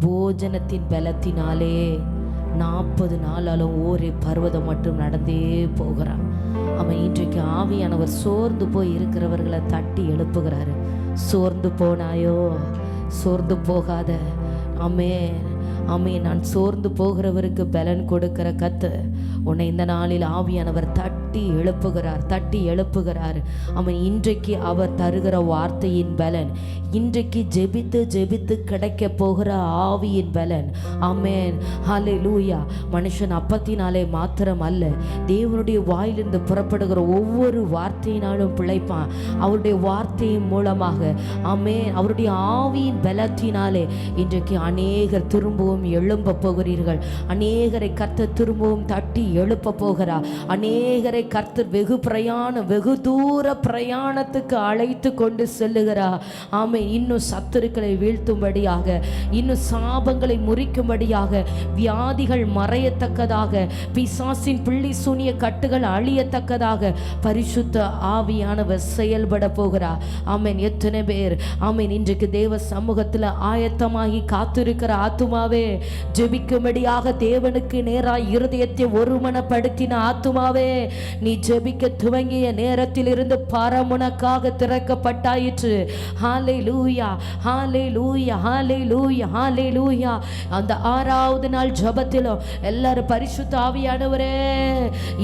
போஜனத்தின் பலத்தினாலே 40 நாளாலும் ஓரே பர்வதம் மட்டும் நடந்தே போகிறான். அவன் இன்றைக்கு ஆவியானவர் சோர்ந்து போய் இருக்கிறவர்களை தட்டி எழுப்புகிறாரு. சோர்ந்து போனாயோ? சோர்ந்து போகாத. ஆமென், ஆமென். நான் சோர்ந்து போகிறவருக்கு பலன் கொடுக்கிற கர்த்தர் உன்னை இந்த நாளில் ஆவியானவர் தட்டி எழுப்புகிறார், தட்டி எழுப்புகிறார். அவன் இன்றைக்கு அவர் தருகிற வார்த்தையின் பலன், இன்றைக்கு ஜெபித்து ஜெபித்து கிடைக்க போகிற ஆவியின் பலன். ஆமென், ஹல்லேலூயா. மனுஷன் அப்பத்தினாலே மாத்திரம் அல்ல, தேவனுடைய வாயிலிருந்து புறப்படுகிற ஒவ்வொரு வார்த்தையினாலும் பிழைப்பான். அவருடைய வார்த்தையின் மூலமாக, ஆமென், அவருடைய ஆவியின் பலத்தினாலே இன்றைக்கு அநேகர் திரும்பவும் எழும்ப போகிறீர்கள். அநேகரை கர்த்தர் திரும்பவும் தட்டி எழுப்ப போகிறார். அநேகரை கர்த்தர் வெகு தூர பிரயாணத்துக்கு அழைத்து கொண்டு செல்லுகிறார். ஆமென். இன்னும் சத்துருக்களை வீழ்த்தும்படியாக, இன்னும் சாபங்களை முறிக்கும்படியாக, வியாதிகள் மறையத்தக்கதாக, பிசாசின் பிள்ளி சூனிய கட்டுகள் அழியத்தக்கதாக பரிசுத்த ஆவியானவர் செயல்பட போகிறார். ஆமென். எத்தனை பேர் ஆமென் இன்றைக்கு தேவ சமூகத்தில் ஆயத்தமாகி காத்திருக்கிற ஆத்துமாவே, ஜெபிக்கும்படியாக தேவனுக்கு நேராய் இருதயத்தை ஒருமனப்படுத்தின ஆத்துமாவே, நீ ஜெபிக்க துவங்கிய நேரத்தில் இருந்து பரம் உனக்காக திறக்கப்பட்டாயிற்று. ஹல்லேலூயா, ஹல்லேலூயா, ஹல்லேலூயா, ஹல்லேலூயா. அந்த 6வது நாள் ஜெபத்திலும் எல்லாரும் பரிசுத்த ஆவியானவரே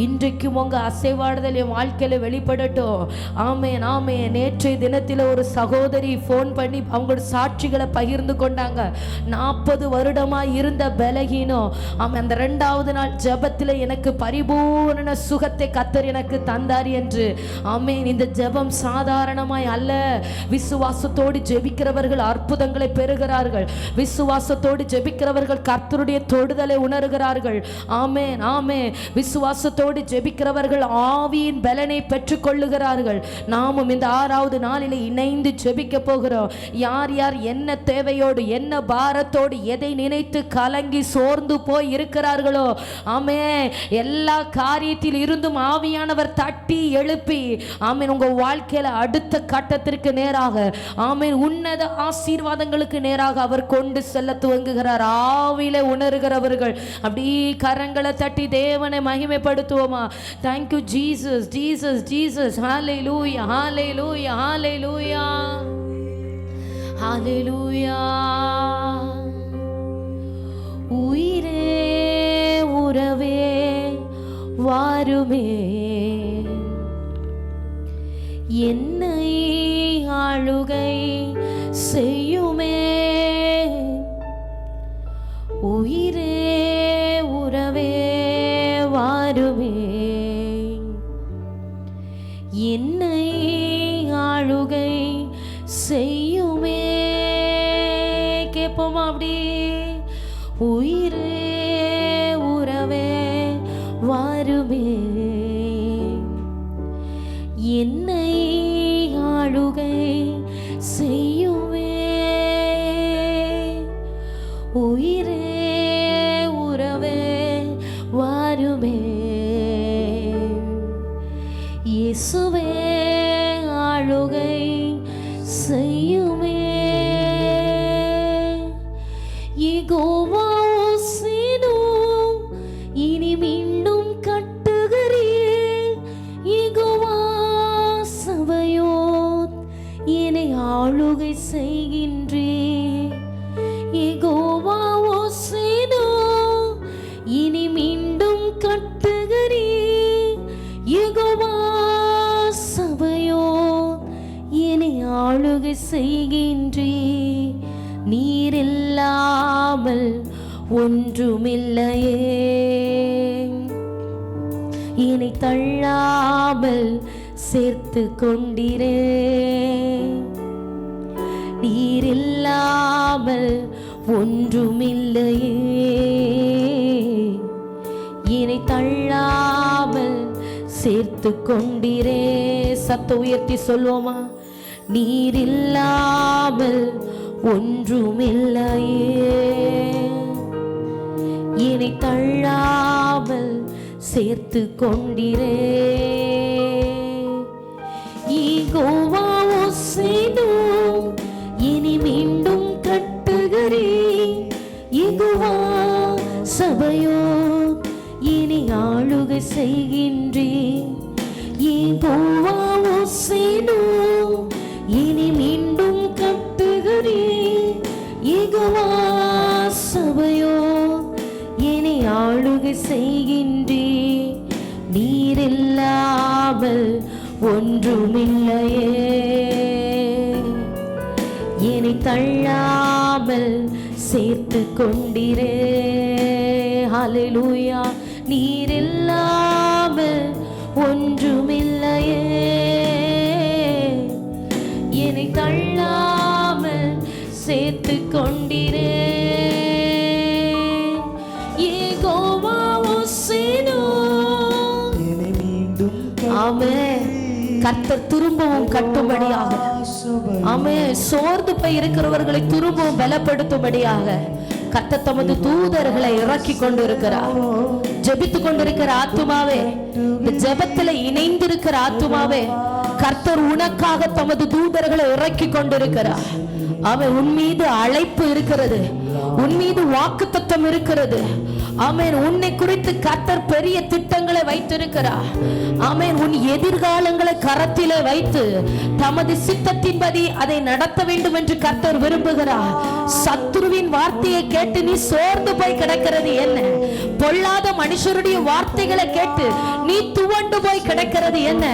இன்றைக்கும் உங்க அசைவாடுதல் என் வாழ்க்கையில வெளிப்படட்டும். ஆமென், ஆமென். நேற்றைய தினத்தில் ஒரு சகோதரி போன் பண்ணி அவங்களோட சாட்சிகளை பகிர்ந்து கொண்டாங்க. 40 வருடமாய் இருந்த பலகீனம், ஆமென், அந்த 2வது நாள் ஜெபத்தில் எனக்கு பரிபூரண சுகத்தை கர்த்தர் எனக்கு தந்தார் என்று. ஆமென். இந்த ஜெபம் சாதாரணமாய் அல்ல. விசுவாசத்தோடு ஜெபிக்கிறவர்கள் அற்புதங்களை பெறுகிறார்கள். விசுவாசத்தோடு ஜெபிக்கிறவர்கள் கர்த்தருடைய தொடுதலை உணர்கிறார்கள். ஆமென், ஆமென். விசுவாசத்தோடு ஜெபிக்கிறவர்கள் ஆவியின் பலனை பெற்றுக் கொள்ளுகிறார்கள். நாமும் இந்த 6வது நாளில் இணைந்து ஜெபிக்க போகிறோம். யார் யார் என்ன தேவையோடு, என்ன பாரத்தோடு, எதை நினைத்து கலங்கி சோர்ந்து போய் இருக்கிறார்களோ, ஆமென், எல்லா காரியத்தில் இருந்தும் ஆவியானவர் தட்டி எழுப்பி, ஆமென், உங்க வாழ்க்கையில அடுத்த கட்டத்திற்கு நேராக, ஆமென், உன்னத ஆசீர்வாதங்களுக்கு நேராக அவர் கொண்டு செல்ல துவங்குகிறார். ஆவியிலே உணர்கிறவர்கள் அப்படி கரங்களை தட்டி தேவனை மகிமைப்படுத்துவோமா? Thank you Jesus, Jesus, Jesus. Hallelujah, hallelujah, hallelujah, hallelujah. உயிரே உறவே வாருமே, என்னை ஆளுகை செய்யுமே. உயிரே உறவே வாருமே, என்னை ஆளுகை செய்யுமே. கேட்போமா அப்படி? உயிரே உறவே வாருமே, என்னை ஆளுகை செய்யுமே. உயிரே உறவே வாருமே, இயேசுவே ஆளுகை செய்யுமே. யெகோவா இனி மீண்டும் கட்டுகிறீர். யெகோவா சபையோத் என்னை ஆளுகை செய்கின்றீர். யெகோவா இனி மீண்டும் கட்டுகிறீர். யெகோவா சபையோத் என்னை ஆளுகை செய்கின்றீர். நீர் இல்லாமல் ஒன்றுமில்லையே, என்னை தள்ளாமல் சேர்த்து கொண்டிரே. நீர் இல்லாமல் ஒன்றுமில்லையே, என்னை தள்ளாமல் சேர்த்து கொண்டிரே. சத்த உயர்த்தி சொல்வோமா? நீர் இல்லாமல் ஒன்றுமில்லையே, என்னை தள்ளாமல் சேர்த்து கொண்டிரே. யெகோவா இனி மீண்டும் கட்டுகிறீர். யெகோவா சபையோ இனி ஆளுகை செய்கின்றேன். யெகோவா ஓசேனோ இனி மீண்டும் கட்டுகிறேன். யெகோவா சபையோ இனி ஆளுகை செய்கின்றேன். நீரில்லாமல் ஒன்றுமில்லையே, என்னை தள்ளாமல் சேர்த்து கொண்டிரே. ஹல்லேலூயா. நீரில்லாமல் ஒன்றுமில்லையே, என்னை தள்ளாமல் சேர்த்து கொண்டிரே. யெகோவா ஓசேனோ. ஆமென். கர்த்தர் திரும்பவும் கட்டும்படியாக, ஆமென், சோர்ந்து போய் இருக்கிறவர்களை திரும்பவும் பலப்படுத்தும்படியாக கர்த்தர் தமது தூதர்களை இறக்கி கொண்டிருக்கிறார். ஜெபித்துக் கொண்டிருக்கிற ஆத்துமாவே, இந்த ஜெபத்தில் இணைந்திருக்கிற ஆத்துமாவே, கர்த்தர் உனக்காக தமது தூதர்களை இறக்கி கொண்டிருக்கிறார். அவன் உன் மீது அழைப்பு இருக்கிறது, உன் மீது வாக்குத்தத்தம் இருக்கிறது. ஆமென். உன்னை குறித்து கர்த்தர் பெரிய திட்டங்களை வைத்திருக்கிறார். ஆமென். உன் எதிர்காலங்களை கரத்திலே வைத்து தமது சித்தத்தின்படி அதை நடத்த வேண்டும் என்று கர்த்தர் விரும்புகிறார். சத்துருவின் வார்த்தையை கேட்டு நீ சோர்ந்து போய் கிடக்கிறது என்ன? பொல்லாத மனுஷருடைய வார்த்தைகளை கேட்டு நீ துவண்டு போய் கிடக்கிறது என்ன?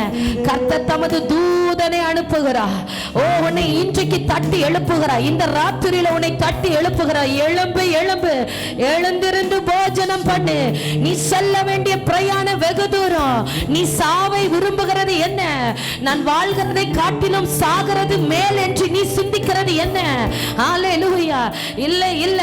கர்த்தர் தமது தூதனை அனுப்புகிறார். ஓ, உன்னை இன்றைக்கு தட்டி எழுப்புகிறார். இந்த ராத்திரியில உன்னை தட்டி எழுப்புகிறார். எழும்பு, எழும்பு, எழுந்திருந்து போஜனம் பண்ணு. நீ செல்ல வேண்டிய பிரயாணம் வெகு தூரம். நீ சாவை விரும்புகிறது என்ன? நான் வாழ்கிறதை காட்டிலும் சாகிறது மேல் என்று நீ சிந்திக்கிறது என்ன? ஹல்லேலூயா. இல்ல இல்ல.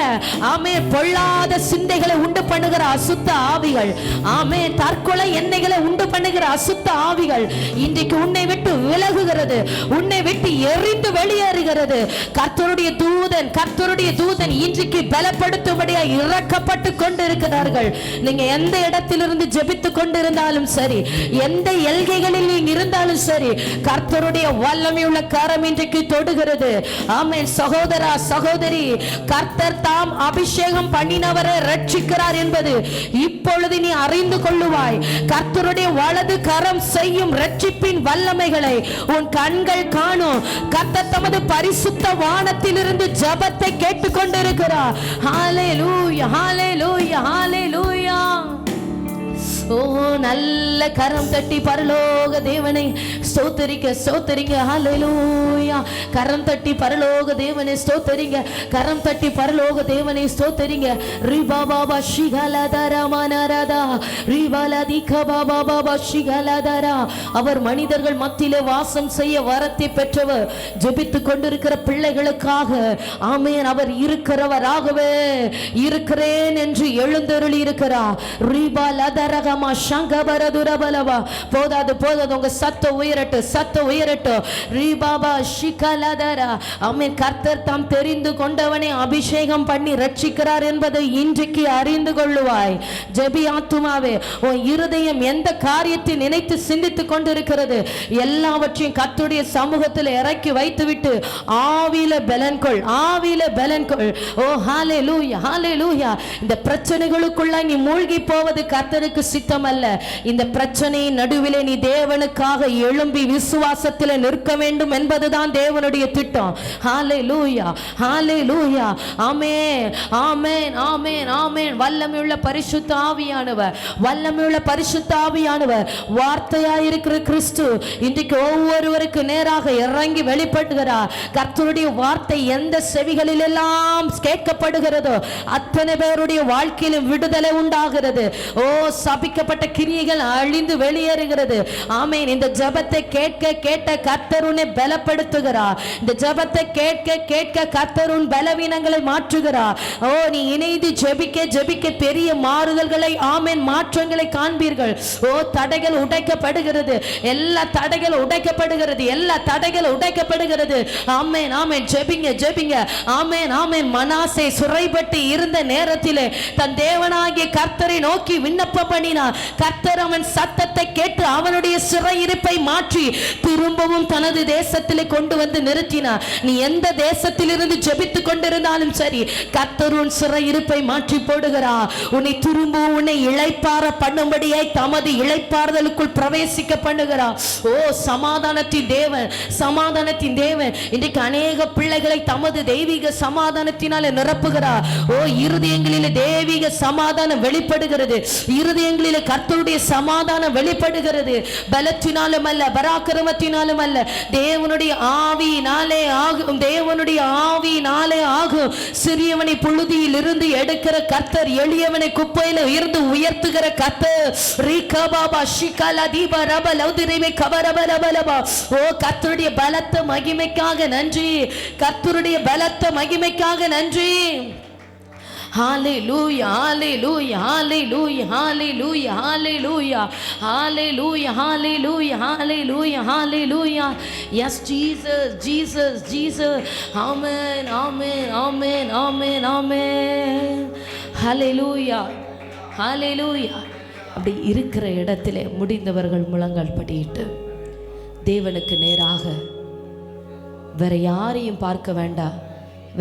ஆமென். பொல்லாத சிந்தைகளை உண்டு பண்ணுகிற அசுத்த ஆவிகள், ஆமென், தற்கொலை எண்ணெய்களை உண்டு பண்ணுகிற அசுத்த ஆவிகள் இன்றைக்கு உன்னை விட்டு விலகுகிறது, உன்னை விட்டு எரிந்து வெளியேறுகிறது. கர்த்தருடைய தூதன், கர்த்தருடைய தூதன் இன்றைக்கு பலப்படுத்தும்படியா இறக்கப்பட்டு கொண்டிருக்கிறார்கள். நீங்க எந்த இடத்திலிருந்து ஜெபித்துக் கொண்டிருந்தாலும் சரி, எந்த எல்கைகளில் நீங்க இருந்தாலும் சரி, கர்த்தருடைய வல்லமையுள்ள கரம் இன்றைக்கு தொடுகிறது. ஆமென். சகோதரா, சகோதரி, கர்த்தர் தாம் அபிஷேகம் பண்ணினவரை ரட்சிக்கிறார் என்பது இப்பொழுது நீ அறிந்து கொள்ளுவாய். கர்த்தருடைய வலது கரம் செய்யும் ரட்சிப்பின் வல்லமைகளை உன் கண்கள் காணும். கர்த்தர் தமது பரிசுத்த வானத்திலிருந்து ஜெபத்தை கேட்டுக்கொண்டிருக்கிறார். ஹல்லேலூயா, ஹல்லேலூயா, ஹல்லேலூயா. ஓ, நல்ல கரம் தட்டி பரலோக தேவனை ஸ்தோத்திரிக்க, ஸ்தோத்திரிங்க. ஹல்லேலூயா. கரம் தட்டி பரலோக தேவனை ஸ்தோத்திரிங்க, கரம் தட்டி பரலோக தேவனை ஸ்தோத்திரிங்க. ரிபா பாபா ஷிகலதரா மனரதா, ரிபலதிக பாபா பாபா ஷிகலதரா. அவர் மனிதர்கள் மத்தியிலே வாசம் செய்ய வரத்தை பெற்றவர். ஜெபித்துக் கொண்டிருக்கிற பிள்ளைகளுக்காக, ஆமென், அவர் இருக்கிறவராகவே இருக்கிறேன் என்று எழுந்தருளி இருக்கிறார். ரிபலதரக போதாது, போதாது, உங்க சத்தம் உயரட்டும், சத்தம் உயரட்டும். ரீபாபா ஷிகலதரா. ஆமென். கர்த்தர் தாம் தெரிந்து கொண்டவனை அபிஷேகம் பண்ணி ரட்சிக்கிறார் என்பதை இன்றைக்கு அறிந்து கொள்ளுவாய். ஜெபி ஆத்துமாவே, உன் இருதயம் எந்த காரியத்தை நினைத்து சிந்தித்துக் கொண்டிருக்கிறது எல்லாவற்றையும் கர்த்தருடைய சமூகத்தில் இறக்கி வைத்துவிட்டு ஆவியில பலன்கொள், ஆவியில பலன்கொள். ஓ, ஹல்லேலூயா, ஹல்லேலூயா. இந்த பிரச்சனைகளுக்குள்ள நீ மூழ்கி போவது கர்த்தருக்கு சித்தம் அல்ல. இந்த பிரச்சனையின் நடுவிலே நீ தேவனுக்காக எழும்பி விசுவாசத்தில் நிற்க வேண்டும் என்பதுதான் தேவனுடைய திட்டம். ஹல்லேலூயா, ஹல்லேலூயா. ஆமென், ஆமென், ஆமென், ஆமென். வல்லமையுள்ள பரிசுத்த ஆவியானவர், வல்லமையுள்ள பரிசுத்த ஆவியானவர், வார்த்தையாயிருக்கிற கிறிஸ்து இன்றைக்கு ஒவ்வொருவருக்கு நேராக இறங்கி வெளிப்படுகிறார். கர்த்தருடைய வார்த்தை எந்த செவிகளில் எல்லாம் கேட்கப்படுகிறதோ அத்தனை பேருடைய வாழ்க்கையிலும் விடுதலை உண்டாகிறது. ஓ, சபிக்கப்பட்ட கிரியைகள் அழிந்து வெளியேறுகிறது. ஆமென். இந்த ஜெபத்தை கேட்க கேட்க கர்த்தர் உன்னை பலப்படுத்துகிறார். இந்த ஜெபத்தை கேட்க கேட்க கர்த்தர் உன் பலவீனங்களை மாற்றுகிறார். ஓ, நீ இணைந்து ஜெபிக்க ஜெபிக்க பெரிய மாறுதல்களை, ஆமென், மாற்றங்களை காண்பீர்கள். ஓ, தடைகள் உடைக்கப்படுகிறது, எல்லா தடைகள் உடைக்கப்படுகிறது, எல்லா தடைகள் உடைக்கப்படுகிறது. ஆமென், ஆமென். ஜெபிங்க, ஜெபிங்க. ஆமென், ஆமென். மனாசே சிறைப்பட்டு இருந்த நேரத்திலே தன் தேவனாகிய கர்த்தரை நோக்கி விண்ணப்பம் பண்ணினார். கர்த்தர் அவன் சத்தத்தை கேட்டு அவனுடைய சிறையிருப்பை மாற்றி திரும்பவும் தனது தேசத்திலே கொண்டு வந்து நிறுத்தினார். நீ எந்த தேசத்திலிருந்து ஜெபித்து கொண்டிருந்தாலும் சரி, கர்த்தர் உன் சிறையிருப்பை மாற்றி போடுகிறார். உன்னை திரும்பவும் உன்னை இளைப்பாற பண்ணும்படியை தமது இளைப்பாறுதலுக்குள் பிரவேசிக்க பண்ணுகிறார். ஓ சமாதானத்தின் தேவன், சமாதானத்தின் தேவன் இன்றைக்கு அநேக பிள்ளைகளை தமது தெய்வீக சமாதானத்தினாலே நிரப்புகிறார். ஓ இருதயங்களிலே தெய்வீக சமாதானம் வெளிப்படுகிறது. இருதயங்களிலே கர்த்தருடைய சமாதானம் வெளிப்படுகிறது. பலத்தினாலும் அல்ல, பராக்கிரமத்தினாலும் அல்ல, தேவனுடைய ஆவியினாலே ஆகும். தேவனுடைய ஆவியினாலே ஆகும். சிறியவனை புழுதியில் இருந்து எடுக்கிற கர்த்தர், எளியவனை குப்பையில இருந்து உயர்த்துகிற கர்த்தர். ரீகபாபா ஷிகலா தீபா ரப லௌதிரிமே கபரபலபலபா. ஓ கர்த்தருடைய பலத்த மகிமைக்காக நன்றி, கர்த்தருடைய பலத்த மகிமைக்காக நன்றி. Hallelujah, hallelujah, hallelujah, hallelujah, hallelujah, hallelujah, hallelujah, hallelujah, hallelujah. Yes, Jesus, Jesus, Jesus. Amen, amen, amen, amen, amen. Hallelujah, hallelujah. அப்படி இருக்கிற இடத்திலே முடிந்தவர்கள் முழங்கால் படியிட்டு தேவனுக்கு நேராக வேற யாரையும் பார்க்க வேண்டாம்,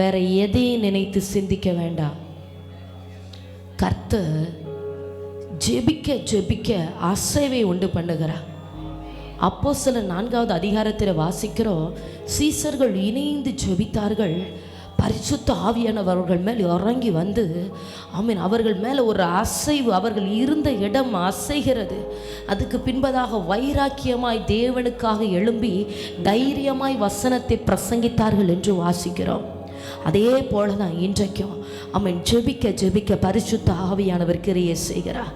வேற எதையும் நினைத்து சிந்திக்க வேண்டாம். கர்த்தர் ஜெபிக்க ஜெபிக்க அசைவை உண்டு பண்ணுகிறார். அப்போஸ்தலர் 4வது அதிகாரத்தில் வாசிக்கிறோம், சீசர்கள் இணைந்து ஜெபித்தார்கள். பரிசுத்த ஆவியானவர் அவர்கள் மேல் இறங்கி வந்து ஆமென் அவர்கள் மேலே ஒரு அசைவு, அவர்கள் இருந்த இடம் அசைகிறது. அதுக்கு பின்பதாக வைராக்கியமாய் தேவனுக்காக எழும்பி தைரியமாய் வசனத்தை பிரசங்கித்தார்கள் என்று வாசிக்கிறோம். அதே போல தான் இன்றைக்கும் அவன் ஜெபிக்க ஜெபிக்க பரிசுத்த ஆவியானவர் கிரியை செய்கிறார்.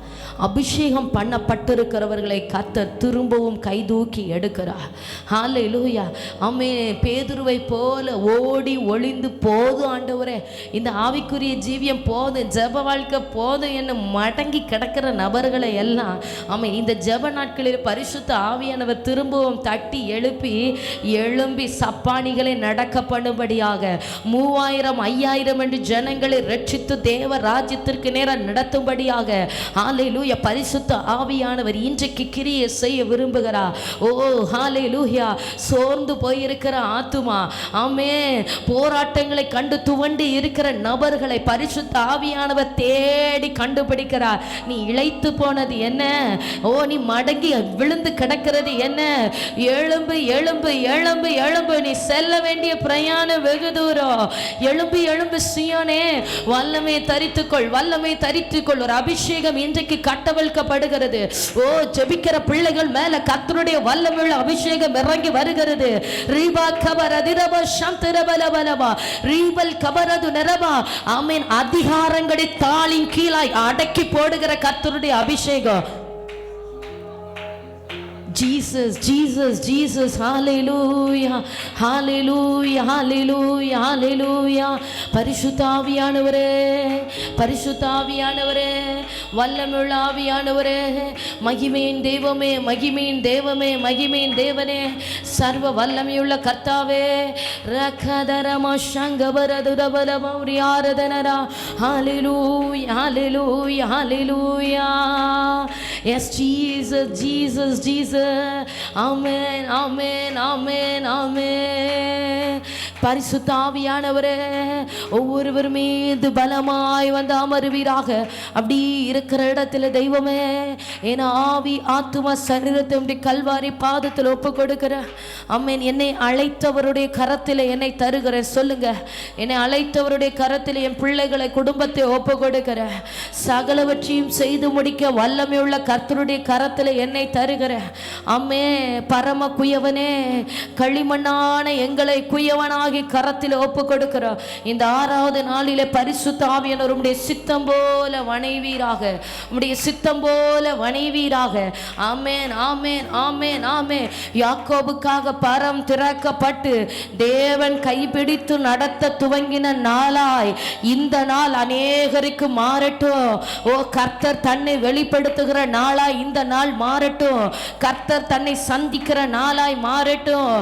அபிஷேகம் பண்ணப்பட்டிருக்கிறவர்களை கர்த்தர் திரும்பவும் கைதூக்கி எடுக்கிறார். ஹல்லேலூயா. ஆமென். பேதுருவை போல ஓடி ஒளிந்து போதும் ஆண்டவரே, இந்த ஆவிக்குரிய ஜீவியம் போதும், ஜெப வாழ்க்கை போதும் என்ன மடங்கி கிடக்கிற நபர்களை எல்லாம் ஆமென் இந்த ஜெப நாட்களில் பரிசுத்த ஆவியானவர் திரும்பவும் தட்டி எழும்பி சப்பானிகளை நடக்க பண்ணும்படியாக 3000 5000 என்று ஜனங்களை ரட்சித்து தேவ ராஜ்யத்திற்கு நேரம் நடத்தும்படியாக ஹல்லேலூயா பரிசுத்த ஆவியானவர் இன்றைக்கு கிரியை செய்ய விரும்புகிறார். ஓ ஹல்லேலூயா. சோர்ந்து போயிருக்கிற ஆத்துமா, ஆமென், போராட்டங்களை கண்டு துவண்டு இருக்கிற நபர்களை பரிசுத்த ஆவியானவர் தேடி கண்டுபிடிக்கிறார். நீ இளைத்து போனது என்ன? ஓ நீ மடங்கி விழுந்து கிடக்கிறது என்ன? எழும்பு எழும்பு எழும்பு எழும்பு, நீ செல்ல வேண்டிய பிரயாணம் வெகு தூரம். எழும்பு எழும்பு சீயோனே, வல்லமை தரித்துக்கொள், வல்லமை தரித்துக்கொள். ஒரு அபிஷேகம் இன்றைக்கு கட்டவிழ்க்கப்படுகிறது. ஓ ஜெபிக்கிற பிள்ளைகள் மேல கர்த்தருடைய வல்லமையுள்ள அபிஷேகம் இறங்கி வருகிறது. ரீபா கபரதிரப சந்தரபலபலபா ரீபல் கபரது நரபா. ஆமென். அதிகாரங்களை தாளின் கீழாய் அடக்கி போடுகிற கர்த்தருடைய அபிஷேகம். Jesus, Jesus, Jesus, hallelujah, hallelujah, hallelujah, hallelujah. பரிசுத்த ஆவியானவரே, பரிசுத்த ஆவியானவரே, வல்லமையுள்ள ஆவியானவரே, மகிமையின் தெய்வமே, மகிமையின் தெய்வமே, மகிமையின் தேவனே, சர்வ வல்லமையுள்ள கர்த்தாவே, ரகதரம சங்கபரதுரபலமௌரி ஆராதனரா. hallelujah, hallelujah, hallelujah. Yes, Jesus, Jesus, Jesus. ஆமென், ஆமென், ஆமென், ஆமென். பரிசுத்த ஆவியானவரே, ஒவ்வொருவர் மீது பலமாய் வந்து அமருவீராக. அப்படி இருக்கிற இடத்துல தெய்வமே, என் ஆவி ஆத்துமா சரீரத்தை கல்வாரி பாதத்தில் ஒப்பு கொடுக்கிற. ஆமென். என்னை அழைத்தவருடைய கரத்தில் என்னை தருகிற. சொல்லுங்க, என்னை அழைத்தவருடைய கரத்தில் என் பிள்ளைகளை குடும்பத்தை ஒப்பு கொடுக்கிற. சகலவற்றையும் செய்து முடிக்க வல்லமையுள்ள கர்த்தருடைய கரத்தில் என்னை தருகிற. அம்மே பரம குயவனே, களிமண்ணான எங்களை குயவனாகி கரத்தில் ஒப்பு கொடுக்கிறோம். இந்த 6வது நாளிலே பரிசுத்த ஆவியானவர் உம்முடைய சித்தம் போல வணைவீராக, உம்முடைய சித்தம் போல வணைவீராக. ஆமென், ஆமென், ஆமென், ஆமென். யாக்கோபுக்காக பரம் திறக்கப்பட்டு தேவன் கைப்பிடித்து நடத்த துவங்கின நாளாய் இந்த நாள் அநேகருக்கு மாறட்டும். ஓ கர்த்தர் தன்னை வெளிப்படுத்துகிற நாளாய் இந்த நாள் மாறட்டும். கர்த்தர் தன்னை சந்திக்கிற நாளாய் மாறட்டும்.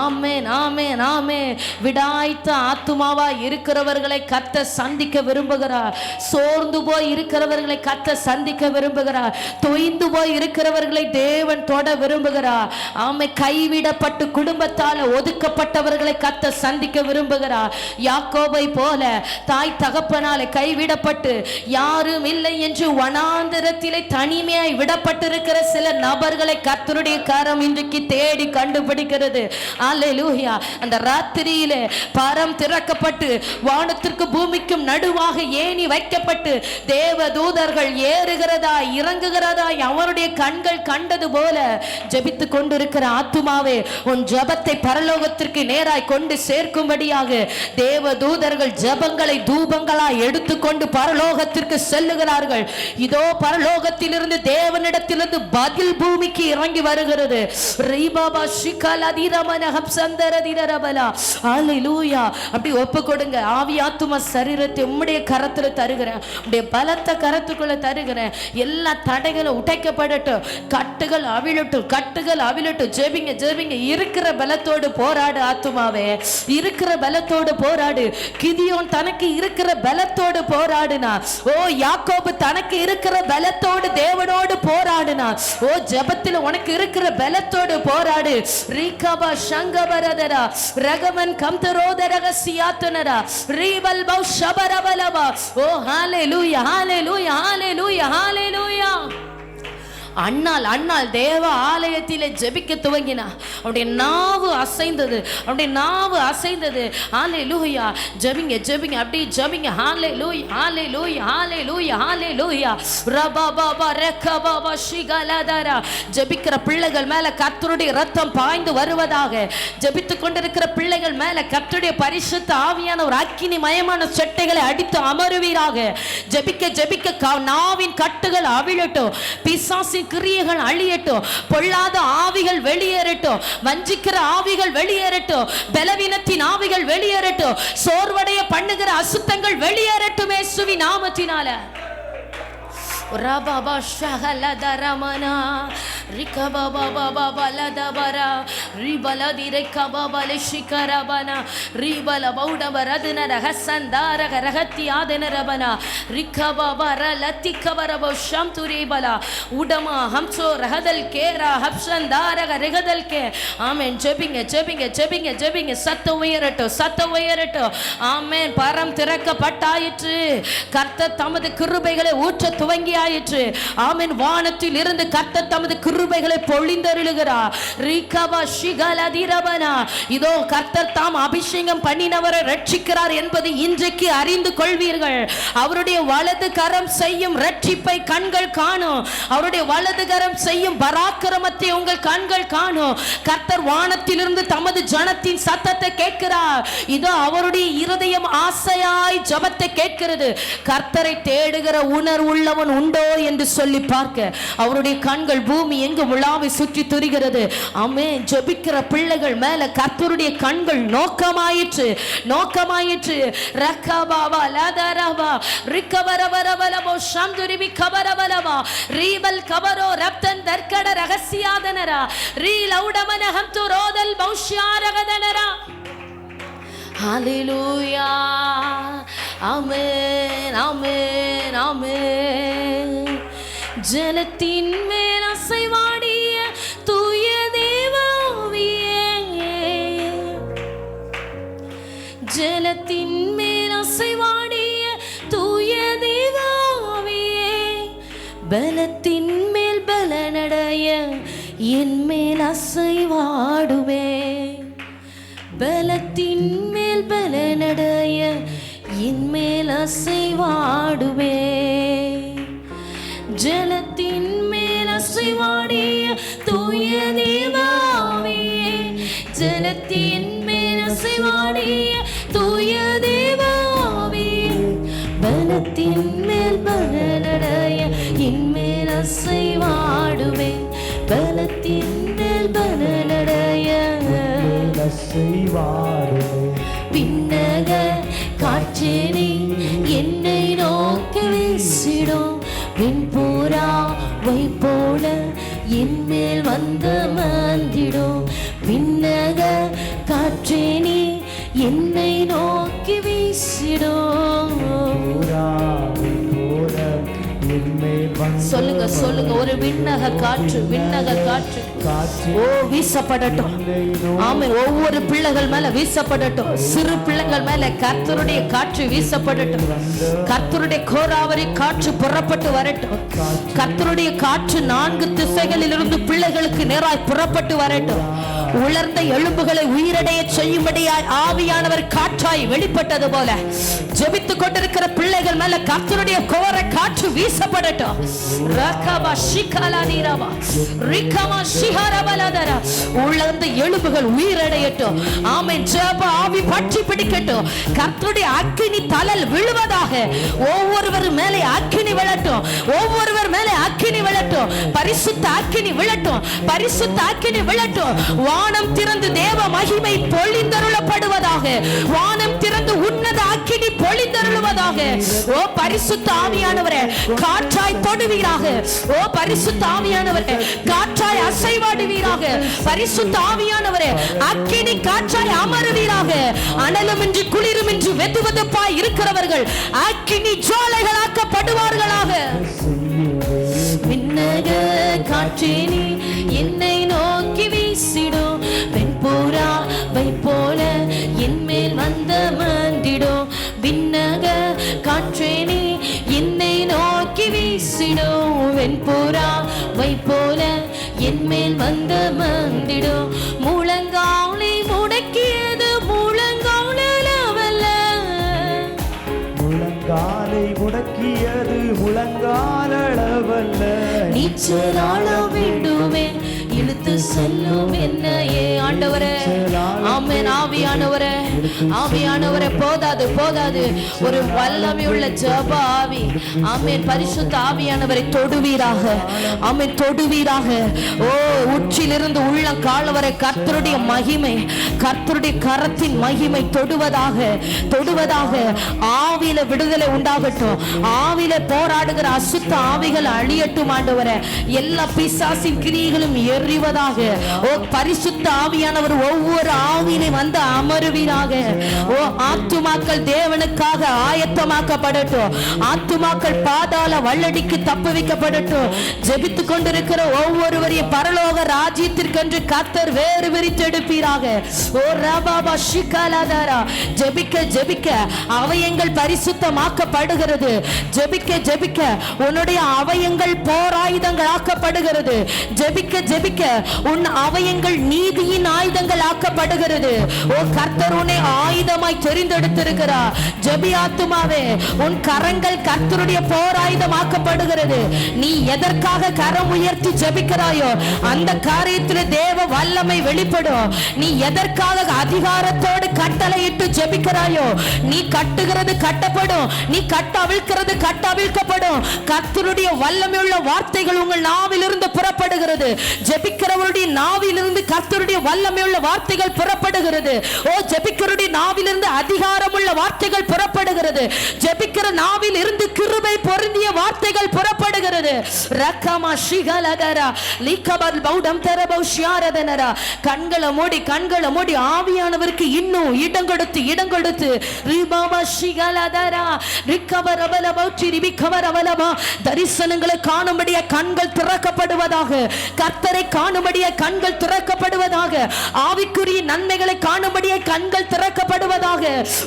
ஆமென், ஆமென், ஆமென். விடாய்த்த ஆத்துமாவா இருக்கிறவர்களை கத்த சந்திக்க விரும்புகிறார். சோர்ந்து போய் இருக்கிறவர்களை கத்த சந்திக்க விரும்புகிறார். தொய்ந்து போய் இருக்கிறவர்களை தேவன் தொட விரும்புகிறார். ஆமை கைவிடப்பட்டு குடும்பத்தால் ஒதுக்கப்பட்டவர்களை கத்த சந்திக்க விரும்புகிறார். யாக்கோபை போல தாய் தகப்பனாலே கைவிடப்பட்டு யாரும் இல்லை என்று வனாந்தரத்திலே தனிமையாய் விடப்பட்டிருக்கிற சில நபர்களை கர்த்தருடைய கரம் இன்றைக்கு தேடி கண்டுபிடிக்கிறது. அல்லேலூயா. அந்த ராத்திரியிலே பரம் திறக்கப்பட்டு வானத்திற்கு பூமிக்கும் நடுவாக ஏணி வைக்கப்பட்டு தேவ தூதர்கள் ஏறுகிறதாய் இறங்குகிறதாய் அவருடைய கண்கள் கண்டது போல ஜெபித்துக் கொண்டிருக்கிற ஆத்துமாவே, உன் ஜெபத்தை பரலோகத்திற்கு நேராய் கொண்டு சேர்க்கும்படியாக தேவ தூதர்கள் ஜெபங்களை தூபங்களாய் எடுத்துக்கொண்டு பரலோகத்திற்கு செல்லுகிறார்கள். இதோ பரலோகத்திலிருந்து தேவனிடத்திலிருந்து பதில் பூமிக்கு இறங்கி வருகிறது. அப்படி ஒப்பு கொடுங்க. ஆவி ஆத்தும சரீரத்தை உம்முடைய கரத்துல தருகிறேன், உம்முடைய பலத்த கரத்துக்குள்ள தருகிறேன். எல்லா தடைகளும் உடைக்கப்படட்டும், கட்டுகள் அவிழட்டும், கட்டுகள் அவிழட்டும். ஜெபிங்க ஜெபிங்க. இருக்கிற பலத்தோடு போராடு ஆத்துமாவே, இருக்கிற பலத்தோடு போராடு. கிதியோன் தனக்கு இருக்கிற பலத்தோடு போராடுனா. ஓ யாக்கோபு தனக்கு இருக்கிற பலத்தோடு தேவனோடு போராடுனா. ஓ ஜெபத்தில் உனக்கு இருக்கிற பலத்தோடு போராடு. ரீகபா சங்கபரதரா ரகமன் கம்தரோதரகசியாத்தனரா ரீபல் பௌ ஷபரபலவா. ஓ ஹalleluya ஹalleluya ஹalleluya ஹalleluya. அண்ணால் தேவ ஆலயத்திலே ஜெபிக்க துவங்கினா. அவருடைய நாவு அசைந்தது, அவருடைய நாவு அசைந்தது. ஹalleluya. ஜெபிங்க ஜெபிங்க, அப்படியே ஜெபிங்க. ஹalleluya ஹalleluya ஹalleluya ஹalleluya. ரபாபா ரக்கபாபா ஷிகலதரா. ஜெபிக்கிற பிள்ளைகள் மேல கர்த்தருடைய இரத்தம் பாய்ந்து வருவதாக. ஜெபித்துக் கொண்டிருக்கிற பிள்ளைகள் மேல கர்த்தருடைய பரிசுத்த ஆவியான ஒரு அக்கினி மயமான செட்டைகளை அடித்து அமருவீராக. ஜெபிக்க ஜெபிக்க நாவின் கட்டுகள் அவிழட்டும், பிசாசின் கிரியைகள் அழியட்டும், பொல்லாத ஆவிகள் வெளியேறட்டும், வஞ்சிக்கிற ஆவிகள் வெளியேறட்டும், பலவீனத்தின் ஆவிகள் வெளியேறட்டும், சோர்வடைய பண்ணுகிற அசுத்தங்கள் வெளியேறட்டும் இயேசுவின் நாமத்தினால. ரபாபா ஷஹலதரமனா ரிகபாபாபாபாலதபரா ரிபலதிரைகபாபலஷிகரபனா ரிபலபௌடபரதனரஹசந்தாரக ரஹத்தியாதனரபனா ரிகபாபரலத்திகபரபோ ஷம்துரிபலா உடமா ஹம்சோ ரஹதல் கேரா ஹப்சந்தாரக ரஹதல் கே. ஆமென். ஜெபிங்க ஜெபிங்க ஜெபிங்க ஜெபிங்க. சத்தம் உயரட்டும், சத்தம் உயரட்டும். ஆமென். பரம் திறக்கப்பட்டாயிற்று. கர்த்தர் தமது கிருபைகளை ஊற்ற துவங்கி ஆயிற்று. ஆமென். வானத்தில் இருந்து கர்த்தர் தமது கிருபைகளை பொழிந்தருளுகிறார். ரீகபா ஷிகலதிரபனா. இதோ கர்த்தர் தாம் அபிஷேகம் பண்ணினவரை ரட்சிக்கிறார் என்பது இன்றைக்கு அறிந்து கொள்வீர்கள். அவருடைய வலது கரம் செய்யும் ரட்சிப்பை கண்கள் காணும். அவருடைய வலது கரம் செய்யும் பராக்கிரமத்தை உங்கள் கண்கள் காணும். கர்த்தர் வானத்திலிருந்து தமது ஜனத்தின் சத்தத்தை கேட்கிறார். இதோ அவருடைய இருதயம் ஆசையாய் ஜெபத்தை கேட்கிறது. கர்த்தரை தேடுகிற உணர்வுள்ளவன் உண்டோ என்று சொல்லி பார்க்க அவருடைய கண்கள் பூமி எங்கும் உலாவி சுற்றி திரிகிறது. ஆமென். ஜெபிக்கிற பிள்ளைகள் மேல கர்த்தருடைய கண்கள் நோக்கமாயிற்று, நோக்கமாயிற்று. ரக்கபாபா லதரபா ரிகபரபரபலபோ ஷம்துரிபி கபரபலபா ரீபல் கபரோ ரப்தன் தர்க்கட ரகசியாதனரா ரீலௌடமன ஹம்து ரோதல் பௌஷ்யாரகதனரா. ஹalleluya. ஆமென் ஆமென் ஆமென். ஜலத்தின் மேல் அசைவாடிய தூய தேவாவியே, ஜலத்தின் மேல் அசைவாடிய தூய தேவாவியே, பலத்தின் மேல் பலனடைய என் மேல் அசைவாடுவே, பலத்தின் மேல் பலனடைய என் மேல் அசைவாடுவே, ஜலத்தின் மேல் அசைவாடிய தூய தேவாவியே, ஜலத்தின் மேல் அசைவாடிய தூய தேவாவியே, பலத்தின் மேல் பலனடைய என் மேல் அசைவாடுவே, பலத்தின் மேல் பலனடைய அசைவாடுவே. பின்னக காற்றினை என்னை நோக்கி வீசிடும், பின்புறாவை போல என் மேல் வந்து மந்திடும். பின்னக காற்றினை சொல்லுங்க சொல்லுங்க. ஒரு விண்ணக காற்று, விண்ணக காற்று ஓ வீசப்படட்டும். ஆமே, ஒவ்வொரு பிள்ளைகள் மேல வீசப்படட்டும். சிறு பிள்ளைகள் மேல கர்த்தருடைய காற்று வீசப்படட்டும். கர்த்தருடைய கோராவரி காற்று புறப்பட்டு வரட்டும். கர்த்தருடைய காற்று 4 திசைகளில் இருந்து பிள்ளைகளுக்கு நேராய் புறப்பட்டு வரட்டும். உலர்ந்த எலும்புகளை உயிரடைய செய்யும்படியாய் ஆவியானவர் காற்றாய் வெளிப்பட்டது போல ஜெபித்துக் கொண்டிருக்கிற பிள்ளைகள் மேல கர்த்தருடைய கோர காற்று வீசப்படட்டும். ரகபா ஷிகலா நீரபா ரிகமா ஷிஹரபலதரா. உலர்ந்த எலும்புகள் உயிரடையட்டும். ஆமென். ஜெப ஆவி பற்றி பிடிக்கட்டும். கர்த்தருடைய அக்கினி தலல் விழுவதாக. ஒவ்வொருவர் மேலே அக்கினி விழட்டும். ஒவ்வொருவர் மேலே அக்கினி விழட்டும். பரிசுத்த அக்கினி விழட்டும். பரிசுத்த அக்கினி விழட்டும். வானம் திறந்து தேவ மகிமை பொழிந்தருளப்படுவதாக. வானம் திறந்து உன்னத அக்கினி பொழிந்தருளுவதாக. ஓ பரிசுத்த ஆவியானவரே, காற்றாய் தொடுவீராக. ஓ பரிசுத்த ஆவியானவரே, காற்றாய் அசைவாடுவீராக. பரிசுத்த ஆவியானவரே, அக்கினி காற்றாய் அமருவீராக. அனலுமின்றி குளிருமின்றி வெதுவெதுப்பாய் இருக்கிறவர்கள் அக்கினி ஜுவாலைகளாக்கப்படுவார்களாக. விண்ணக காற்றினி என்னை நோக்கி வீசிடும். வெண்புறாவை போல என் மேல் வந்த மண்டிடும். விண்ணக காற்றினி என்னை நோக்கி வீசிடும். வெண்புறாவை போல என் மேல் வந்த மண்டிடும். முழங்காலை முடக்கியது முழங்காலவல்ல. முழங்காலை முடக்கியது முழங்காலளவல்ல. நீச்சலாட வேண்டுமே இழுத்து செல்லும் என்னையே. ஆண்டவரே, ஆமென். ஆவியானவரே, ஆவியானவரே, போதாது போதாது. ஒரு வல்லமையுள்ள ஜெப ஆவி. ஆமென். பரிசுத்த ஆவியானவரை தொடுவீராக. ஆமென், தொடுவீராக. ஓ உச்சிலிருந்து உள்ள காலவரை கர்த்தருடைய மகிமை, கர்த்தருடைய கரத்தின் மகிமை தொடுவதாக, தொடுவதாக. ஆவியில விடுதலை உண்டாகட்டும். ஆவியில போராடுகிற அசுத்த ஆவிகள் அழியட்டும். ஆண்டவரே, எல்லா பிசாசின் கிரியைகளும் எறிவதாக. ஓ பரிசுத்த ஆவியானவர் ஒவ்வொரு ஆவியிலே வந்து அமருவீராக. ஓ ஆத்துமாக்கள் தேவனுக்காக ஆயத்தமாக்கப்படட்டும். ஆத்துமாக்கள் பாதாள வல்லடிக்கு தப்புவிக்கப்படட்டும். ஜெபித்துக் கொண்டிருக்கிற ஒவ்வொருவரையும் பரலோக ராஜ்யத்திற்கென்று கர்த்தர் வேறு விரித்தெடுப்பீராக. ஓ ரபாபா ஷிகலதரா. ஜெபிக்க ஜெபிக்க அவயங்கள் பரிசுத்தமாக்கப்படுகிறது. ஜெபிக்க ஜெபிக்க உன்னுடைய அவயங்கள் போராயுதங்கள் ஆக்கப்படுகிறது. ஜெபிக்க ஜெபிக்க உன் அவயங்கள் நீதியின் ஆயுதங்கள் ஆக்கப்படுகிறது. ஓ கர்த்தர் உன்னை ஆயுதமாய் தெரிந்தெடுத்திருக்கிறார். ஜெபி ஆத்துமாவே, உன் கரங்கள் கர்த்தருடைய போராயுதம் ஆக்கப்படுகிறது. நீ எதற்காக கரம் உயர்த்தி ஜெபிக்கிறாயோ அந்த காரியத்தில் தேவ வல்லமை வெளிப்படும். நீ எதற்காக அதிகாரத்தோடு கட்டளையிட்டு ஜெபிக்கிறாயோ நீ கட்டுகிறது கட்டப்படும். நீ கட்ட அவிழ்க்கிறது கட்ட அவிழ்க்கப்படும். கர்த்தருடைய வல்லமையுள்ள வார்த்தைகள் உங்கள் நாவிலிருந்து புறப்படுகிறது. ஜெபிக்கிறவருடைய நாவிலிருந்து கர்த்தருடைய வல்லமையுள்ள வார்த்தைகள் புறப்படுகிறது. ஓ ஜெபிக்கிறவருடைய நாவிலிருந்து அதிகாரமுள்ள வார்த்தைகள் புறப்படுகிறது. ஜெபிக்கிற நாவில் இருந்து கிருபை பொருந்திய வார்த்தைகள் புறப்படுகிறது. ரக்கமா ஷிகலகரா லிகபல் பௌடம் தரபௌ ஷியாரதனரா. கண்களை மூடி ஆவியானவருக்கு இன்னும் இடம் கொடுத்து ரிபாமா ஷிகலதரா ரிகபரபல பௌச்சி ரிபிகபரபலமா. தரிசனங்களை காணும்படிய கண்கள் திறக்கப்படுவதாக. கர்த்தரை காணும்படிய கண்கள் திறக்கப்படுவதாக. ஆவிக்குரிய நன்மைகளை காணும்படிய கண்கள் திறக்கப்படுவதாக.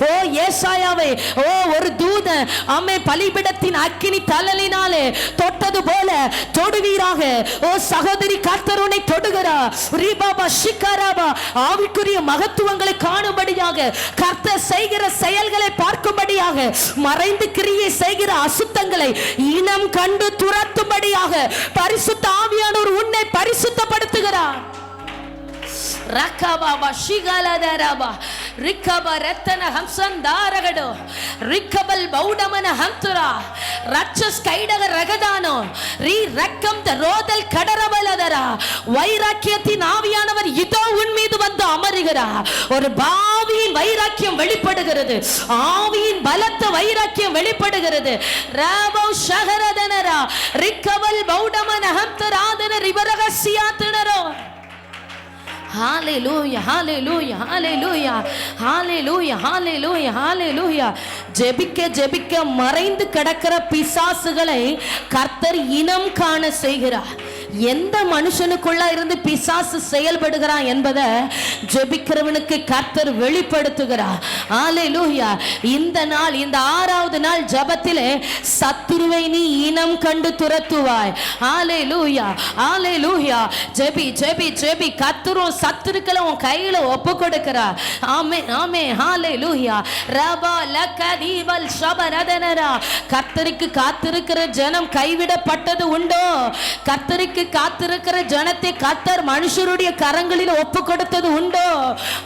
ஓ ஏசாயாவே, ஓ ஒரு தூதன் அம்மே பலிபீடத்தின் அக்கினி தழலினாலே தொட்டது போல தொடுவீராக. ஓ சகோதரி, கர்த்தர் உன்னை தொடுகிறார். ரிபாபா ஷிகராபா. ஆவிக்குரிய மகத்துவங்களை காணும்படியாக, கர்த்தர் செய்கிற செயல்களை பார்க்கும்படியாக, மறைந்து கிரியை செய்கிற அசுத்தங்களை இனம் கண்டு துரத்தும்படியாக பரிசுத்த ஆவியானவர் உன்னை பரிசுத்தப்படுத்துகிறார். ரக்கபாபா ஷிகலதரபா ரிக்கப ரத்தன ஹம்சன் தாரகடோ ரிக்கபல் பௌடமன ஹம்துரா ரச்சஸ் கைடக ரகதானோ ரீ ரக்கம் த ரோதல் கடரபலதரா. வைராக்கியத்தின் ஆவியானவர் இதோ உன் மீது வந்து அமருகிறார். ஒரு பாவியின் வைராக்கியம் வெளிப்படுகிறது. ஆவியின் பலத்த வைராக்கியம் வெளிப்படுகிறது. ராபோ ஷஹரதனரா ரிக்கபல் பௌடமன ஹம்துராதன ரிவரகசியாத்துனரோ. ஹalleluya ஹalleluya ஹalleluya ஹalleluya ஹalleluya ஹalleluya. ஜெபிக்க ஜெபிக்க மறைந்து கிடக்கிற பிசாசுகளை கர்த்தர் இனம் காண செய்கிறார். எந்த மனுஷனுக்குள்ள இருந்து பிசாசு செயல்படுகிறான் என்பதை ஜெபிக்கிறவனுக்கு கர்த்தர் வெளிப்படுத்துகிறார். ஹalleluya. இந்த நாள், இந்த 6வது நாள் ஜெபத்திலே சத்துருவை நீ இனம் கண்டு துரத்துவாய். ஹalleluya ஹalleluya. ஜெபி ஜெபி ஜெபி. கர்த்தரும் சத்துருக்களை உன் கையில ஒப்பு கொடுக்கிறார். ஆமென் ஆமென் ஹalleluya. ரபா லகதீவல் ஷபரதனரா. கர்த்தருக்கு காத்திருக்கிற ஜனம் கைவிடப்பட்டது உண்டோ? கர்த்தருக்கு காத்திருக்கிற ஜனத்தை கர்த்தர் மனுஷருடைய கரங்களில் ஒப்பு கொடுத்தது உண்டோ?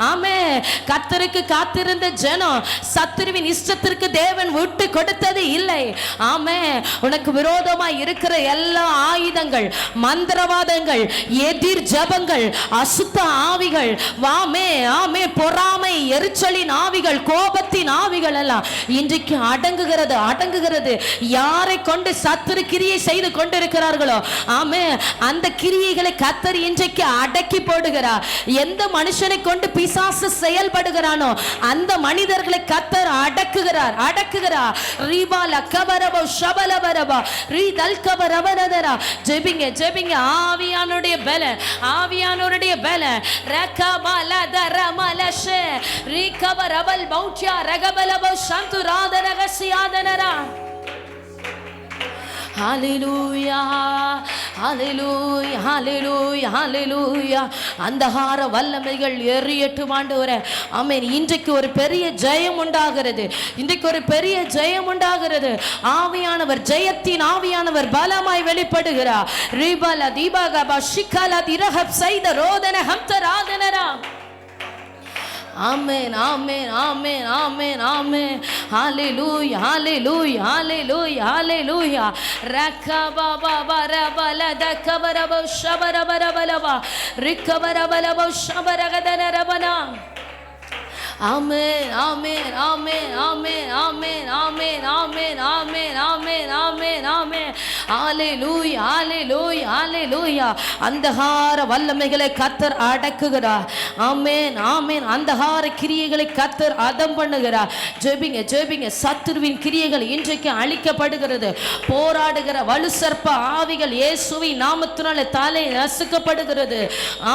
ஆமென். கர்த்தருக்கு காத்திருந்த ஜனம் சத்துருவின் இஷ்டத்திற்கு தேவன் விட்டு கொடுத்தது இல்லை. ஆமென். உனக்கு விரோதமாய் இருக்கிற எல்லா ஆயுதங்கள், மந்திரவாதங்கள், எதிர் ஜபங்கள், அசுத்த ஆவிகள், வாமே ஆமே, பொறாமை, எரிச்சலின் ஆவிகள், கோபத்தின் ஆவிகள் எல்லாம் இன்றைக்கு அடங்குகிறது அடங்குகிறது. யாரை கொண்டு சத்துரு கிரியை செய்து கொண்டிருக்கிறார்களோ ஆமே, அந்த கிரியைகளை கர்த்தர் இன்றைக்கு அடக்கி போடுகிறார். எந்த மனுஷனை கொண்டு பிசாசு செயல்படுகிறானோ அந்த மனிதர்களை கர்த்தர் அடக்குகிறார் அடக்குகிறார். ரீபால கபரபோ ஷபலபரபா ரீதல் கபரபரதரா. ஜெபிங்க ஜெபிங்க. ஆவியானுடைய பலன், ஆவியானவருடைய பலன். ரகபல தரமலஷே ரீகபரபல் பௌட்யா ரகபலபோ சந்துராதரகசியாதனரா. ஹalleluya ஹalleluya ஹalleluya ஹalleluya. அந்தகார வல்லமைகள் எரியட்டும் ஆண்டவரே. ஆமென். இன்றைக்கு ஒரு பெரிய ஜெயம் உண்டாகிறது. இன்றைக்கு ஒரு பெரிய ஜெயம் உண்டாகிறது. ஆவியானவர், ஜெயத்தின் ஆவியானவர் பலமாய் வெளிப்படுகிறார். ரிபல தீபகப ஷிகல திரஹப் சைத ரோதன ஹம்தராதனரா. ஆமென் ஆமென் ஆமென் ஆமென் ஆமென். ஹalleluya ஹalleluya ஹalleluya ஹalleluya. ரகபபரபல தகபரப ஷபரபரபலவா ரிகபரபலவ ஷபரகதனரபனா. ஆமென் ஆமென் ஆமென் ஆமென் ஆமென் ஆமென் ஆமென் ஆமென் ஆமென் ஆமென் ஆமென். ஹalleluya ஹalleluya ஹalleluya. அந்தகார வல்லமைகளை கர்த்தர் அடக்குகிறார். ஆமென் ஆமென். அந்தகார கிரியைகளை கர்த்தர் அதம் பண்ணுகிறார். ஜெபிங்க ஜெபிங்க. சத்துருவின் கிரியைகள் இன்றைக்கு அழிக்கப்படுகிறது. போராடுகிற வலுசர்ப்ப ஆவிகள் இயேசுவின் நாமத்தினாலே தலை நசுக்கப்படுகிறது.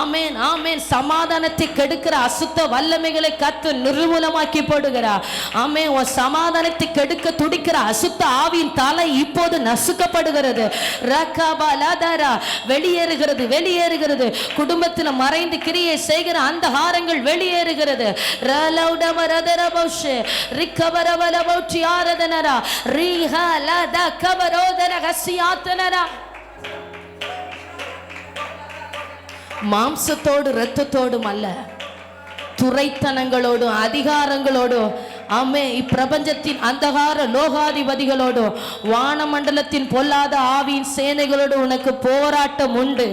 ஆமென் ஆமென். சமாதானத்தை கெடுக்கிற அசுத்த வல்லமைகளை கர்த்தர் நிர்மூலமாக்கி போடுகிறார். ஆமென். உன் சமாதானத்தை கெடுக்க துடிக்கிற அசுத்த ஆவியின் தலை இப்போது நசுக்கப்படுகிறது. ரகபலதரா. வெளியேறுகிறது வெளியேறுகிறது. குடும்பத்தில் மறைந்து கிரியை செய்கிற அந்த ஹாரங்கள் வெளியேறுகிறது. ரலௌடமரதரபௌஷே ரிகபரவலபௌட்சியாரதனரா ரீஹலத கபரோதன ஹசியாத்தனரா. மாம்சத்தோடு இரத்தத்தோடும் அல்ல, துரைத்தனங்களோடும் அதிகாரங்களோடும், ஆமே, இப்பிரபஞ்சத்தின் அந்தகார லோகாதிபதிகளோடு, வானமண்டலத்தின் பொல்லாத ஆவியின் சேனைகளோடு உனக்கு போராட்டம் உண்டு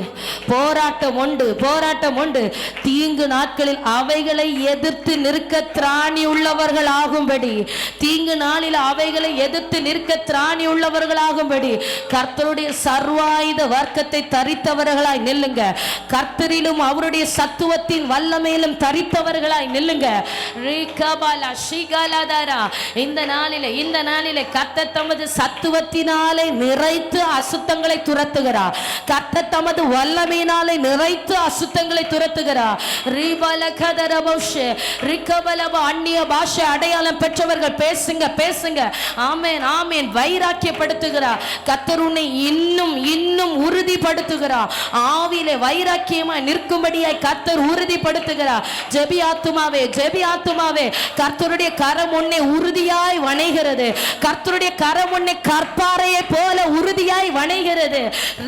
போராட்டம் உண்டு போராட்டம் உண்டு. தீங்கு நாட்களில் அவைகளை எதிர்த்து நிற்க திராணி உள்ளவர்கள் ஆகும்படி, தீங்கு நாளில் அவைகளை எதிர்த்து நிற்க திராணி உள்ளவர்கள் ஆகும்படி கர்த்தருடைய சர்வாயுத வர்க்கத்தை தரித்தவர்களாய் நில்லுங்க. கர்த்தரிலும் அவருடைய சத்துவத்தின் வல்லமையிலும் தரித்தவர்களாய் நில்லுங்க. இந்த நாளிலே கர்த்தர் தமது சத்துவத்தினாலே நிறைத்து அசுத்தங்களை துரத்துகிறார். கர்த்தர் தமது வல்லமையினாலே நிறைத்து அசுத்தங்களை துரத்துகிறார். அந்நிய பாஷை அடையாளம் பெற்றவர்கள் பேசுங்க பேசுங்க. ஆமென் ஆமென். வைராக்கியப்படுத்துகிறார். கர்த்தர் உன்னை இன்னும் இன்னும் உறுதிப்படுத்துகிறார். ஆவிலே வைராக்கியமாய் நிற்கும்படியாய் கர்த்தர் உறுதிப்படுத்துகிறார். ஜெபி ஆத்துமாவே, ஜெபி ஆத்துமாவே, கர்த்தருடைய கரம் உன்னை உறுதியாய் வணைகிறது. கர்த்தருடைய கரம் உன்னை கற்பாறையை போல உறுதியாய் வணைகிறது.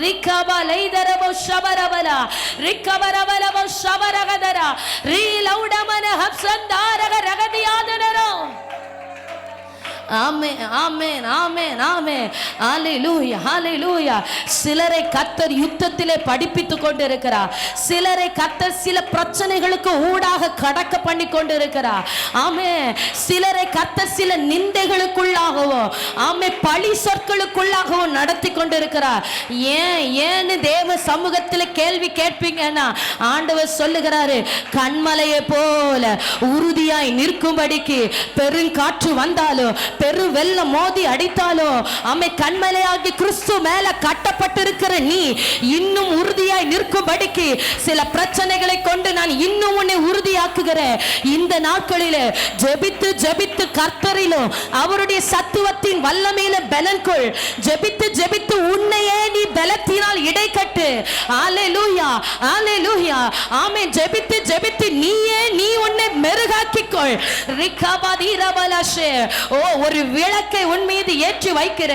ரிகபலைதரபோ ஷபரபலா ரிகபரபலபோ ஷபரகதரா ரீலௌடமன ஹப்சந்தாரக ரகதியாதனரோ. ஆமென் ஆமென் ஆமென் ஆமென். ஹல்லேலூயா ஹல்லேலூயா. சிலரை கர்த்தர் யுத்தத்திலே படிப்பித்துக் கொண்டு இருக்கிறார். சிலரை கர்த்தர் சில பிரச்சனைகளுக்கு ஊடாக கடக்க பண்ணி கொண்டு இருக்கிறார். ஆமென். சிலரை கர்த்தர் சில நிந்தைகளுக்குள்ளாகவோ ஆமென் பழி சொற்களுக்குள்ளாகவோ நடத்தி கொண்டு இருக்கிறார். ஏன்னு தேவ சமூகத்தில் கேள்வி கேட்பீங்கன்னா ஆண்டவர் சொல்லுகிறாரு, கண்மலையை போல உறுதியாய் நிற்கும்படிக்கு பெருங்காற்று வந்தாலும் பெரு வெள்ளம் மோதி அடித்தாலும் ஆமென் கண்மலையாகி கிறிஸ்து மேல கட்டப்பட்டிருக்கிற நீ இன்னும் உறுதியாய் நிற்கும்படிக்கு சில பிரச்சனைகளை கொண்டு நான் இன்னும் உன்னை உறுதியாக்குகிறேன். இந்த நாட்களிலே ஜெபித்து ஜெபித்து கர்த்தரிலும் அவருடைய சத்துவத்தின் வல்லமையில பலன்கொள். ஜெபித்து ஜெபித்து உன்னையே நீ பலத்தினால் இடை கட்டு. ஹல்லேலூயா ஹல்லேலூயா ஆமென். ஜெபித்து ஜெபித்து நீ உன்னை மெருகாக்கிக்கொள். ரிகபதிரபலஷே. ஓ, ஒரு விளக்கை உன் மீது ஏற்றி வைக்கிற,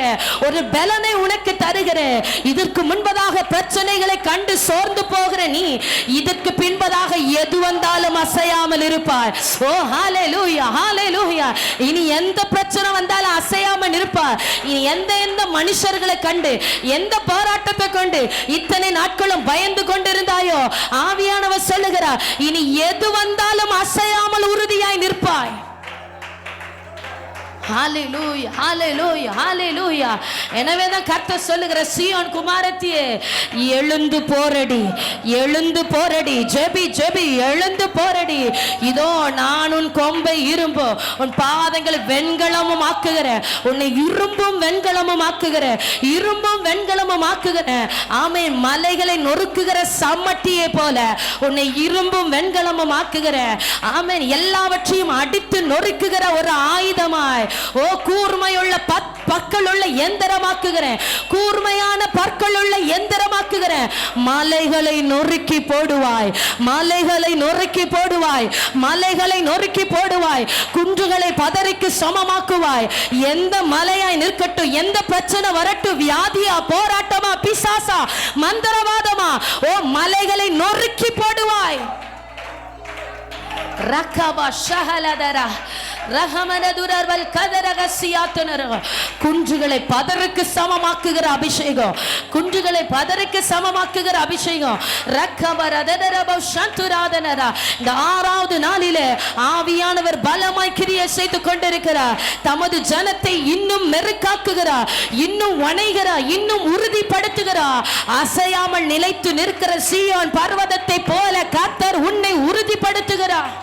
ஒரு பலனை உனக்கு தருகிற. இதற்கு முன்பதாக பிரச்சனைகளை கண்டு சோர்ந்து போகிற நீ இதற்கு பின்பதாக எது வந்தாலும் அசையாமல் இருப்பாய். ஓ ஹல்லேலூயா ஹல்லேலூயா. இனி எந்த பிரச்சனை வந்தாலும் அசையாமல் இருப்பாய். இனி எந்த மனுஷர்களை கண்டு எந்த போராட்டத்தை கொண்டு இத்தனை நாட்களும் பயந்து கொண்டிருந்தாயோ ஆவியானவர் சொல்லுகிறார், இனி எது வந்தாலும் அசையாமல் உறுதியாய் நிற்பாய். ஹல்லேலூயா ஹல்லேலூயா ஹல்லேலூயா. எனவேதான் கர்த்தர் சொல்லுகிற, சீயோன் குமாரத்தியே எழுந்து போரடி, எழுந்து போரடி, ஜெபி ஜெபி, எழுந்து போரடி. இதோ நான் உன் கொம்பை இரும்போ உன் பாதங்களை வெண்கலமும் ஆக்குகிறேன். உன்னை இரும்பும் வெண்கலமும் ஆக்குகிறேன், இரும்பும் வெண்கலமும் ஆக்குகிறேன். ஆமென். மலைகளை நொறுக்குகிற சம்மட்டியை போல உன்னை இரும்பும் வெண்கலமும் ஆக்குகிறேன். ஆமென். எல்லாவற்றையும் அடித்து நொறுக்குகிற ஒரு ஆயுதமாய், ஓ கூர்மையுள்ள பற்களுள்ள எந்திரமாக்குகிறேன், கூர்மையான பற்களுள்ள எந்திரமாக்குகிறேன். மலைகளை நொறுக்கி போடுவாய், மலைகளை நொறுக்கி போடுவாய், மலைகளை நொறுக்கி போடுவாய். குன்றுகளை பதறிக்கு சமமாக்குவாய். எந்த மலையாய் நிற்கட்டும், எந்த பிரச்சனை வரட்டும், வியாதியா, போராட்டமா, பிசாசா, மந்திரவாதமா, ஓ மலைகளை நொறுக்கி போடுவாய். ரகபா ஷஹலதரா ரஹமனதுரவல் கதரகசியாத்தனர். குன்றுகளை பதருக்கு சமமாக்குகிற அபிஷேகம், குன்றுகளை பதருக்கு சமமாக்குகிற அபிஷேகம். ரக்கபரதரப சந்துராதனரா. இந்த 6வது நாளிலே ஆவியானவர் பலமாய் கிரியை செய்து கொண்டிருக்கிறார். தமது ஜனத்தை இன்னும் மெருக்காக்குகிறார், இன்னும் வணைகிறார், இன்னும் உறுதிப்படுத்துகிறார். அசையாமல் நிலைத்து நிற்கிற சீயோன் பர்வதத்தை போல கர்த்தர் உன்னை உறுதிப்படுத்துகிறார்.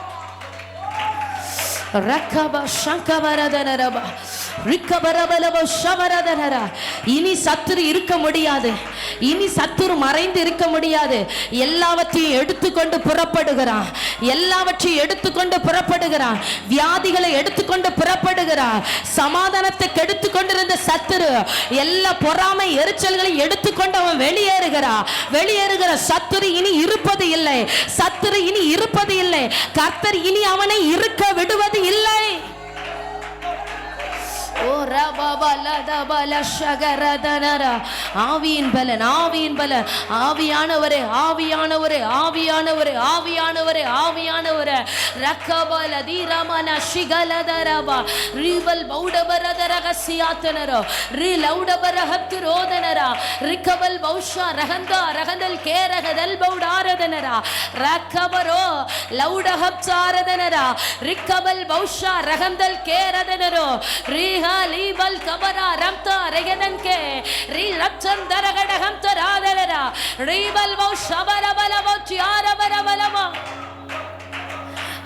ரக்கபா சங்கவரதனரபா ரிக்கபரபலப ஷவரதனரா. இனி சத்துரு இருக்க முடியாது, இனி சத்துரு மறைந்து இருக்க முடியாது. எல்லாவற்றையும் எடுத்துக்கொண்டு புறப்படுகிறான், எல்லாவற்றையும் எடுத்துக்கொண்டு புறப்படுகிறான். வியாதிகளை எடுத்துக்கொண்டு புறப்படுகிறான். சமாதானத்தை கெடுத்து கொண்டிருந்த சத்துரு எல்லா பொறாமை எரிச்சல்களை எடுத்துக்கொண்டு அவன் வெளியேறுகிறான். வெளியேறுகிற சத்துரு இனி இருப்பது இல்லை, சத்துரு இனி இருப்பது இல்லை. கர்த்தர் இனி அவனை இருக்க விடுவது இல்லை. ஆவியின் பலன், ஆவியின் பலன். ஆவியானவரே, ஆவியானவரே, ஆவியானவரே, ஆவியானவரே, ஆவியானவரே. ரக்கபல தீரமன ஷிகலதரபா ரிவல் பௌடபரதரகசியாத்தனரோ ரிலௌடபரஹத்ரோதனரா ரிக்கபல் பௌஷா ரகந்தா ரகந்தல் கேரகதல் பௌடாரதனரா ரக்கபரோ லௌடஹப்சாரதனரா ரிக்கபல் பௌஷா ரகந்தல் கேரதனரோ ரிஹா லீபல் கபரா ரம்தா ரெகதன்கே ரி ரப்சம் தரகடகம் தராதனரா rebel பௌஷா பரபலபோ சியாரபரபலமா.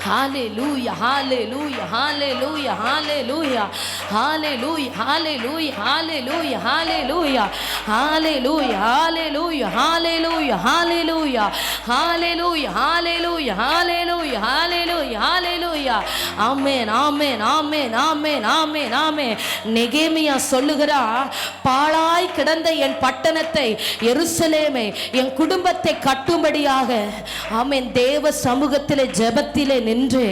Hallelujah, hallelujah, hallelujah, hallelujah, hallelujah, hallelujah, hallelujah, hallelujah, hallelujah, hallelujah, hallelujah, hallelujah, hallelujah, hallelujah, hallelujah, hallelujah, hallelujah. Amen, amen, amen, amen, amen, amen. நெகேமியா சொல்லுகிறா, பாழாய் கிடந்த என் பட்டணத்தை எருசலேமை என் குடும்பத்தை கட்டும்படியாக ஆமென் தேவ சமூகத்திலே ஜெபத்திலே நின்று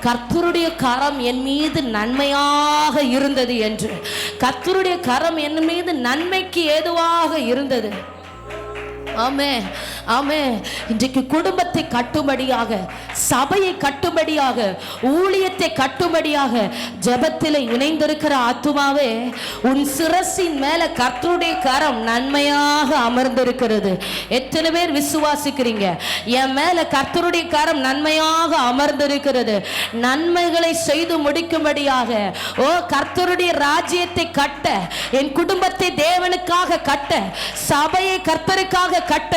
கர்த்தருடைய கரம் என் மீது நன்மையாக இருந்தது என்று, கர்த்தருடைய கரம் என் மீது நன்மைக்கு ஏதுவாக இருந்தது. ஆமென். ஆமே. இன்றைக்கு குடும்பத்தை கட்டும்படியாக, சபையை கட்டும்படியாக, ஊழியத்தை கட்டும்படியாக ஜெபத்தில் இணைந்திருக்கிற ஆத்துமாவே, உன் சிரசின் மேல கர்த்தருடைய கரம் நன்மையாக அமர்ந்திருக்கிறது. எத்தனை பேர் விசுவாசிக்கிறீங்க? என் மேல கர்த்தருடைய கரம் நன்மையாக அமர்ந்திருக்கிறது. நன்மைகளை செய்து முடிக்கும்படியாக, ஓ கர்த்தருடைய ராஜ்யத்தை கட்ட, என் குடும்பத்தை தேவனுக்காக கட்ட, சபையை கர்த்தருக்காக கட்ட,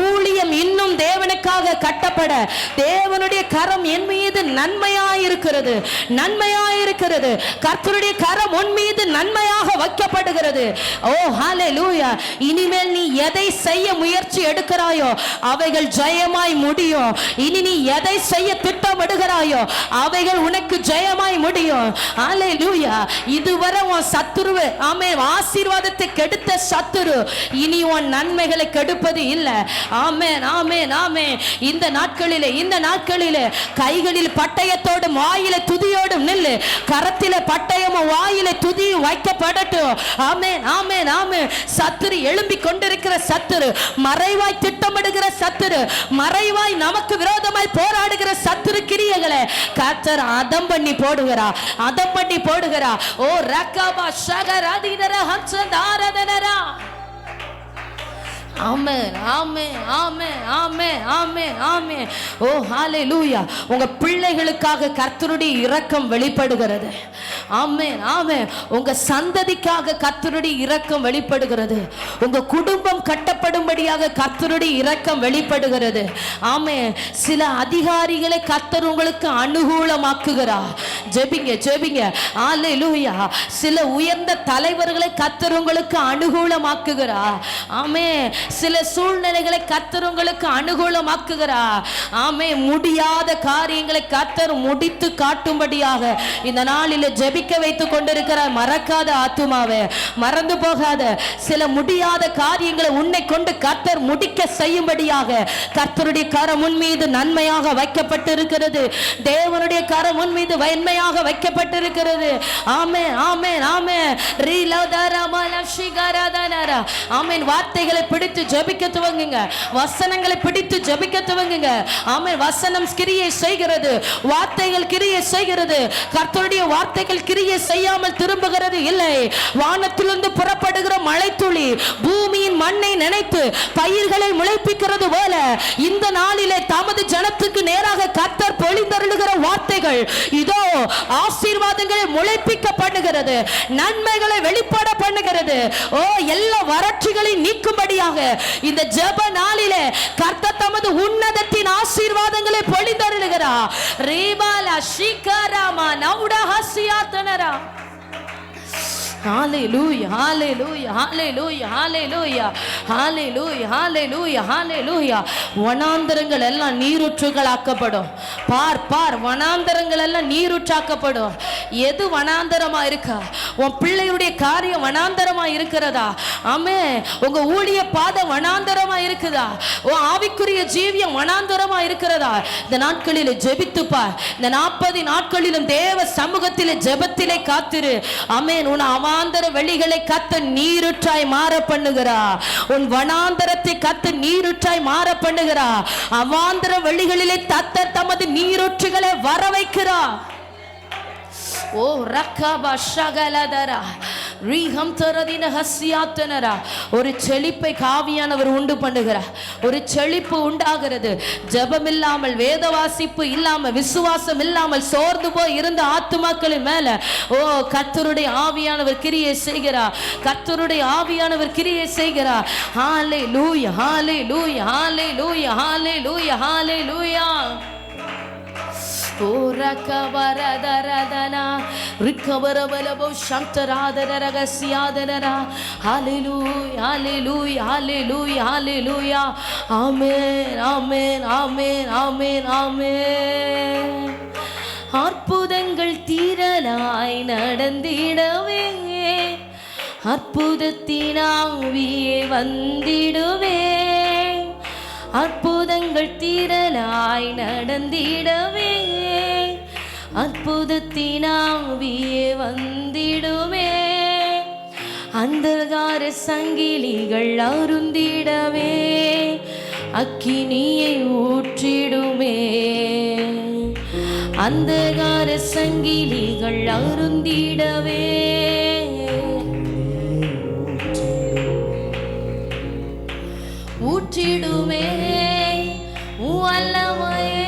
ஊழியம் இன்னும் தேவனுக்காக கட்டப்பட தேவனுடைய கரம் என் மீது நன்மையாயிருக்கிறது, நன்மையாயிருக்கிறது. கர்த்தருடைய கரம் உன் மீது நன்மையாக வைக்கப்படுகிறது. ஓ ஹல்லேலூயா. இனிமேல் நீ எதை செய்ய முயற்சி எடுக்கிறாயோ அவைகள் ஜெயமாய் முடியும். இனி நீ எதை செய்ய திட்டமிடுகிறாயோ அவைகள் உனக்கு ஜெயமாய் முடியும். ஹல்லேலூயா. இதுவரை உன் சத்துருவு, ஆமென், ஆசீர்வாதத்தை கெடுத்த சத்துரு இனி உன் நன்மைகளை கெடுப்பது இல்லை. ஆமென், ஆமென், ஆமென். இந்த நாட்களிலே கைகளில் பட்டயத்தோடும் வாயில துதியோடும் நில்லு. கரத்தில பட்டயமும் வாயில துதியும் வைக்கப்படட்டும். ஆமென், ஆமென், ஆமென். சத்துரு எழும்பி கொண்டிருக்கிற சத்துரு, மறைவாய் திட்டமிடுகிற சத்துரு, மறைவாய் நமக்கு விரோதமாய் போராடுகிற சத்துரு கிரியைகளை கர்த்தர் அதம் பண்ணி போடுகிறா, அதம் பண்ணி போடுகிறா. ஓ ரக்கபா ஷகரதினர ஹம்சதாரதனரா. ஆமென், ஆமென், ஆமென், ஆமென், ஆமென், ஆமென். ஓ ஹல்லேலூயா. உங்க பிள்ளைகளுக்காக கர்த்தருடைய இரக்கம் வெளிப்படுகிறது. ஆமென், ஆமென். உங்க சந்ததிக்காக கர்த்தருடைய இரக்கம் வெளிப்படுகிறது. உங்க குடும்பம் கட்டப்படும்படியாக கர்த்தருடைய இரக்கம் வெளிப்படுகிறது. ஆமென். சில அதிகாரிகளை கர்த்தர் உங்களுக்கு அனுகூலமாக்குகிறார். ஜெபிங்க, ஜெபிங்க. ஹல்லேலூயா. சில உயர்ந்த தலைவர்களை கர்த்தர் உங்களுக்கு அனுகூலமாக்குகிறார். ஆமென். சில சூழ்நிலைகளை கர்த்தர் உங்களுக்கு அனுகூலமாக்குகிறார். ஆமே. முடியாத காரியங்களை கர்த்தர் முடித்து காட்டும்படியாக இந்த நாளில் ஜெபிக்க வைத்துக் கொண்டிருக்கிறார். மறக்காத ஆத்துமாவே, மறந்து போகாத. சில முடியாத காரியங்களை உன்னை கொண்டு கர்த்தர் முடிக்க செய்யும்படியாக கர்த்தருடைய கரம் உன் மீது நன்மையாக வைக்கப்பட்டிருக்கிறது. தேவனுடைய கரம் உன் மீது நன்மையாக வைக்கப்பட்டிருக்கிறது. ஆமென், ஆமென், ஆமென். ஆமென். வார்த்தைகளை பிடித்து ஜெபிக்க துவங்குங்க. வசனங்களை பிடித்து ஜெபிக்க துவங்குங்க. ஆமென். வசனம் கிரியை செய்கிறது, வார்த்தைகள் கிரியை செய்கிறது. கர்த்தருடைய வார்த்தைகள் கிரியை செய்யாமல் திரும்புகிறது இல்லை. வானத்திலிருந்து புறப்படுகிற மழைத்துளி பூமியின் மண்ணை நினைத்து பயிர்களை முளைப்பிக்கிறது போல இந்த நாளிலே தமது ஜனத்துக்கு நேராக கர்த்தர் பொழிந்தருளுகிற வார்த்தைகள் இதோ ஆசீர்வாதங்களை முளைப்பிக்க பண்ணுகிறது, நன்மைகளை வெளிப்பட பண்ணுகிறது. ஓ எல்லா வறட்சிகளை நீக்கும்படியாக இந்த ஜெப நாளிலே கர்த்தர் தமது உன்னதத்தின் ஆசீர்வாதங்களை பொழிந்தருளுகிறார். ரீபாலா ஷிகராமா நௌடா ஹசியாதனரா. Hallelujah, hallelujah, hallelujah, hallelujah, hallelujah, hallelujah, hallelujah. வனாந்தரங்கள் எல்லாம் நீரூற்றுகளாக்கப்படும். பார் பார், வனாந்தரங்கள் எல்லாம் நீரூற்றாக்கப்படும். எது வனாந்தரமா இருக்கா? உன் பிள்ளையுடைய காரியம் வனாந்தரமா இருக்கிறதா? ஆமே. உங்க ஊழிய பாதை வனாந்தரமா இருக்குதா? உன் ஆவிக்குரிய ஜீவியம் வனாந்தரமா இருக்கிறதா? இந்த நாட்களில் ஜெபித்துப்பார். இந்த 40 நாட்களிலும் தேவ சமூகத்திலே ஜெபத்திலே காத்திரு. ஆமென். உன் அவாந்தர வெளிகளை கத்த நீருற்றாய் மாற பண்ணுகிறா. உன் வனாந்தரத்தை கத்த நீருற்றாய் மாற பண்ணுகிறா. அவாந்தர வெளிகளிலே தத்த தமது நீரூற்றுகளை வர வைக்கிறா. ஓ ரக்கபா ஷகலதரா ரீஹம் தரதின ஹஸ்யாத்தனரா. ஒரு செழிப்பை காவியானவர் உண்டு பண்ணுகிறார். ஒரு செழிப்பு உண்டாகிறது. ஜெபம் இல்லாமல், வேத வாசிப்பு இல்லாமல், விசுவாசம் இல்லாமல் சோர்ந்து போய் இருந்த ஆத்துமாக்களின் மேல ஓ கர்த்தருடைய ஆவியானவர் கிரியை செய்கிறார். கர்த்தருடைய ஆவியானவர் கிரியை செய்கிறார். ஹல்லேலூயா, ஹல்லேலூயா, ஹல்லேலூயா, ஹல்லேலூயா, ஹல்லேலூயா. ஓரகவரதரதனா ரிக்கவரவலபோ சந்தராதரகசியாதனரா. ஹல்லேலூயா, ஹல்லேலூயா, ஹல்லேலூயா, ஹல்லேலூயா. ஆமென், ஆமென், ஆமென், ஆமென், ஆமென். அற்புதங்கள் தீரலாய் நடந்திடவே அற்புதத்தின் ஆவியே வந்திடுவே. அற்புதங்கள் தீரலாய் நடந்திடவே அற்புதத்தின் ஆவியே வந்திடுவே. அந்தகார சங்கிலிகள் அருந்திடவே அக்கினியை ஊற்றிடுமே. அந்தகார சங்கிலிகள் அருந்திடவே ஊற்றிடுமே வல்லமையை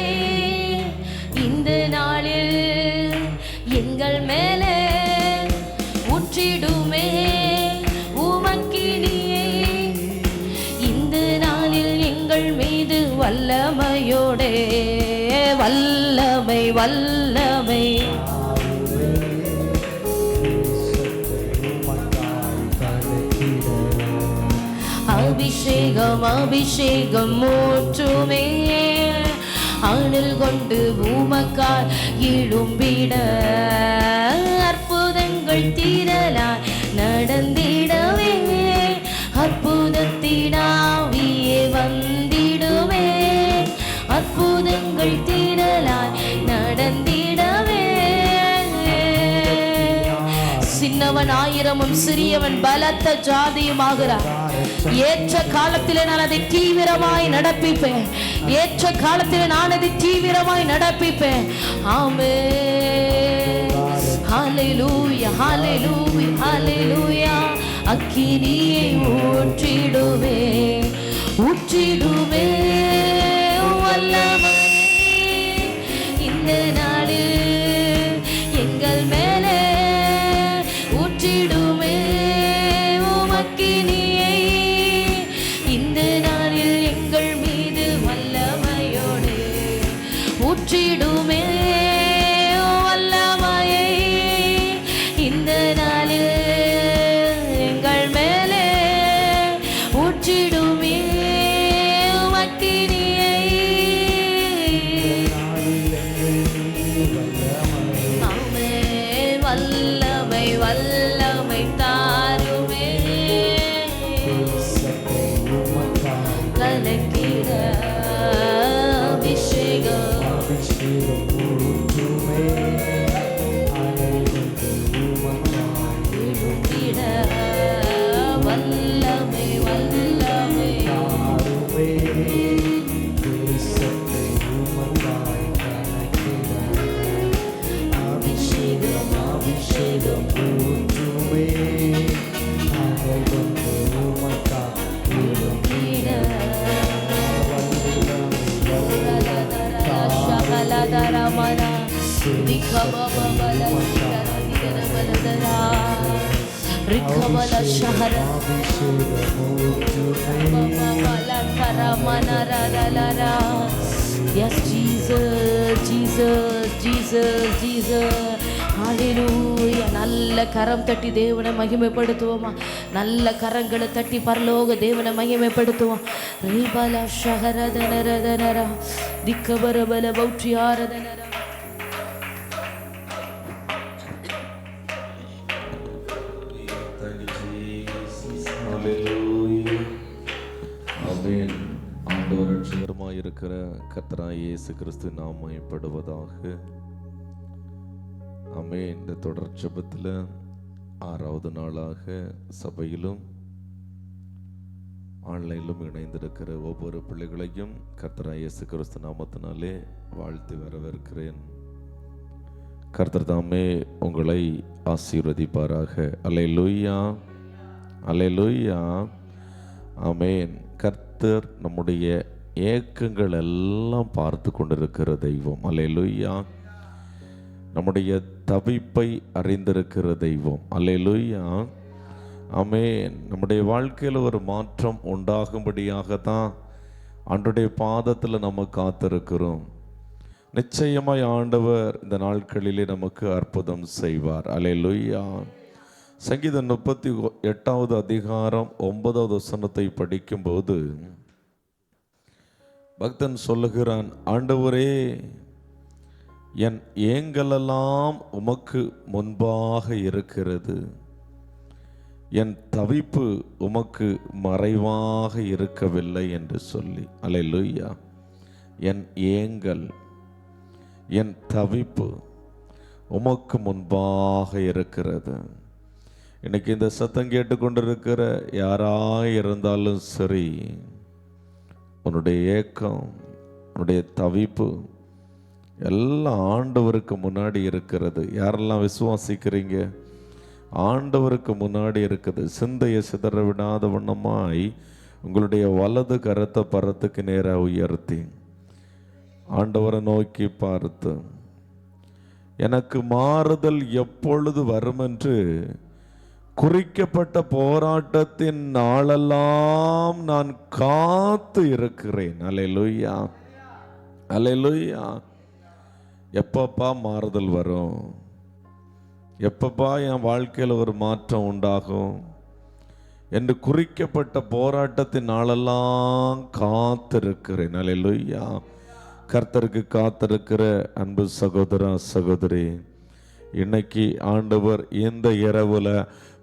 இந்த நாளில் எங்கள் மேலே ஊற்றிடுமே உமக்கினியை இந்த நாளில் எங்கள் மீது வல்லமையோடே வல்லமை வல்லமை அபிஷேகம் அபிஷேகம் ஊற்றுமே. அணில் கொண்டு உமக்கால் எழும்பிட அற்புதங்கள் திரளாய் நடந்திடவே அற்புதத்தினாவியே வந்திடுவே அற்புதங்கள் திரளாய் நடந்திடவே. சின்னவன் ஆயிரமும் சிறியவன் பலத்த ஜாதியுமாகிறார். ஏற்ற காலத்திலே நான் அதை தீவிரமாய் நடப்பிப்பேன். ஏற்ற காலத்திலே நான் அதை தீவிரமாய் நடப்பிப்பேன். ஆமென். ஹல்லேலூயா ஹல்லேலூயா ஹல்லேலூயா. அக்கினியை ஊற்றிடுவே ஊற்றிடுவே வல்லமை இந்த நாளில் எங்கள் மேலே ஊற்றிடுமே உமக்கினியை இந்த நாளில் எங்கள் மீது வல்லமையோடு ஊற்றிடுமே வல்லமையை இந்த நாளில் எங்கள் மேலே ஊற்றிடுமே உமக்கினியை. ஆமென். வல்லமை வல்லமை தாருமே கலக்கிட அபிஷேகம் எழும்பிட வல்லமை வல்லமை அபிஷேகம் அபிஷேகம் சகலதரமனா திகபபபல திகரபலதரா ரிகபல ஷஹர பபபல கரமனரதலரா. Yes, Jesus, Jesus, Jesus, Jesus. ஹல்லேலூயா. நல்ல கரம் தட்டி தேவனை மகிமைப்படுத்துவோமா? நல்ல கரங்களை தட்டி பரலோக தேவனை மகிமைப்படுத்துவோம். ரிபல ஷஹரதனரதனரா திக்கபரபல பௌட்ரியாரதனரா. இருக்கிற கர்த்தராகிய இயேசு கிறிஸ்து நாமம் மகிமைப்படுவதாக. ஆமென். இந்த தொடர் ஜெபத்தில் 6வது நாளாக சபையிலும் ஆன்லைனிலும் இணைந்திருக்கிற ஒவ்வொரு பிள்ளைகளையும் கர்த்தராகிய இயேசு கிறிஸ்து நாமத்தினாலே வாழ்த்தி வரவேற்கிறேன். கர்த்தர் தாமே உங்களை ஆசீர்வதிப்பாராக. அல்லேலூயா அல்லேலூயா. ஆமென். கர்த்தர் நம்முடைய ஏக்கங்கள் எல்லாம் பார்த்து கொண்டிருக்கிற தெய்வம். அல்லேலூயா. நம்முடைய தவிப்பை அறிந்திருக்கிற தெய்வம். அல்லேலூயா. ஆமென். நம்முடைய வாழ்க்கையில் ஒரு மாற்றம் உண்டாகும்படியாகத்தான் ஆண்டவருடைய பாதத்தில் நம்ம காத்திருக்கிறோம். நிச்சயமாய் ஆண்டவர் இந்த நாட்களிலே நமக்கு அற்புதம் செய்வார். அல்லேலூயா. சங்கீதம் 38வது அதிகாரம் 9வது வசனத்தை படிக்கும்போது பக்தன் சொல்லுகிறான், ஆண்டவரே, என் ஏங்கலெல்லாம் உமக்கு முன்பாக இருக்கிறது, என் தவிப்பு உமக்கு மறைவாக இருக்கவில்லை என்று சொல்லி. அல்லேலூயா. என் ஏங்கல், என் தவிப்பு உமக்கு முன்பாக இருக்கிறது. இன்னைக்கு இந்த சத்தம் கேட்டுக்கொண்டிருக்கிற யாராய் இருந்தாலும் சரி, உன்னுடைய ஏக்கம், உன்னுடைய தவிப்பு எல்லாம் ஆண்டவருக்கு முன்னாடி இருக்கிறது. யாரெல்லாம் விசுவாசிக்கிறீங்க? ஆண்டவருக்கு முன்னாடி இருக்குது. சிந்தையை சிதற விடாத வண்ணமாய் உங்களுடைய வலது கரத்தை பரத்துக்கு நேராக உயர்த்தி ஆண்டவரை நோக்கி பார்த்து, எனக்கு மாறுதல் எப்பொழுது வரும் என்று குறிக்கப்பட்ட போராட்டத்தின் நாளெல்லாம் நான் காத்து இருக்கிறேன். அல்லேலூயா, அல்லேலூயா. எப்பப்பா மாறுதல் வரும்? எப்பப்பா என் வாழ்க்கையில் ஒரு மாற்றம் உண்டாகும் என்று குறிக்கப்பட்ட போராட்டத்தின் நாளெல்லாம் காத்திருக்கிறேன். அல்லேலூயா. கர்த்தருக்கு காத்திருக்கிற அன்பு சகோதரா, சகோதரி, இன்னைக்கு ஆண்டவர் இந்த இரவுல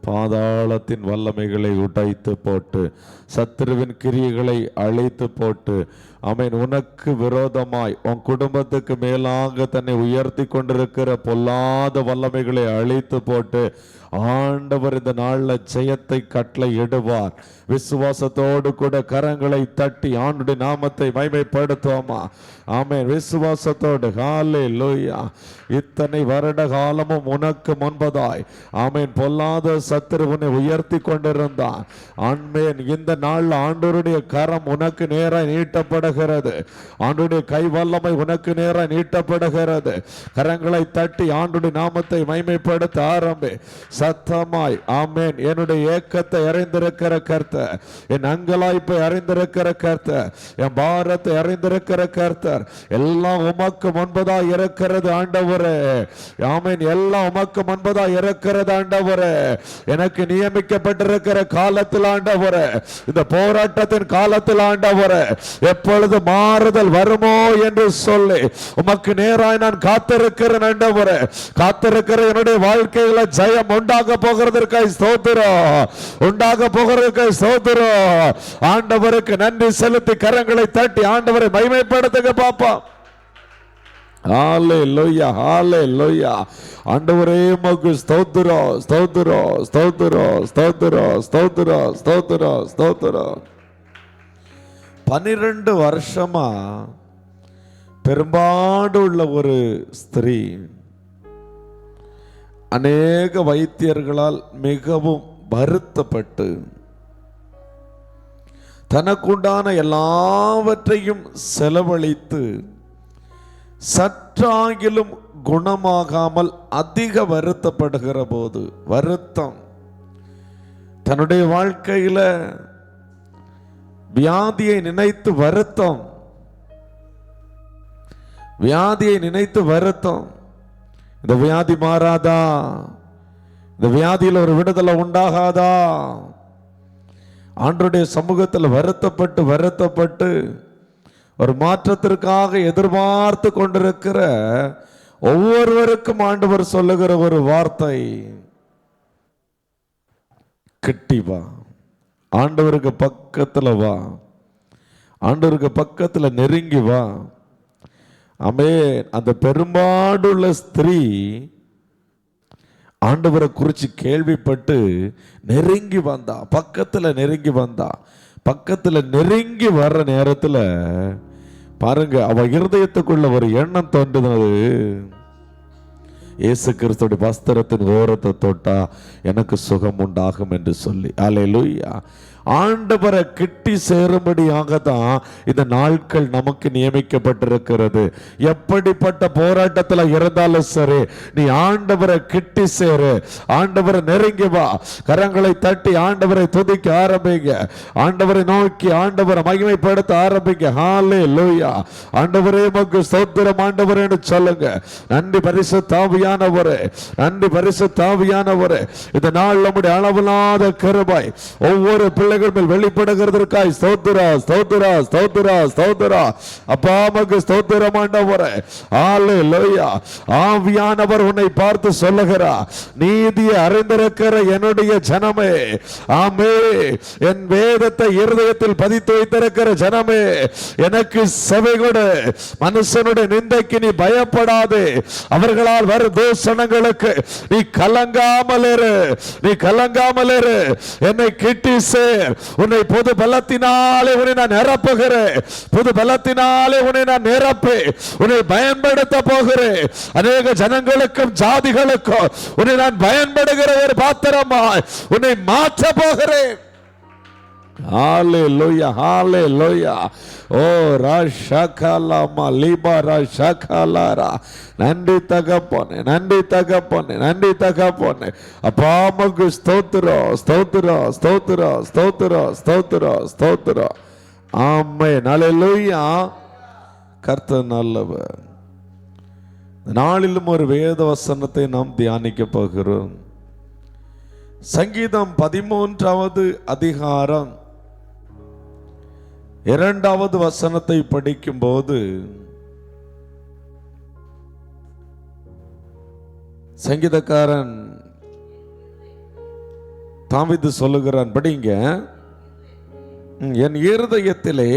பாதாளத்தின் வல்லமைகளை உடைத்து போட்டு, சத்துருவின் கிரியைகளை அழித்து போட்டு, ஆமென், உனக்கு விரோதமாய் உன் குடும்பத்துக்கு மேலாக தன்னை உயர்த்தி கொண்டிருக்கிற பொல்லாத வல்லமைகளை அழித்து போட்டு ஆண்டவர் இந்த நாளில் ஜெயத்தை கட்டளை இடுவார். விசுவாசத்தோடு கூட கரங்களை தட்டி ஆண்டுடைய நாமத்தை மகிமைப்படுத்துவோமா? ஆமென். விசுவாசத்தோடு ஹல்லேலூயா. இத்தனை வருட காலமும் உனக்கு முன்பதாய் ஆமென் பொல்லாத சத்துருவனை உயர்த்தி கொண்டிருந்தான். ஆமென். இந்த நாள் ஆண்டவருடைய கரம் உனக்கு நேராக நீட்டப்படுகிறது. ஆண்டவருடைய கை வல்லமை உனக்கு நேராக நீட்டப்படுகிறது. கரங்களை தட்டி ஆண்டவருடைய நாமத்தை மகிமைப்படுத்த ஆரம்பி. சத்தமாய் ஆமென். என்னுடைய ஏக்கத்தை அறிந்திருக்கிற கர்த்தர், என் அங்கலாய்ப்பை அறிந்திருக்கிற கர்த்தர், என் பாரத்தை அறிந்திருக்கிற கர்த்தர், எல்லாம் உமக்கு முன்பதா இருக்கிறது ஆண்டவரே. ஆமென். எல்லாம் உமக்கு முன்பதா இருக்கிறது ஆண்டவரே. எனக்கு நியமிக்கப்பட்டிருக்கிற காலத்தில் ஆண்டவரே, இந்த போராட்டத்தின் காலத்தில் ஆண்டவரே, எப்பொழுது மாறுதல் வருமோ என்று சொல்லி உமக்கு நேராய் நான் காத்திருக்கிறேன் ஆண்டவரே. காத்திருக்கிற என்னுடைய வாழ்க்கையில ஜெயம் உண்டாக போகிறதற்காய் ஸ்தோத்திரம், உண்டாக போகிறதற்காய் ஸ்தோத்திரம். ஆண்டவருக்கு நன்றி செலுத்தி கரங்களை தட்டி ஆண்டவரை மகிமைப்படுத்துங்க பாப்பா. ஹல்லேலூயா, ஹல்லேலூயா. ஆண்டவரே உமக்கு ஸ்தோத்திரம், ஸ்தோத்திரம், ஸ்தோத்திரம், ஸ்தோத்திரம், ஸ்தோத்திரம், ஸ்தோத்திரம், ஸ்தோத்திரம். 12 வருஷமா பெரும்பாடு உள்ள ஒரு ஸ்திரீ அநேக வைத்தியர்களால் மிகவும் வருத்தப்பட்டு தனக்குண்டான எல்லாவற்றையும் செலவழித்து சற்றாகிலும் குணமாகாமல் அதிக வருத்தப்படுகிற போது, வருத்தம், தன்னுடைய வாழ்க்கையில வியாதியை நினைத்து வருத்தம், வியாதியை நினைத்து வருத்தம், இந்த வியாதி மாறாதா, இந்த வியாதியில் ஒரு விடுதலை உண்டாகாதா, ஆண்டவருடைய சமூகத்தில் வருத்தப்பட்டு வருத்தப்பட்டு ஒரு மாற்றத்திற்காக எதிர்பார்த்து கொண்டிருக்கிற ஒவ்வொருவருக்கும் ஆண்டவர் சொல்லுகிற ஒரு வார்த்தை, கிட்டி வா, ஆண்டவருக்கு பக்கத்துல வா, ஆண்டவருக்கு பக்கத்துல நெருங்கி வா. ஆமென். அந்த பெரும்பாடுள்ள ஸ்திரீ ஆண்டவரை குறித்து கேள்விப்பட்டு நெருங்கி வந்தா, பக்கத்துல நெருங்கி வந்தா. பக்கத்துல நெருங்கி வர்ற நேரத்துல பாருங்க, அவ இருதயத்துக்குள்ள ஒரு எண்ணம் தோன்றுது, இயேசு கிறிஸ்துடைய வஸ்திரத்தின் ஓரத்தை தொட்டா எனக்கு சுகம் உண்டாகும் என்று சொல்லி. அல்லேலூயா. ஆண்டவரை கிட்டி சேரும்படியாக தான் இந்த நாட்கள் நமக்கு நியமிக்கப்பட்டிருக்கிறது. எப்படிப்பட்ட போராட்டத்தில் இருந்தாலும் சரி, நீ ஆண்டவரை கிட்டி சேரு, ஆண்டவரை நெருங்கி வா, கரங்களை தட்டி ஆண்டவரை துதிக்க ஆரம்பிங்க, ஆண்டவரை நோக்கி ஆண்டவரை மகிமைப்படுத்த ஆரம்பிங்க. ஹல்லேலூயா. ஆண்டவரே உமக்கு ஸ்தோத்திரம் ஆண்டவரே என்று சொல்லுங்க. நன்றி பரிசுத்த ஆவியானவரே, நன்றி பரிசுத்த ஆவியானவரே. இந்த நாள் நம்முடைய அளவில்லாத கிருபை ஒவ்வொரு பிள்ளை வெளிப்படுகிறதற்காய் ஸ்தோத்திரா, ஸ்தோத்திரா, ஸ்தோத்திரா, ஸ்தோத்திரா. அப்பா உமக்கு ஸ்தோத்திரம் ஆண்டவரே. ஹல்லேலூயா. ஆவியானவர் உன்னை பார்த்து சொல்லுகிறார், நீதியை அறிந்திருக்கிற என்னுடைய ஜனமே, ஆமென், என் வேதத்தை இருதயத்தில் பதித்து வைத்திருக்கிற ஜனமே, எனக்கு செவி கொடு. மனுஷனுடைய நிந்தைக்கு நீ பயப்படாதே, அவர்களால் வரும் தூஷணங்களுக்கு நீ கலங்காமல் இரு, நீ கலங்காமல் இரு. என்னை கிட்டி சேர், உன்னை புது பலத்தினாலே உன்னை நான் நிரப்புகிறேன். புது பலத்தினாலே உன்னை நான் நிரப்பி உன்னை பயன்படுத்த போகிறேன். அநேக ஜனங்களுக்கும் ஜாதிகளுக்கும் உன்னை நான் பயன்படுகிற ஒரு பாத்திரமாய் உன்னை மாற்ற போகிறேன். ஹalleluya ஹalleluya. ஓ ராஷகலமா லிபரா ஷகலாரா. நன்றி தகப்பனே, நன்றி தகப்பனே, நன்றி தகப்பனே. அப்பா உமக்கு ஸ்தோத்திரம் ஸ்தோத்திரம் ஸ்தோத்திரம் ஸ்தோத்திரம் ஸ்தோத்திரம் ஸ்தோத்திரம். ஆமென் ஹalleluya. கர்த்தர் நல்லவர். நாளிலும் ஒரு வேத வசனத்தை நாம் தியானிக்க போகிறோம். சங்கீதம் 13வது அதிகாரம் 2வது வசனத்தை படிக்கும் போது சங்கீதக்காரன் தாவீது சொல்லுகிறான், படிங்க. என் இருதயத்திலே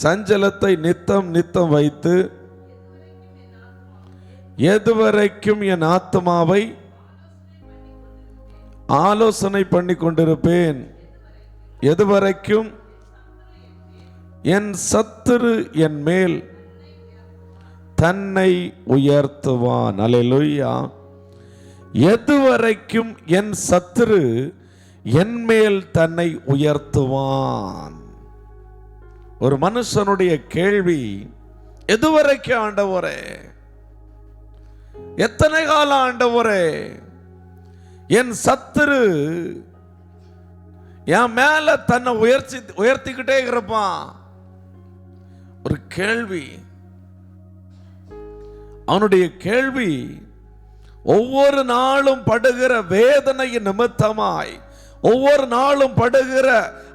சஞ்சலத்தை நித்தம் நித்தம் வைத்து எதுவரைக்கும் என் ஆத்மாவை ஆலோசனை பண்ணி கொண்டிருப்பேன். எதுவரைக்கும் என் சத்துரு என் மேல் தன்னை உயர்த்துவான். அல்லேலூயா. எதுவரைக்கும் என் சத்துரு என் மேல் தன்னை உயர்த்துவான். ஒரு மனுஷனுடைய கேள்வி, எதுவரைக்கும் ஆண்டவரே, எத்தனை காலம் ஆண்டவரே என் சத்துரு என் மேல தன்னை உயர்த்திக்கிட்டே இருப்பான்? ஒரு கேள்வி. அவனுடைய கேள்வி ஒவ்வொரு நாளும் படுகிற வேதனையின் நிமித்தமாய், ஒவ்வொரு நாளும் படுகிற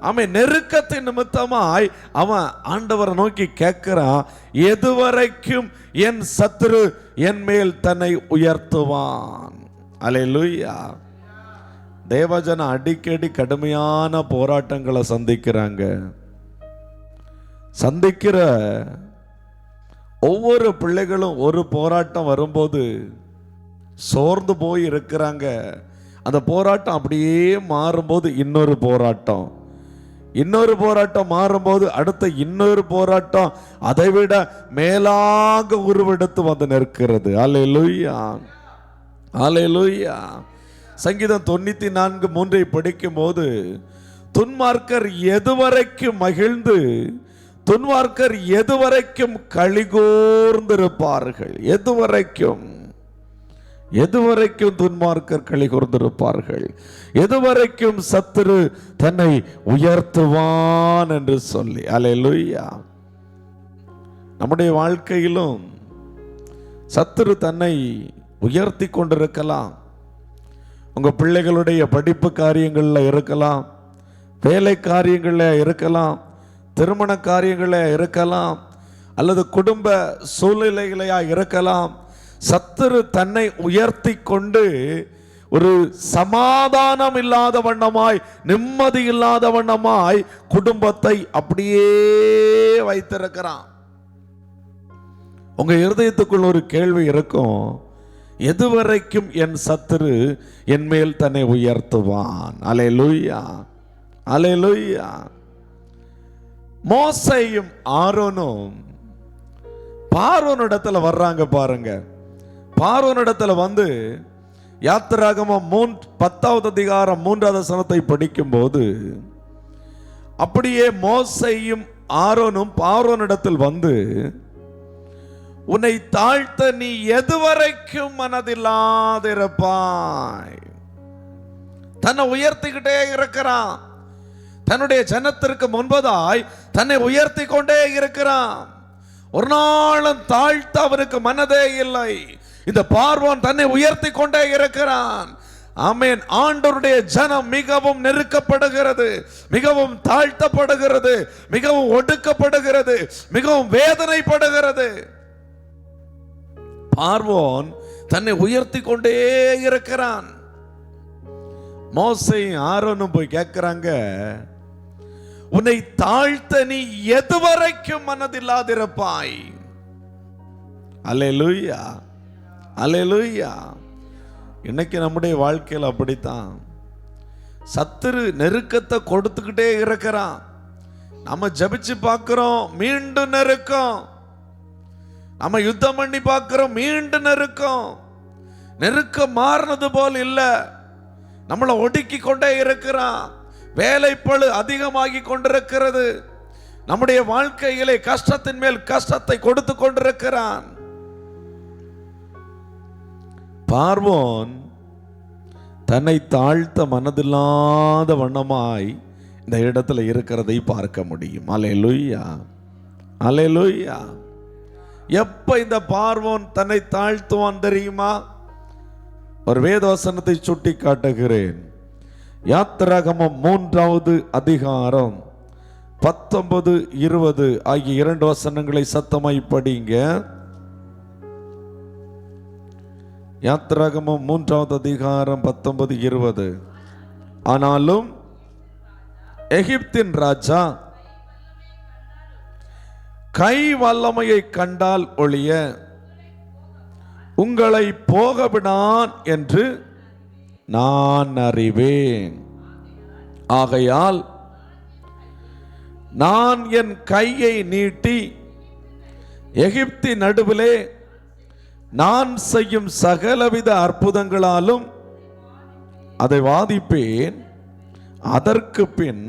அவன் நெருக்கத்தின் நிமித்தமாய் அவன் ஆண்டவரை நோக்கி கேட்கிறான், எதுவரைக்கும் என் சத்துரு என் மேல் தன்னை உயர்த்துவான். அல்லேலூயா. தேவஜன அடிக்கடி கடுமையான போராட்டங்களை சந்திக்கிற ஒவ்வொரு பிள்ளைகளும் ஒரு போராட்டம் வரும்போது சோர்ந்து போய் இருக்கிறாங்க. அந்த போராட்டம் அப்படியே மாறும்போது இன்னொரு போராட்டம் மாறும்போது அடுத்த இன்னொரு போராட்டம் அதைவிட மேலாக உருவெடுத்து வந்து நிற்கிறது. அல்லேலூயா அல்லேலூயா. சங்கீதம் 94:3 படிக்கும் போது, துன்மார்க்கர் எதுவரைக்கும் மகிழ்ந்து துன்மார்க்கர் எதுவரைக்கும் களிகூர்ந்திருப்பார்கள். எதுவரைக்கும் துன்மார்க்கர் களிகூர்ந்திருப்பார்கள், எதுவரைக்கும் சத்துரு தன்னை உயர்த்துவான் என்று சொல்லி. அல்லேலூயா. நம்முடைய வாழ்க்கையிலும் சத்துரு தன்னை உயர்த்தி கொண்டிருக்கலாம். உங்க பிள்ளைகளுடைய படிப்பு காரியங்களில் இருக்கலாம், வேலை காரியங்களில் இருக்கலாம், திருமண காரியங்களில் இருக்கலாம், அல்லது குடும்ப சூழ்நிலைகளையா இருக்கலாம். சத்துரு தன்னை உயர்த்தி கொண்டு ஒரு சமாதானம் இல்லாத வண்ணமாய், நிம்மதி இல்லாத வண்ணமாய் குடும்பத்தை அப்படியே வைத்திருக்கிறான். உங்க இருதயத்துக்குள்ள ஒரு கேள்வி இருக்கும், எதுவரைக்கும் என் சத்துரு என் மேல் தன்னை உயர்த்துவான்? அல்லேலூயா அல்லேலூயா. மோசேயும் ஆரோனும் பார்வோனிடத்துல வர்றாங்க பாருங்க. பார்வோனிடத்துல வந்து யாத்திராகமம் 10வது அதிகாரம் 3வது வசனத்தை படிக்கும் போது, அப்படியே மோசேயும் ஆரோனும் பார்வோனிடத்தில் வந்து, உன்னை தாழ்த்த நீ எதுவரைக்கும் மனதில்லாதிருப்பாய்? தன்னை உயர்த்திக்கிட்டே இருக்கிறான். தன்னுடைய ஜனத்திற்கு முன்பதாய் தன்னை உயர்த்தி கொண்டே இருக்கிறான். ஒரு நாளும் தாழ்த்த அவனுக்கு மனதே இல்லை. இந்த பார்வோன் தன்னை உயர்த்தி கொண்டே இருக்கிறான். ஆமென். ஆண்டவருடைய ஜனம் மிகவும் நெருக்கப்படுகிறது, மிகவும் தாழ்த்தப்படுகிறது, மிகவும் ஒடுக்கப்படுகிறது, மிகவும் வேதனைப்படுகிறது. பார்வோன் தன்னை உயர்த்தி கொண்டே இருக்கிறான். மோசேயும் ஆரோனும் போய் கேட்கிறாங்க, உன்னை தாழ்த்த நீ எதுவரைக்கும் மனதில்லாதிருப்பாய்? அல்லேலூயா அல்லேலூயா. இன்னைக்கு நம்முடைய வாழ்க்கையில் அப்படித்தான். சத்துரு நெருக்கத்தை கொடுத்துக்கிட்டே இருக்கிறான். நம்ம ஜபிச்சு பார்க்கிறோம், மீண்டும் நெருக்கம். நம்ம யுத்தம் பண்ணி பார்க்கிறோம், மீண்டும் நெருக்கம். நெருக்கம் மாறினது போல் இல்லை, நம்மளை ஒடுக்கி கொண்டே இருக்கிறான். வேலைப்பளு அதிகமாகி கொண்டிருக்கிறது. நம்முடைய வாழ்க்கையிலே கஷ்டத்தின் மேல் கஷ்டத்தை கொடுத்து கொண்டிருக்கிறான். பார்வோன் தன்னை தாழ்த்த மனதில்லாத வண்ணமாய் இந்த இடத்துல இருக்கிறதை பார்க்க முடியும். அல்லேலூயா, அல்லேலூயா. எப்ப இந்த பார்வோன் தன்னை தாழ்த்துவான் தெரியுமா? ஒரு வேதவசனத்தை சுட்டி காட்டுகிறேன். யாத்திராகமம் 3வது அதிகாரம் 19, 20 ஆகிய 2 வசனங்களை சத்தமாய் படிங்க. யாத்திராகமம் 3வது அதிகாரம் 19, 20. ஆனாலும் எகிப்தின் ராஜா கை வல்லமையை கண்டால் ஒழிய உங்களை போகவிடான் என்று நான் அறிவேன். ஆகையால் நான் என் கையை நீட்டி எகிப்தின் நடுவிலே நான் செய்யும் சகலவித அற்புதங்களாலும் அதை வாதிப்பேன். அதற்கு பின்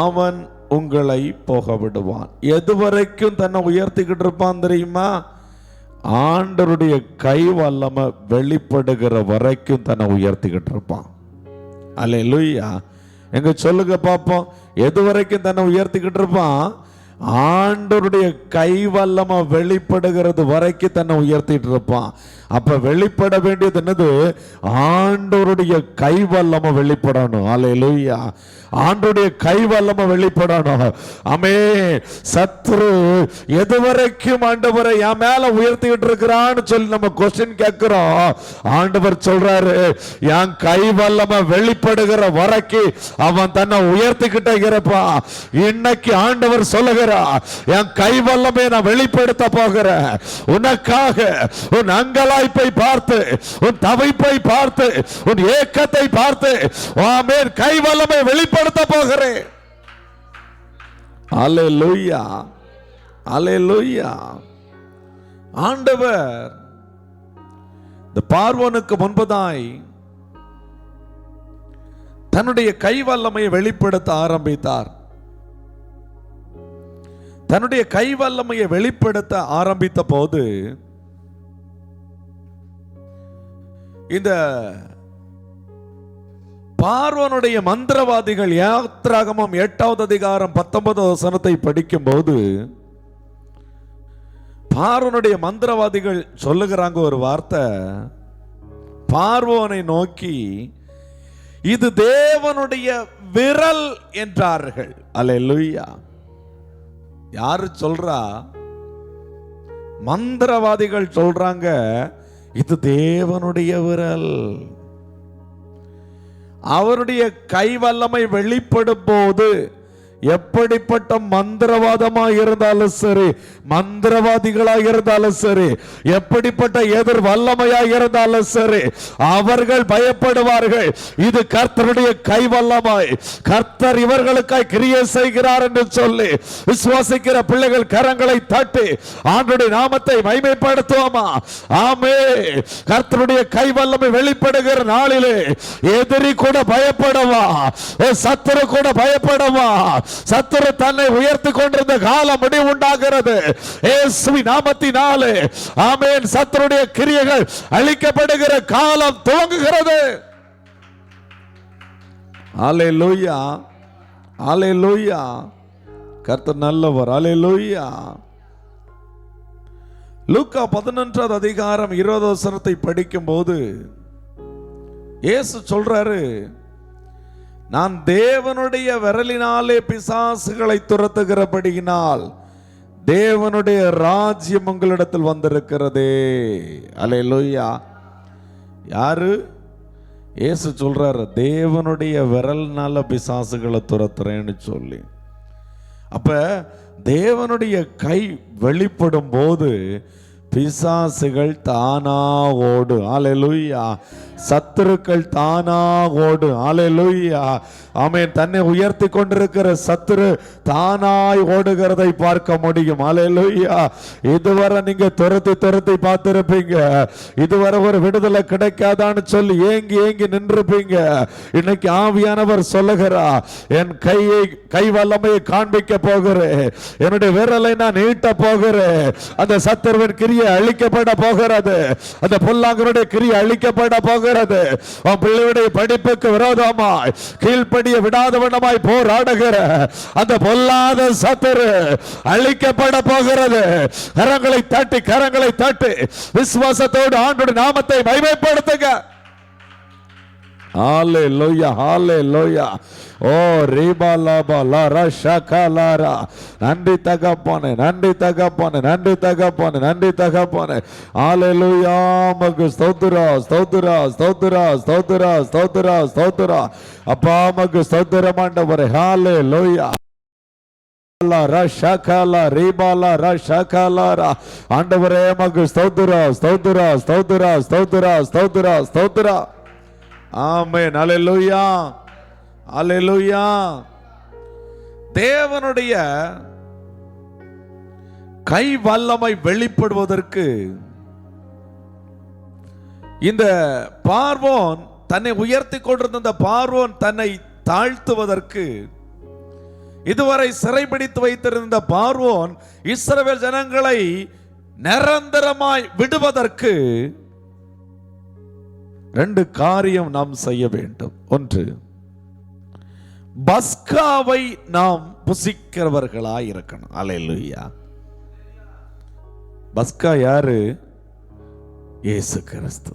அவன் உங்களை போக விடுவான். எதுவரைக்கும் தன்னை உயர்த்திக்கிட்டு இருப்பான் தெரியுமா? ஆண்டவருடைய கை வல்லமை வெளிப்படுகிற வரைக்கும் தன்னை உயர்த்திக்கிட்டு இருப்பான். அல்லேலூயா. எங்க சொல்லுங்க பாப்போம், எது வரைக்கும் தன்னை உயர்த்திக்கிட்டு இருப்பான்? ஆண்டவருடைய கை வல்லமை வெளிப்படுகிறது வரைக்கும் தன்னை உயர்த்திட்டு இருப்பான். அப்ப வெளிப்பட வேண்டியது என்னது? ஆண்டவருடைய கை வல்லமை வெளிப்படணும். அல்லேலூயா. ஆண்டவருடைய கை வல்லமை வெளிப்படணும். ஆமே. சத்ரு எதுவரைக்கும் ஆண்டவரை என் மேல உயர்த்திட்டு இருக்கிறான்னு சொல்லி நம்ம கொஸ்டின் கேட்கிறோம். ஆண்டவர் சொல்றாரு, என் கை வல்லமை வெளிப்படுகிற வரைக்கும் அவன் தன்னை உயர்த்திக்கிட்டே இருப்பான். இன்னைக்கு ஆண்டவர் சொல்லுகிறார், என் கை வல்லமை நான் வெளிப்படுத்த போகிறேன். உனக்காக உன் அங்கலாய்ப்பை பார்த்து, உன் தவிப்பை பார்த்து, உன் ஏக்கத்தை பார்த்து ஆமென் கை வல்லமை வெளிப்படுத்த போகிறேன். அல்லேலூயா, அல்லேலூயா. ஆண்டவர் இந்த பார்வோனுக்கு முன்பதாய் தன்னுடைய கை வல்லமையை வெளிப்படுத்த ஆரம்பித்தார். தன்னுடைய கை வல்லமையை வெளிப்படுத்த ஆரம்பித்த போது இந்த பார்வோனுடைய மந்திரவாதிகள், யாத்திராகமம் 8வது அதிகாரம் 19வது வசனத்தை படிக்கும் போது பார்வோனுடைய மந்திரவாதிகள் சொல்லுகிறாங்க ஒரு வார்த்தை. பார்வோனை நோக்கி இது தேவனுடைய விரல் என்றார்கள். அல்லேலூயா. யாரு சொல்றா? மந்திரவாதிகள் சொல்றாங்க, இது தேவனுடைய விரல். அவருடைய கை வல்லமை வெளிப்படும் போது எப்படிப்பட்ட மந்திரவாதமாக இருந்தாலும் சரி, மந்திரவாதிகளாக இருந்தாலும் சரி, எப்படிப்பட்ட எதிர் வல்லமையாக இருந்தாலும் சரி, அவர்கள் பயப்படுவார்கள். இது கர்த்தருடைய கை வல்லமை, கர்த்தர் இவர்களுக்காய் கிரியை செய்கிறார் என்று சொல்லி விசுவாசிக்கிற பிள்ளைகள் கரங்களை தட்டி ஆண்டவருடைய நாமத்தை மகிமைப்படுத்துவோமா? ஆமே. கர்த்தருடைய கை வல்லமை வெளிப்படுகிற நாளிலே எதிரி கூட பயப்படுவா, சத்துரு கூட பயப்படுவா. சத்துரு தன்னை உயர்த்தி கொண்டிருந்த காலம் முடிவு உண்டாகிறது. இயேசுவின் நாமத்தினாலே ஆமென். சத்துருடைய கிரியைகள் அழிக்கப்படுகிற காலம் துவங்குகிறது. அல்லேலூயா, அல்லேலூயா. கர்த்தர் நல்லவர். அல்லேலூயா. லூக்கா 11வது அதிகாரம் 20வது வசனத்தை படிக்கும் போது இயேசு சொல்றாரு, நான் தேவனுடைய விரலினாலே பிசாசுகளை துரத்துகிறபடியினால் தேவனுடைய ராஜ்யம் உங்களிடத்தில் வந்திருக்கிறதே. அல்லேலூயா. யாரு? இயேசு சொல்றாரு, தேவனுடைய விரல்னால பிசாசுகளை துரத்துறேன்னு சொல்லி. அப்ப தேவனுடைய கை வெளிப்படும் போது பிசாசுகள் தானா ஓடு. அல்லேலூயா. சத்துருக்கள் தானா ஓடு. அல்லேலூயா. ஆமென். தன்னை உயர்த்தி கொண்டிருக்கிற சத்துரு தானாய் ஓடுகிறதை பார்க்க முடியும். அல்லேலூயா. இதுவரை நீங்க துரத்தி பார்த்திருப்பீங்க. இதுவரை ஒரு விடுதலை கிடைக்காதான்னு சொல்லி ஏங்கி நின்றுப்பீங்க. இன்னைக்கு ஆவியானவர் சொல்லுகிறா, என் கை வல்லமையை காண்பிக்க போகிறேன், என்னுடைய விரலை நான் நீட்ட போகிறேன். அந்த சத்துருவின் கிரியை அழிக்கப்பட போகிறது. அந்த பொல்லாங்கனுடைய கிரியை அழிக்கப்பட போகிறது. உன் பிள்ளையுடைய படிப்புக்கு விரோதமாய் கீழ்ப்படிய விடாதவனமாய் போராடுகிற அந்த பொல்லாத சத்துரு அழிக்கப்பட போகிறது. கரங்களை தட்டி விசுவாசத்தோடு ஆண்டவருடைய நாமத்தை மகிமைப்படுத்துங்க. ஹalleluya, ஹalleluya. ஓ ரிபாலாபா லாரா ஷகலாரா. நன்றி தகப்பனே, நன்றி தகப்பனே, நன்றி தகப்பனே, நன்றி தகப்பனே. ஹalleluya. மக்கு ஸ்தோத்திரா, ஸ்தோத்திரா, ஸ்தோத்திரா, ஸ்தோத்திரா, ஸ்தோத்திரா, ஸ்தோத்திரா. அப்பா மக்கு ஸ்தோத்திரம் ஆண்டவரே. ஹalleluya. ஆண்டவரே மக்கு ஸ்தோத்திரா, ஸ்தோத்திரா, ஸ்தோத்திரா, ஸ்தோத்திரா, ஸ்தோத்திரா, ஸ்தோத்திரா. ஆமென். அல்லேலூயா, அல்லேலூயா. தேவனுடைய கை வல்லமை வெளிப்படுவதற்கு இந்த பார்வோன் தன்னை உயர்த்தி கொண்டிருந்த இந்த பார்வோன் தன்னை தாழ்த்துவதற்கு, இதுவரை சிறைபிடித்து வைத்திருந்த பார்வோன் இஸ்ரவேல் ஜனங்களை நிரந்தரமாய் விடுவதற்கு ரெண்டு காரியம் நாம் செய்ய வேண்டும். ஒன்று, பஸ்காவை நாம் புசிக்கிறவர்களாய் இருக்கணும். அல்லேலூயா. பஸ்கா யாரு? இயேசு கிறிஸ்து.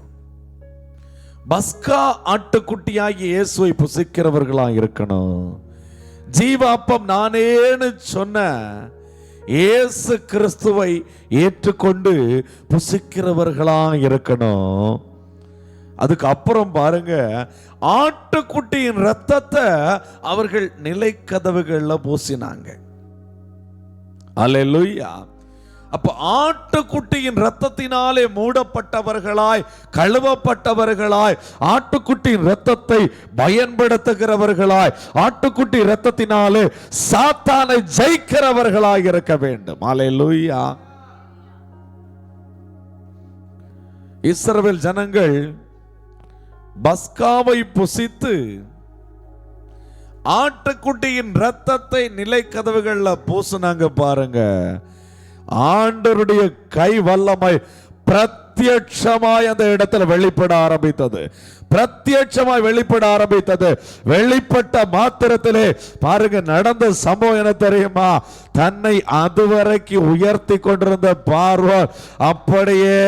பஸ்கா ஆட்டுக்குட்டியாகி இயேசுவை புசிக்கிறவர்களாய் இருக்கணும். ஜீவாப்பம் நானேன்னு சொன்ன இயேசு கிறிஸ்துவை ஏற்றுக்கொண்டு புசிக்கிறவர்களாய் இருக்கணும். அதுக்கு அப்புறம் பாருங்க, ஆட்டுக்குட்டியின் ரத்தத்தை அவர்கள் நிலைக்கதவுகள்ல பூசினாங்க. அல்லேலூயா. அப்ப ஆட்டுக்குட்டியின் ரத்தத்தினாலே மூடப்பட்டவர்களாய், கழுவப்பட்டவர்களாய், ஆட்டுக்குட்டியின் ரத்தத்தை பயன்படுத்துகிறவர்களாய், ஆட்டுக்குட்டி ரத்தத்தினாலே சாத்தானை ஜெயிக்கிறவர்களாய் இருக்க வேண்டும். அல்லேலூயா. இஸ்ரவேல் ஜனங்கள் பஸ்காவை புசித்து ஆட்டுக்குட்டியின் ரத்தத்தை நிலைக்கதவுகள்ல பூசினாங்க. பாருங்க, ஆண்டவருடைய கை வல்லமை பிரத்யட்சமாய் அந்த இடத்துல வெளிப்பட ஆரம்பித்தது. பிரத்யட்சமாய் வெளிப்பட ஆரம்பித்தது. வெளிப்பட்ட மாத்திரத்திலே பாருங்க, நடந்த சம்பவம் என்ன தெரியுமா? தன்னை அதுவரைக்கு உயர்த்தி கொண்டிருந்த பார்வோன் அப்படியே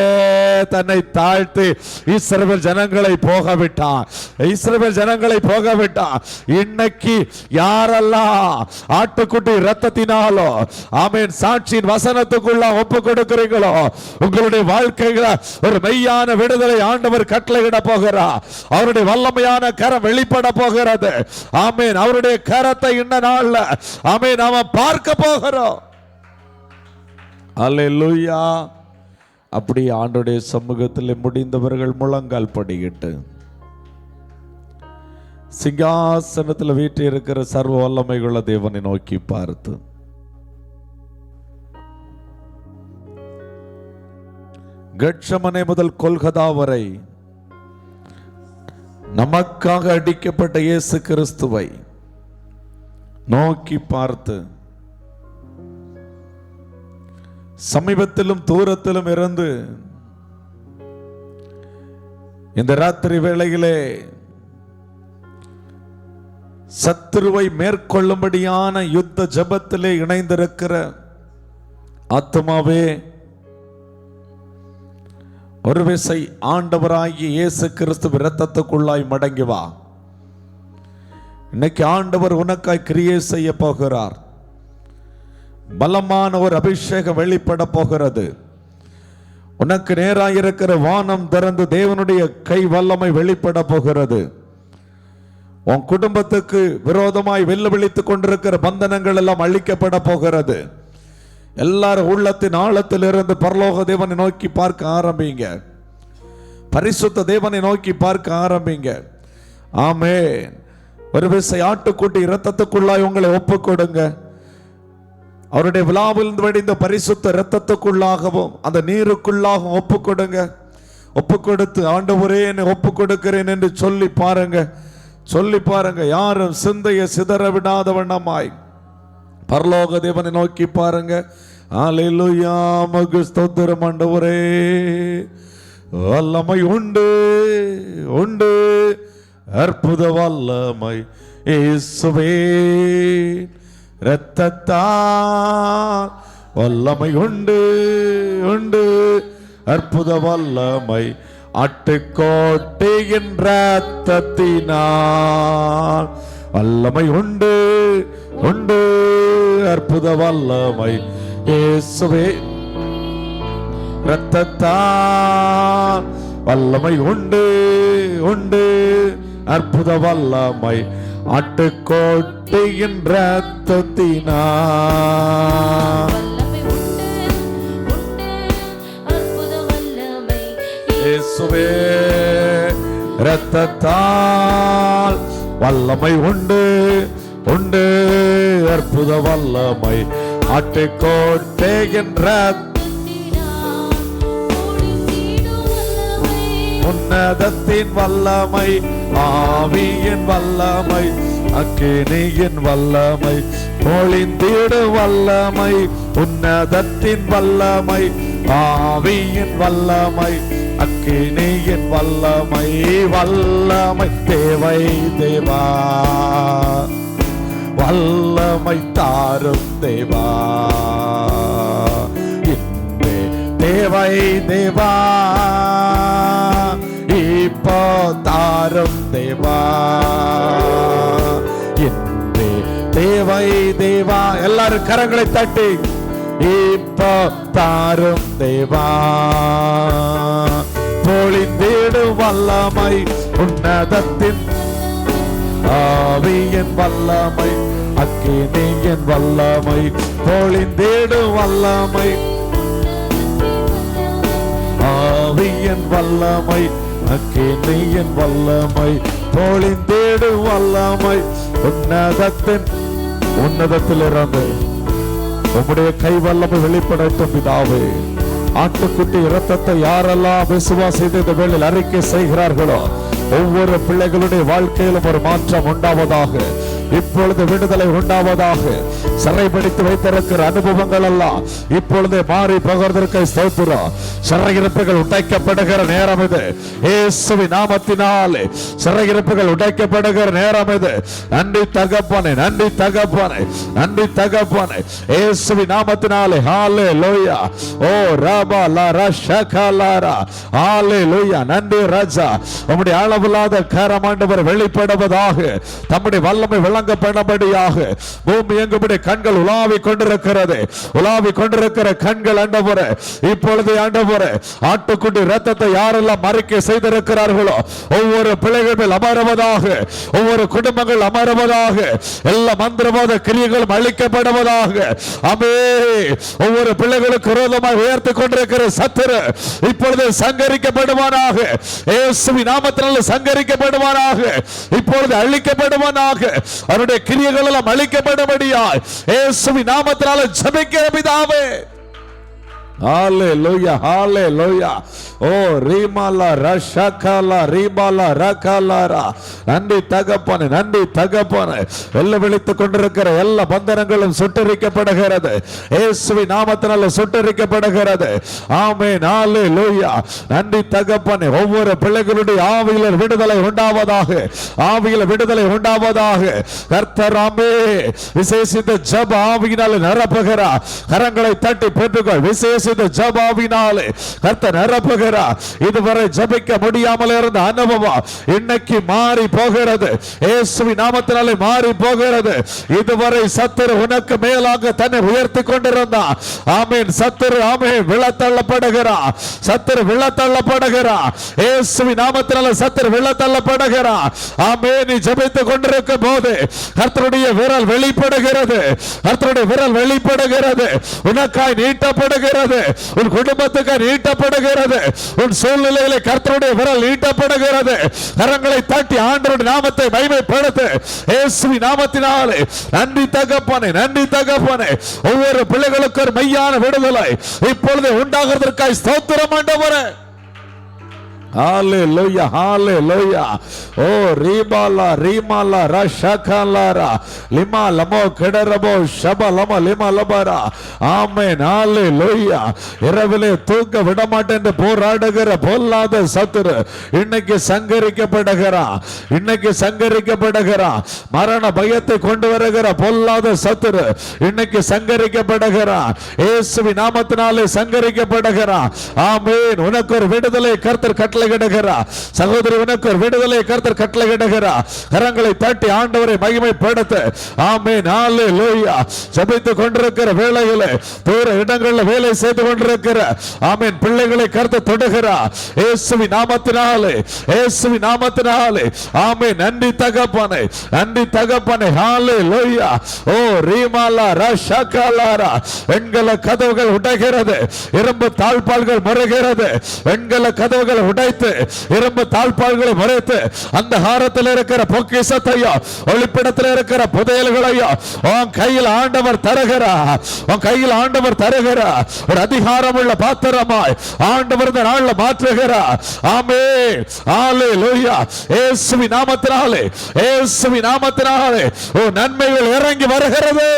தன்னை தாழ்த்தி இஸ்ரவேல் ஜனங்களை போக விட்டான். இஸ்ரவேல் ஜனங்களை போக விட்டான். இன்னைக்கு யாரெல்லாம் ஆட்டுக்குட்டி ரத்தத்தினாலோ, ஆமென், சாட்சியின் வசனத்துக்குள்ள ஒப்பு கொடுக்கிறீங்களோ, உங்களுடைய வாழ்க்கையில ஒரு மெய்யான விடுதலை ஆண்டவர் கட்டளையிட போகிறார். அவருடைய வல்லமையான கரம் வெளிப்பட போகிறது. ஆமென். அவருடைய கரத்தை இந்த நாள்ல ஆமென் நாம பார்க்க போகிறோம். அல்லேலூயா. அப்படி ஆண்டவருடைய சமூகத்தில் முடிந்தவர்கள் முழங்கால் படியிட்டு சிங்காசனத்தில் வீட்டு இருக்கிற சர்வ வல்லமையுள்ள தேவனை நோக்கி பார்த்து, கெத்செமனே முதல் கொல்கதா வரை நமக்காக அடிக்கப்பட்ட இயேசு கிறிஸ்துவை நோக்கி பார்த்து, சமீபத்திலும் தூரத்திலும் இருந்து இந்த ராத்திரி வேளையிலே சத்துருவை மேற்கொள்ளும்படியான யுத்த ஜெபத்திலே இணைந்திருக்கிற ஆத்துமாவே, ஒரு விசை ஆண்டவராகிய இயேசு கிறிஸ்து இரத்தத்துக்குள்ளாய் மடங்கி வா. இன்னைக்கு ஆண்டவர் உனக்காய் கிரியை செய்ய போகிறார். பலமான ஒரு அபிஷேகம் வெளிப்பட போகிறது. உனக்கு நேராக இருக்கிற வானம் திறந்து தேவனுடைய கை வல்லமை வெளிப்பட போகிறது. உன் குடும்பத்துக்கு விரோதமாய் வெல்ல விழித்துக் கொண்டிருக்கிற பந்தனங்கள் எல்லாம் அழிக்கப்பட போகிறது. எல்லாரும் உள்ளத்தின் ஆழத்திலிருந்து பரலோக தேவனை நோக்கி பார்க்க ஆரம்பிங்க. பரிசுத்த தேவனை நோக்கி பார்க்க ஆரம்பிங்க. ஆமென். ஒரு விசை ஆட்டுக்குட்டி இரத்தத்துக்குள்ளாய் உங்களை ஒப்பு கொடுங்க. அவருடைய விழாவில் வடிந்த பரிசுத்த இரத்தத்துக்குள்ளாகவும் அந்த நீருக்குள்ளாகவும் ஒப்பு கொடுங்க. ஒப்பு கொடுத்து ஆண்டவரே என்னை ஒப்பு கொடுக்கிறேன் என்று சொல்லி பாருங்க. சொல்லி பாருங்க. யாரும் சிந்தையை சிதற விடாத வண்ணமாய் பரலோக தேவனை நோக்கி பாருங்க. அல்லேலூயா. உமக்கு ஸ்தோத்திரம் ஆண்டவரே. வல்லமை உண்டு உண்டு, அற்புத வல்லமை இயேசுவே. இரத்தத்தால் வல்லமை உண்டு உண்டு, அற்புத வல்லமை ஆட்டுக்கோட்டையின் இரத்தத்தினால் வல்லமை உண்டு உண்டு, அற்புத வல்லமை இயேசுவே. இரத்தத்தால் வல்லமை உண்டு உண்டு, அற்புத வல்லமை ஆட்டுக்கோட்டையின் இரத்தத்தினால் இயேசுவே. இரத்தத்தால் வல்லமை உண்டு உண்டு, அற்புத வல்லமை ஆட்டுக்கோட்டையின் உன்னதத்தின் வல்லமை, ஆவியின் வல்லமை, அக்கினியின் வல்லமை, பொழிந்திடு வல்லமை, உன்னதத்தின் வல்லமை, ஆவியின் வல்லமை, அக்கினியின் வல்லமை. வல்லமை தேவை தேவா, வல்லமை தாரும் தேவா. இன்றே தேவை தேவா, இப்போ தாரும் தேவா. இன்றே தேவை தேவா. எல்லாரும் கரங்களை தட்டி இப்போ தாரும் தேவா. பொழிந்திடு வல்லமை, உன்னதத்தின் ஆவியின் வல்லமை, அக்கினியின் வல்லமை, பொழிந்திடு வல்லமை, ஆவியின் வல்லமை, அக்கினியின் வல்லமை, பொழிந்திடு வல்லமை. உன்னதத்திலிருந்து உம்முடைய கை வல்லமை வெளிப்படட்டும் பிதாவே. ஆட்டுக்குட்டி இரத்தத்தை யாரெல்லாம் விசுவாசித்து இந்த வேளையில் அறிக்கை செய்கிறார்களோ ஒவ்வொரு பிள்ளைகளுடைய வாழ்க்கையிலும் ஒரு மாற்றம் உண்டாவதாக. இப்பொழுது விடுதலை உண்டாவதாக. சிறைபிடித்து வைத்திருக்கிற அனுபவங்கள் எல்லாம் இப்பொழுது மாறி போகிறதற்கு ஸ்தோத்திரம். சிறையிருப்புகள் உடைக்கப்படுகிற நேரம் இது. இயேசுவின் நாமத்தினாலே சிறையிருப்புகள் உடைக்கப்படுகிற நேரம் இது. நன்றி தகப்பனே, நன்றி தகப்பனே, நன்றி தகப்பனே. இயேசுவின் நாமத்தினாலே ஹalleluya. ஓ ரபா லா ரஷகலாரா ஹalleluya. நன்றி ராஜா. உம்முடைய அளவில்லாத கரம் ஆண்டவர் வெளிப்படுவதாக. தம்முடைய வல்லமை விளங்கப்படபடியாக பூமி எங்கும்படி கண்கள் உலாவிக் கொண்டிருக்கிறது. உலாவிக் கொண்டிருக்கிற கண்கள் ஆண்டவரே இப்பொழுது ஆண்டவரே ஆட்டுக்குட்டி இரத்தத்தை யாரெல்லாம் அறிக்கை செய்திருக்கிறார்களோ ஒவ்வொரு பிள்ளைகள் மேல் அமருவதாக. ஒவ்வொரு குடும்பங்கள் அமருவதாக. எல்லா மந்திரவாத கிரியைகளும் அழிக்கப்படுவதாக. ஆமென். ஒவ்வொரு பிள்ளைகளுக்கு விரோதமாக உயர்த்தி கொண்டிருக்கிற சத்துரு இப்பொழுது சங்கரிக்கப்படுவானாக. இயேசுவின் நாமத்தினால் சங்கரிக்கப்படுவானாக. இப்பொழுது அழிக்கப்படுவானாக. அவருடைய கிரியைகள் எல்லாம் அழிக்கப்படும்படியாய் இயேசுவின் நாமத்தினால் ஜெபிக்கிறேன் பிதாவே. ஹalleluya, ஹalleluya. ஓ ரீமாலா ரஷகலா ரீபாலா ரகலாரா. நன்றி தகப்பனே, நன்றி தகப்பனே. வெள்ள விழித்துக் கொண்டிருக்கிற எல்லா பந்தனங்களும் சுட்டரிக்கப்படுகிறது. இயேசுவின் நாமத்தினால் சுட்டரிக்கப்படுகிறது. ஆமென், ஹalleluya. நன்றி தகப்பனே. ஒவ்வொரு பிள்ளைகளுடைய ஆவியில விடுதலை உண்டாவதாக. ஆவியில விடுதலை உண்டாவதாக. கர்த்தராமே விசேஷித்த ஜெப ஆவியினால் நிரப்புகிறார். கரங்களை தட்டி பெற்றுக்கொள். விசேஷ இந்த ஜபாவினாலே கர்த்தர் நிரப்புகிறார். இதுவரை ஜபிக்க முடியாமல் இருந்த அனுபவம் இன்னைக்கு மாறி போகிறது. இயேசுவின் நாமத்தினாலே மாறி போகிறது. இதுவரை சத்துரு உனக்கு மேலாக தன்னை உயர்த்தி கொண்டிருந்தான். ஆமென். சத்துரு ஆமென் விழத்தள்ளப்படுகிறான். சத்துரு விழத்தள்ளப்படுகிறான். இயேசுவின் நாமத்தினாலே சத்துரு விழத்தள்ளப்படுகிறான். ஆமென். நீ ஜெபித்துக் கொண்டிருக்கும் போது கர்த்தருடைய விரல் வெளிப்படுகிறது. கர்த்தருடைய விரல் வெளிப்படுகிறது. உனக்காய் நீட்டப்படுகிறது. உன் குடும்பத்துக்காய் நீட்டப்படுகிறது. உன் சூழ்நிலையிலே கர்த்தருடைய விரல் நீட்டப்படுகிறது. கரங்களை தட்டி ஆண்டவருடைய நாமத்தை மகிமைப்படுத்து. இயேசுவின் நாமத்தினாலே நன்றி தகப்பனே, நன்றி தகப்பனே. ஒவ்வொரு பிள்ளைகளுக்கு ஒரு மெய்யான விடுதலை இப்பொழுது உண்டாகிறதற்காய் ஸ்தோத்திரம் ஆண்டவரே. Hallelujah, hallelujah. Oh, Ribala, Rimala, Rashakalara, Lima, Lamo, Kedarabo, Shaba, Lama, Lima, Labara. Amen, hallelujah. இரவிலே தூக்க விடமாட்டேன் போராடுகிற பொல்லாத சத்துரு இன்னைக்கு சங்கரிக்கப்படுகிறான். இன்னைக்கு சங்கரிக்கப்படுகிறான். மரண பயத்தை கொண்டு வருகிற பொல்லாத சத்துரு இன்னைக்கு சங்கரிக்கப்படுகிறான். இயேசுவின் நாமத்தினாலே சங்கரிக்கப்படுகிறான். ஆமென். உனக்கு ஒரு விடுதலை கர்த்தர் கட்டளை சகோதரி, உனக்கு ஒரு விடுதலை கர்த்தர் கட்டளையிடுகிறார். கரங்களை தட்டி ஆண்டவரை மகிமைப்படுத்து. ஆமென், ஹல்லேலூயா. ஜெபித்துக் கொண்டிருக்கிற வேளையிலே தூர இடங்களில் வேலை செய்து கொண்டிருக்கிற ஆமென் பிள்ளைகளை கர்த்தர் தொடுகிறார். இயேசுவின் நாமத்தினாலே, இயேசுவின் நாமத்தினாலே. ஆமென். நன்றி தகப்பனே, நன்றி தகப்பனே. ஹல்லேலூயா. ஓ ரீமாலா ரஷகலாரா. வெண்கல கதவுகள் உடைகிறது. இரும்பு தாழ்பால்கள் முறைகிறது. வெண்கல கதவுகள் உடைத்து இரும்பு தாழ்பால்களை மறைத்து அந்த ஹாரத்தில் இருக்கிற பொக்கிஷத்தையும் ஒளிப்பிடத்தில் இருக்கிற புதையல்களையும் உன் கையில் ஆண்டவர் தருகிறார். உன் கையில் ஆண்டவர் தருகிறார். ஒரு அதிகாரம் உள்ள பாத்திரமாய் ஆண்டவர் இந்த நாளில் மாற்றுகிறார். ஆமென், ஹல்லேலூயா. இயேசுவின் நாமத்தினாலே, இயேசுவின் நாமத்தினாலே ஓ நன்மைகள் இறங்கி வருகிறது.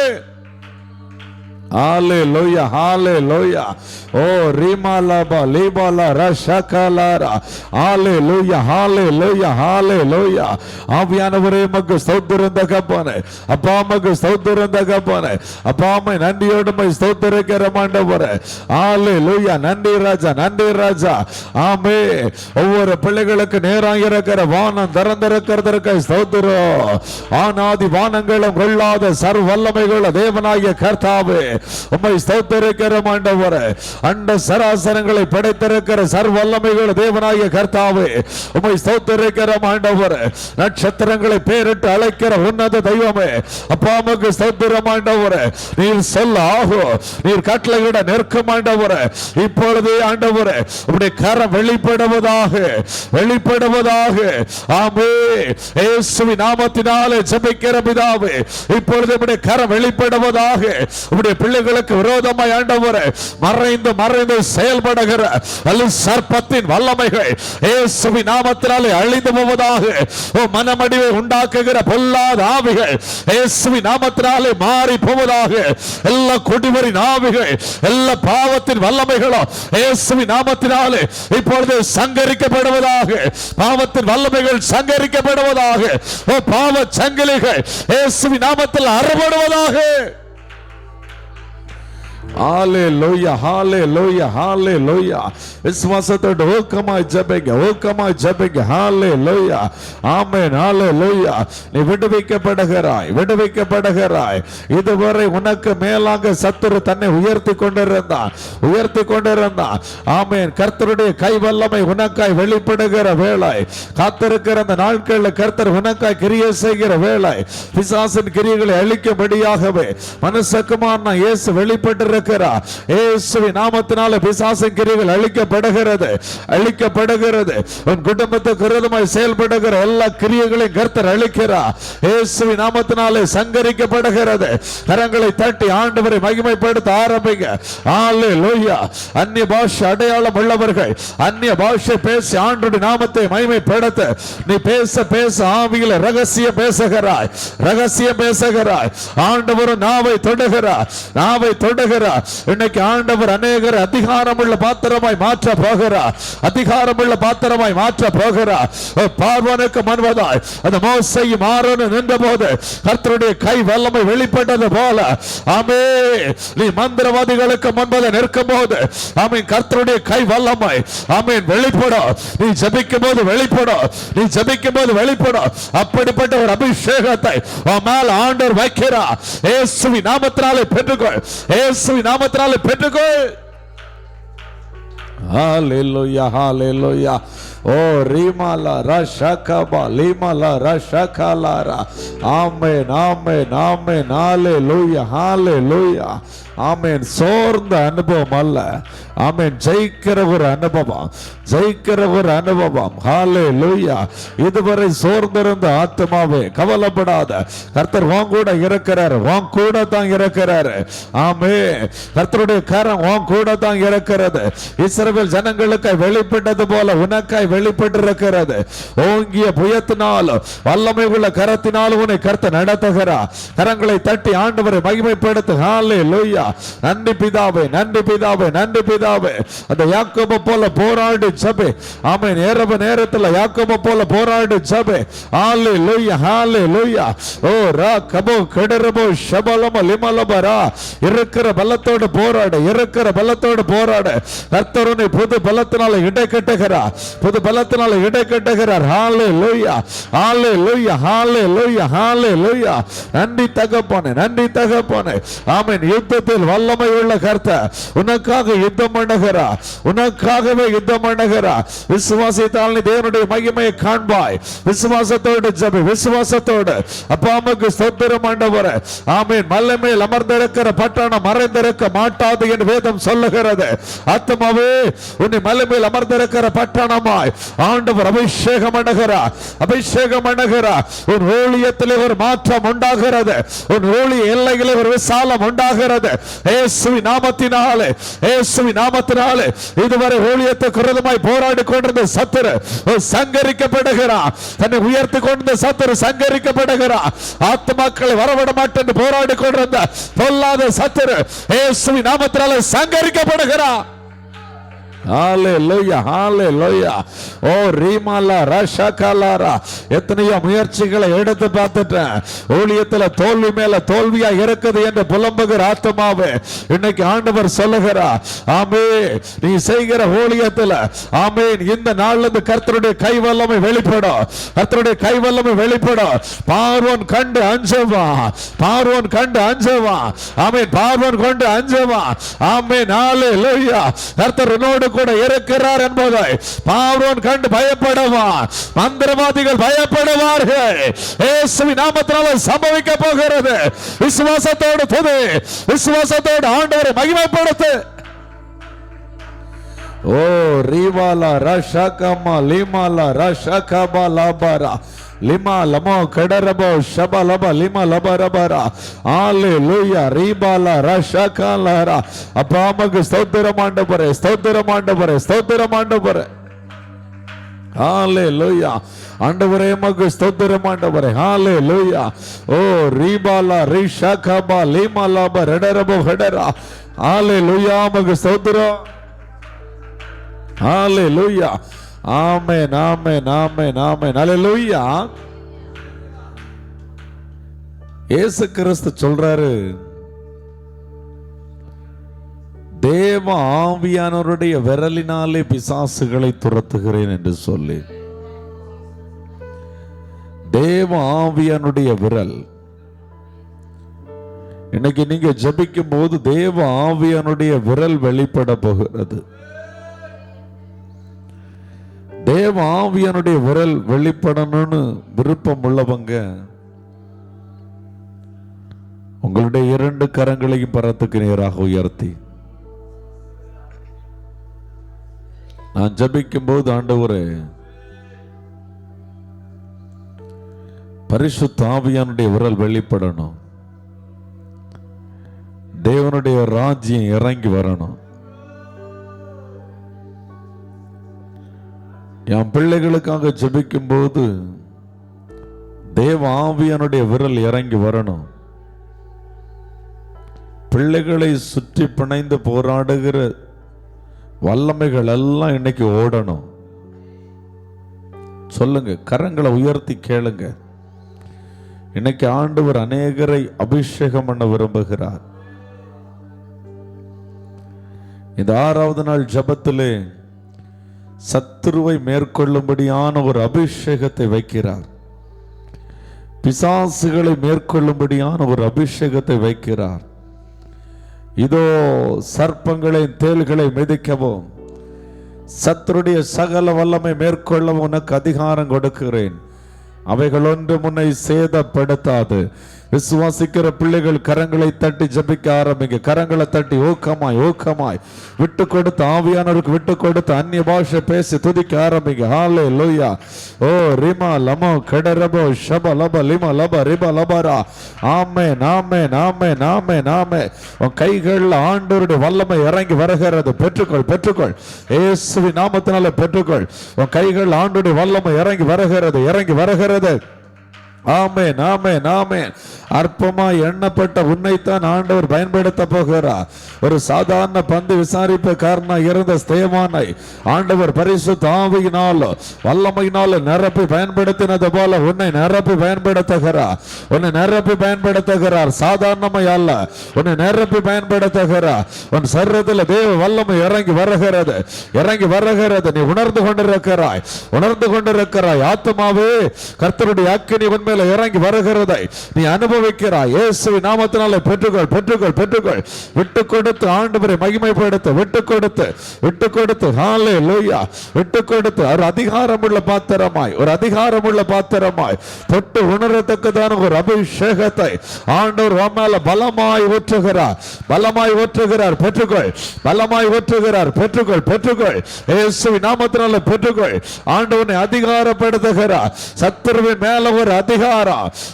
Hallelujah, hallelujah. Oh, Rimalaba, Libala, Rashakalara. Hallelujah, hallelujah, hallelujah. ஆவியானவரே உமக்கு ஸ்தோத்திரம் தகப்பனே. அப்பா உமக்கு ஸ்தோத்திரம் தகப்பனே. அப்பா உம்மை நன்றியோடு உம்மை ஸ்தோத்திரிக்கிறோம் ஆண்டவரே. ஹல்லேலூயா. நன்றி ராஜா, நன்றி ராஜா. ஆமென். ஒவ்வொரு பிள்ளைகளுக்கு நேராக இருக்கிற வானம் திறந்திருக்கிறதற்கு ஸ்தோத்திரம். ஆனாதி வானங்களும் கொள்ளாத சர்வ வல்லமையுள்ள தேவனாகிய கர்த்தாவே உம்மை ஸ்தோத்திரிக்கிறோம் ஆண்டவரே. அண்ட சராசரங்களை படைத்திருக்கிற சர்வ வல்லமையுள்ள தேவனாகிய கர்த்தாவே உம்மை ஸ்தோத்திரிக்கிறோம் ஆண்டவரே. நட்சத்திரங்களை பேரிட்டு அழைக்கிற உன்னத தெய்வமே அப்பா உமக்கு ஸ்தோத்திரம் ஆண்டவரே. நீர் சொல்ல ஆகும், நீர் கட்டளையிட நிற்கும் ஆண்டவரே. இப்பொழுதே ஆண்டவரே உம்முடைய கரம் வெளிப்படுவதாக, வெளிப்படுவதாக. ஆமென். இயேசுவின் நாமத்தினாலே ஜெபிக்கிற பிதாவே இப்பொழுது உம்முடைய கரம் வெளிப்படுவதாக. உம்முடைய பிள்ளைகளுக்கு விரோதமாய் ஆண்டவரே மறைந்து மறைந்து செயல்படுகிற சர்ப்பத்தின் வல்லமைகள் இயேசுவின் நாமத்தினாலே அழிந்து போவதாக. மனமடிவை உண்டாக்குகிற பொல்லாத ஆவிகள் இயேசுவின் நாமத்தினாலே மாறி போவதாக. எல்லா குடிவரின் ஆவிகள், எல்லா பாவத்தின் வல்லமைகளும் இயேசுவின் நாமத்தினாலே இப்பொழுது சங்கரிக்கப்படுவதாக. பாவத்தின் வல்லமைகள் சங்கரிக்கப்படுவதாக. பாவ சங்கிலிகள் இயேசுவின் நாமத்தில் அறுபடுவதாக. Hallelujah, hallelujah, hallelujah. விசுவாசத்தோடு ஊக்கமாய் ஜெபிங்க, ஊக்கமாய் ஜெபிங்க. Hallelujah, amen, hallelujah. நீ விடுவிக்கப்படுகிறாய், விடுவிக்கப்படுகிறாய். இதுவரை உனக்கு மேலாக சத்துரு தன்னை உயர்த்தி கொண்டிருந்தான், உயர்த்தி கொண்டிருந்தான். ஆமென். கர்த்தருடைய கை வல்லமை உனக்காய் வெளிப்படுகிற வேளை, காத்திருக்கிற அந்த நாட்களில் கர்த்தர் உனக்காய் கிரியை செய்கிற வேளை, பிசாசின் கிரியைகளை அழிக்கும்படியாகவே மனுஷகுமாரன் இயேசு வெளிப்பட்டு இயேசுவின் நாமத்தினாலே பிசாசின் கிரியைகள் அழிக்கப்படுகிறது, அழிக்கப்படுகிறது. உன் குடும்பத்துக்கு விரோதமாய் செயல்படுகிற எல்லா கிரியைகளையும் கர்த்தர் அழிக்கிறார். இயேசுவின் நாமத்தினாலே சங்கரிக்கப்படுகிறது. கரங்களை தட்டி ஆண்டவரை மகிமைப்படுத்த ஆரம்பிங்க. ஹல்லேலூயா. அந்நிய பாஷை அடையாளம் உள்ளவர்கள் அந்நிய பாஷை பேசி ஆண்டவருடைய நாமத்தை மகிமைப்படுத்த நீ பேச பேச ஆவியில் ரகசியம் பேசுகிறாய், ரகசியம் பேசுகிறாய். ஆண்டவர் நாவை தொடுகிறார், நாவை தொடுகிறார். போகிறார். இன்னைக்கு ஆண்டவர் அநேகர் அதிகாரமுள்ள பாத்திரமாய் மாற்ற போகிறார். அதிகாரமுள்ள பாத்திரமாய் மாற்ற போகிறார். பார்வோனுக்கு முன்பதாய் அந்த மோசேயும் ஆரோனும் நின்றபோது கர்த்தருடைய கை வல்லமை வெளிப்பட்டது போல, ஆமே, நீ மந்திரவாதிகளுக்கு முன்பதாக நிற்கும் போது, ஆமே, கர்த்தருடைய கை வல்லமை, ஆமே, வெளிப்படும். நீ ஜெபிக்கும் போது வெளிப்படும். நீ ஜெபிக்கும் போது வெளிப்படும். அப்படிப்பட்ட ஒரு அபிஷேகத்தை மேல் ஆண்டவர் வைக்கிறார். இயேசுவின் நாமத்தினாலே பெற்றுக்கொள். இயேசுவின் நாமத்தினாலே பெற்றுக்கொள். ஹalleluya, hallelujah. ஓ ரீமாலா ரஷகபா லீமாலா ரஷகலாரா. ஆமென், ஆமென், ஆமென். ஹalleluya, hallelujah. ஆமென். சோர்ந்த அனுபவம் அல்ல, ஆமென், ஜெயிக்கிற ஒரு அனுபவம், ஜெயிக்கிற ஒரு அனுபவம். ஹalleluya. இதுவரை சோர்ந்திருந்த ஆத்மாவே கவலைப்படாத, கர்த்தர் உன் கூட இருக்கிறார். உன் கூட தான் இருக்கிறார். ஆமென். கர்த்தருடைய கரம் உன் கூட தான் இருக்கிறது. இஸ்ரவேல் ஜனங்களுக்கு வெளிப்பட்டது போல உனக்காய் வெளிப்பட்டிருக்கிறது. ஓங்கிய புயத்தினாலும் வல்லமை உள்ள கரத்தினாலும் உன்னை கர்த்தர் நடத்துகிறார். கரங்களை தட்டி ஆண்டவரை மகிமைப்படுத்து. ஹalleluya. நன்றி பிதாவே, நன்றி பிதாவே, நன்றி பிதாவே. அந்த யாக்கோபு போல போராடி ஜெபே. ஆமென். இரவு நேரத்தில் யாக்கோபு போல போராடி ஜெபே. ஹalleluya, ஹalleluya. ஓ ரா கபோ கடரபோ ஷபலம லிமலபரா. இருக்கிற பலத்தோடு போராடு, இருக்கிற பலத்தோடு போராடு. கர்த்தர் உன்னை புது பலத்தினால இடை கட்டுகிறார். புது பலத்தினால இடை கட்டுகிறார். ஹalleluya, ஹalleluya, ஹalleluya, ஹalleluya. நன்றி தகப்பனே, நன்றி தகப்பனே. ஆமென். யுத்தத்தில் வல்லமை உள்ள கர்த்தர் உனக்காக யுத்தம் பண்ணுகிறார். உனக்காகவே யுத்தம் பண்ணுகிறார். விசுவாசத்தால் நீ தேவனுடைய மகிமையை காண்பாய். விசுவாசத்தோடு ஜெபி, விசுவாசத்தோடு. அப்பா அம்மாக்கு ஸ்தோத்திரம் ஆண்டவரே. ஆமென். மலை மேல் அமர்ந்திருக்கிற பட்டணம் மறைந்திருக்க மாட்டாது என்று வேதம் சொல்லுகிறது. ஆத்மாவே, உன்னை மலை மேல் அமர்ந்திருக்கிற பட்டணமாய் ஆண்டவர் அபிஷேகம் பண்ணுகிறார். அபிஷேகம் பண்ணுகிறார். உன் ஊழியத்திலே ஒரு மாற்றம் உண்டாகிறது. உன் ஊழிய எல்லைகளே ஒரு விசாலம் உண்டாகிறது. இயேசுவின் நாமத்தினாலே, இயேசுவின் நாமத்தினாலே இதுவரை ஊழியத்துக்கு விரோதமாய் போராடி கொண்டிருந்த சத்துரு சங்கரிக்கப்படுகிறார். தன்னை உயர்த்தி கொண்ட சத்துரு சங்கரிக்கப்படுகிறார். ஆத்மாக்களை வரவிட மாட்டேன் போராடி கொண்டிருந்த பொல்லாத சத்துரு இயேசுவின் நாமத்தினாலே சங்கரிக்கப்படுகிறார். ஹalleluya, ஹalleluya. ஓ ரீமாலா ரஷகலாரா. எத்தனையோ முயற்சிகளை எடுத்து பார்த்துட்டேன். ஊழியத்தில் தோல்வி மேல தோல்வியா இருக்குது என்று புலம்புகிற ஆத்மாவே, இன்னைக்கு ஆண்டவர் சொல்லுகிறார், ஆமென், நீ செய்கிற ஊழியத்தில், ஆமென், இந்த நாள்ல இருந்து கர்த்தருடைய கை வல்லமை வெளிப்படும். கர்த்தருடைய கை வல்லமை வெளிப்படும். பார்வோன் கண்டு அஞ்சவான், பார்வோன் கண்டு அஞ்சவான். ஆமென். பார்வோன் கண்டு அஞ்சவான். ஆமென். ஹalleluya. கர்த்தர் உன்னோடு கூட இருக்கிறார் என்பதை பார்வோன் கண்டு பயப்படுவான். மந்திரவாதிகள் பயப்படுவார்கள். இயேசுவின் நாமத்தினால சம்பவிக்க போகிறது. விசுவாசத்தோடு புது விசுவாசத்தோடு ஆண்டவரை மகிமைப்படுத்து. ஓ ரீவாலா ரஷகமா லிமாலா ரஷகபா லாபரா லிமா லமோ கடரபோ ஷபலப லிமா லபரபரா. ஹalleluya. ரீபாலா ரஷகலாரா. அப்பா அம்மாக்கு ஸ்தோத்திரம் ஆண்டவரே, ஸ்தோத்திரம் ஆண்டவரே, ஸ்தோத்திரம் ஆண்டவரே. ஹalleluya. ஆண்டவரே உமக்கு ஸ்தோத்திரம் ஆண்டவரே. ஹalleluya. ஓ ரீபாலா ரிஷகபா லிமா லப ரெடரபோ ஹடரா. ஹalleluya. உமக்கு ஸ்தோத்திரம். ஹalleluya. ஆமென், ஆமென், ஆமென், ஆமென். ஹalleluya. இயேசு கிறிஸ்து சொல்றாரு, தேவ ஆவியானவருடைய விரலினாலே பிசாசுகளை துரத்துகிறேன் என்று சொல்லி. தேவ ஆவியானுடைய விரல். இன்னைக்கு நீங்க ஜெபிக்கும் போது தேவ ஆவியானுடைய விரல் வெளிப்பட போகிறது. தேவ ஆவியானுடைய விரல் வெளிப்படணும்னு விருப்பம் உள்ளவங்க உங்களுடைய இரண்டு கரங்களையும் பரத்துக்கு நேராக உயர்த்தி, நான் ஜெபிக்கும் போது, ஆண்டவரே, பரிசுத்த ஆவியானுடைய விரல் வெளிப்படணும். தேவனுடைய ராஜ்யம் இறங்கி வரணும். என் பிள்ளைகளுக்காக ஜெபிக்கும் போது தேவ ஆவியானுடைய விரல் இறங்கி வரணும். பிள்ளைகளை சுற்றி பிணைந்து போராடுகிற வல்லமைகள் எல்லாம் இன்னைக்கு ஓடணும். சொல்லுங்க, கரங்களை உயர்த்தி கேளுங்க. இன்னைக்கு ஆண்டவர் அநேகரை அபிஷேகம் பண்ண விரும்புகிறார். இந்த 6வது நாள் ஜெபத்திலே சத்துருவை மேற்கொள்ளும்படியான ஒரு அபிஷேகத்தை வைக்கிறார். பிசாசுகளை மேற்கொள்ளும்படியான ஒரு அபிஷேகத்தை வைக்கிறார். இதோ சர்ப்பங்களை தேள்களை மிதிக்கவும் சத்துருடைய சகல வல்லமை மேற்கொள்ளவும் உனக்கு அதிகாரம் கொடுக்கிறேன். அவைகள் ஒன்று முன்னை சேதப்படுத்தாது. விசுவாசிக்கிற பிள்ளைகள் கரங்களை தட்டி ஜபிக்க ஆரம்பிங்க. கரங்களை தட்டி ஊக்கமாய் ஊக்கமாய் விட்டு கொடுத்து ஆவியானவருக்கு விட்டு கொடுத்து அந்நிய பாஷை பேசி துதிக்க ஆரம்பிங்க. ஹல்லேலூயா. ஓ ரிமா லமோ கடரபோ ஷப லப லிமா லப ரிபா லபரா. ஆமென் ஆமென் ஆமென் ஆமென் ஆமென். உன் கைகளில் ஆண்டவருடைய வல்லமை இறங்கி வருகிறது. பெற்றுக்கொள் பெற்றுக்கொள். இயேசுவின் நாமத்தினால பெற்றுக்கொள். உன் கைகள் ஆண்டவருடைய வல்லமை இறங்கி வருகிறது இறங்கி வருகிறது. ஆமென் ஆமென் ஆமென். அற்பமாய் எண்ணப்பட்ட உன்னைத்தான் ஆண்டவர் பயன்படுத்த போகிறார். ஒரு சாதாரண பந்து விசாரிப்புக்காரனாய் இருந்த ஸ்தேவானை ஆண்டவர் பரிசுத்த ஆவியினால் வல்லமையினால் நிரப்பி பயன்படுத்தினது போல உன்னை நிரப்பி பயன்படுத்துகிறார். உன்னை நிரப்பி பயன்படுத்துகிறார். சாதாரணமாய் அல்ல, உன்னை நிரப்பி பயன்படுத்துகிறார். உன் சரீரத்தில் தேவ வல்லமை இறங்கி வருகிறது இறங்கி வருகிறது. நீ உணர்ந்து கொண்டிருக்கிறாய் உணர்ந்து கொண்டிருக்கிறாய். ஆத்துமாவே கர்த்தருடைய அக்கினி உன் மேல இறங்கி வருகிறதை நீ அனுபவிக்கிறாய். இயேசுவின் நாமத்தினால பெற்றுக்கொள் பெற்றுக்கொள் பெற்றுக்கொள். விட்டு கொடுத்து ஆண்டவரை மகிமைப்படுத்த விட்டு கொடுத்து விட்டு கொடுத்து ஹல்லேலூயா விட்டு கொடுத்து ஒரு அதிகாரமுள்ள பாத்திரமாய் ஒரு அதிகாரமுள்ள பாத்திரமாய் தொட்டு உணரத்தக்கதான ஒரு அபிஷேகத்தை ஆண்டவர் மேல பலமாய் ஊற்றுகிறார் பலமாய் ஊற்றுகிறார். பெற்றுக்கொள் பலமாய் ஊற்றுகிறார். பெற்றுக்கொள் பெற்றுக்கொள். இயேசுவின் நாமத்தினால பெற்றுக்கொள். ஆண்டவனை அதிகாரப்படுத்துகிறார். சத்துருவின் மேல ஒரு அதிகாரம்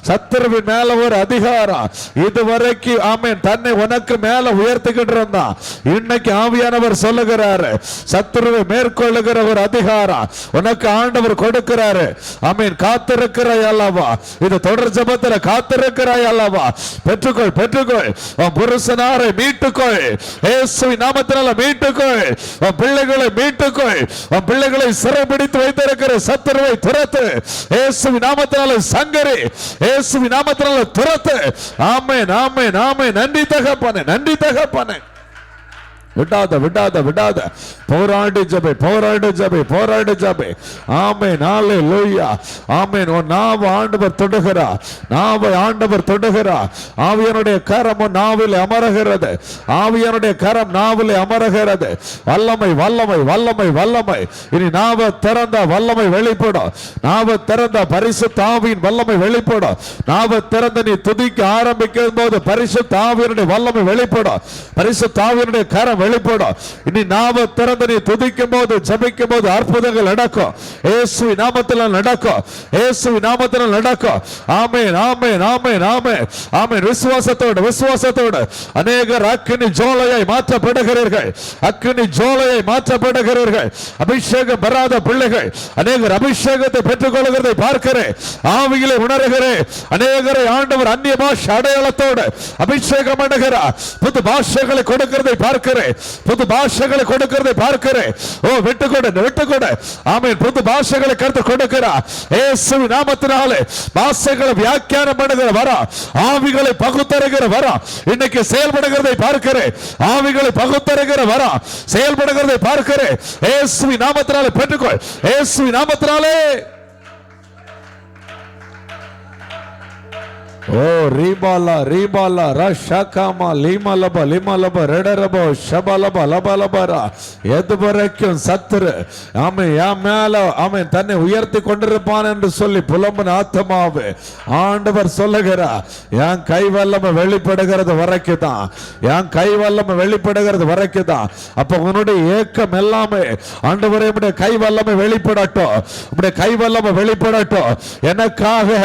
சத்துருவின் மேல ஒரு அதிகாரம். இதுவரைக்கும் ஆமென் தன்னை உனக்கு மேல உயர்த்திக்கிட்டு இருந்தான். இன்னைக்கு ஆவியானவர் சொல்லுகிறாரு சத்துருவை மேற்கொள்ளுகிற ஒரு அதிகாரம் உனக்கு ஆண்டவர் கொடுக்கிறாரு. ஆமென். காத்திருக்கிறாய் அல்லவா? இது தொடர் ஜெபத்துல காத்திருக்கிறாய் அல்லவா? பெற்றுக்கொள் பெற்றுக்கொள். உன் புருஷனாரை மீட்டுக்கொள். இயேசுவின் நாமத்தினால மீட்டுக்கொள். உன் பிள்ளைகளை மீட்டுக்கொள். உன் பிள்ளைகளை சிறைபிடித்து வைத்திருக்கிற சத்துருவை துரத்து. இயேசுவின் நாமத்தினால சங்கரி. இயேசுவின் நாமத்தினால துரத்து. ஆமென் ஆமென் ஆமென். நன்றி தகப்பனே நன்றி தகப்பனே. விடாத விடாத விடாத. போராடு ஜெபே போராடு ஜெபே போராடு ஜெபே. ஆமென் ஹல்லேலூயா ஆமென். உன் நாவை ஆண்டவர் தொடுகிறார். நாவை ஆண்டவர் தொடுகிறார். ஆவியானுடைய கரம் நாவில் அமருகிறது. ஆவியானுடைய கரம் நாவில் அமருகிறது. வல்லமை வல்லமை வல்லமை வல்லமை. இனி நாவை திறந்த வல்லமை வெளிப்படும். நாவை திறந்த பரிசுத்த ஆவியின் வல்லமை வெளிப்படும். நாவை திறந்த நீ துதிக்க ஆரம்பிக்கும் போது பரிசுத்த ஆவியினுடைய வல்லமை வெளிப்படும். பரிசுத்த ஆவியினுடைய கரம் வெளிப்படும். இனி நாவை திறந்து நீ துதிக்கும் போது ஜெபிக்கும் போது அற்புதங்கள் நடக்கும். இயேசுவின் நாமத்தில் நடக்கும். இயேசுவின் நாமத்தில் நடக்கும். ஆமென் ஆமென் ஆமென் ஆமென் ஆமென். விசுவாசத்தோடு விசுவாசத்தோடு அநேகர் அக்கினி ஜோலையாய் மாற்றப்படுகிறீர்கள். அக்கினி ஜோலையாய் மாற்றப்படுகிறீர்கள். அபிஷேகம் பெறாத பிள்ளைகள் அநேகர் அபிஷேகத்தை பெற்றுக் கொள்கிறதை பார்க்கிறேன். ஆவியிலே உணர்கிறேன். அநேகரை ஆண்டவர் அந்நிய பாஷை அடையாளத்தோடு அபிஷேகம் பண்ணுகிறார். புது பாஷைகளை கொடுக்கிறதை பார்க்கிறேன். புது பாஷைகளை கொடுக்கிறதை பார்க்கிறேன். ஓ விட்டுக்கொடு விட்டுக்கொடு. ஆமென். புது பாஷைகளை கருத்து கொடுக்கிறார். இயேசுவின் நாமத்தினாலே பாஷைகளை வியாக்கியானம் பண்ணுகிற வரா ஆவிகளை பகுத்தருகிற வரா இன்னைக்கு செயல்படுகிறதை பார்க்கிறேன். ஆவிகளை பகுத்தருகிற வரா செயல்படுகிறதை பார்க்கிறேன். இயேசுவின் நாமத்தினாலே பெற்றுக்கொள். இயேசுவின் நாமத்தினாலே. ஓ ரீபாலா ரீபாலா ரஷாகாமா லிமலப லிமலப ரெடரபோ ஷபலப லபலபரா. எதுவரைக்கும் சத்துரு ஆமென் என் மேல ஆமென் தன்னை உயர்த்தி கொண்டிருப்பான் என்று சொல்லி புலம்புன ஆத்மாவே ஆண்டவர் சொல்லுகிறார் என் கை வல்லமை வெளிப்படுகிறது வரைக்கும் தான். என் கை வல்லமை வெளிப்படுகிறது வரைக்கும் தான். அப்ப உன்னுடைய ஏக்கம் எல்லாமே ஆண்டவரே உம்முடைய கை வல்லமை வெளிப்படட்டும். உம்முடைய கை வல்லமை வெளிப்படட்டும். எனக்காக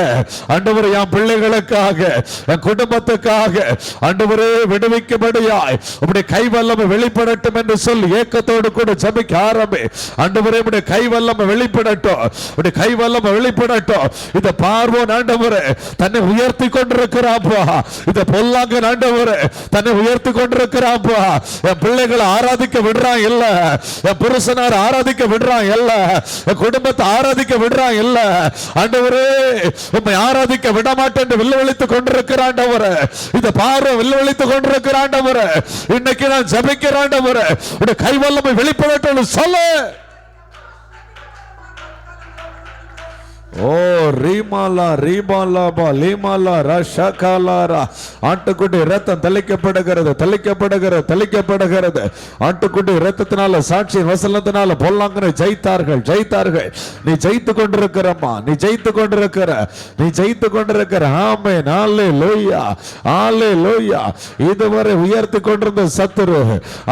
ஆண்டவர் என் பிள்ளைகளுக்கு பிள்ளைகளுக்காக என் குடும்பத்துக்காக ஆண்டவரே விடுவிக்கும்படியாய் உம்முடைய கை வல்லமை வெளிப்படட்டும் என்று சொல்லி ஏக்கத்தோடு கூட ஜெபிக்க ஆரம்பி. ஆண்டவரே உம்முடைய கை வல்லமை வெளிப்படட்டும், உம்முடைய கை வல்லமை வெளிப்படட்டும். இந்த பார்வோன் ஆண்டவரே தன்னை உயர்த்தி கொண்டிருக்கிறாப்பா, இந்த பொல்லாங்கன் ஆண்டவரே தன்னை உயர்த்தி கொண்டிருக்கிறாப்பா. என் பிள்ளைகளை ஆராதிக்க விடுறான் இல்ல, என் புருஷனார் ஆராதிக்க விடுறான் இல்ல, என் குடும்பத்தை ஆராதிக்க விடுறான் இல்ல. ஆண்டவரே உம்மை ஆராதிக்க விட மாட்டேன் என்று வில்லவழித்துக் கொண்டிருக்கிறான் ஆண்டவரே. இந்த பார்வை வில்லவழித்துக் கொண்டிருக்கிறான் ஆண்டவரே. இன்னைக்கு நான் ஜெபிக்கிறேன் ஆண்டவரே, உடைய கை வல்லமை வெளிப்படட்டும் சொல்லு. ஓ ரீமாலா ரீமாலாபா லீமாலா ரஷகாலாரா. ஆட்டுக்குட்டி இரத்தம் தெளிக்கப்படுகிறது, தெளிக்கப்படுகிறது, தெளிக்கப்படுகிறது. ஆட்டுக்குட்டி இரத்தத்தினால சாட்சியின் வசனத்தினால பொல்லாங்கனை ஜெயித்தார்கள், ஜெயித்தார்கள். நீ ஜெயித்து கொண்டிருக்கிறம்மா, நீ ஜெயித்து கொண்டிருக்கிற, நீ ஜெயித்து கொண்டிருக்கிற. ஆமென், ஹல்லேலூயா, ஹல்லேலூயா. இதுவரை உயர்த்தி கொண்டிருந்த சத்துரு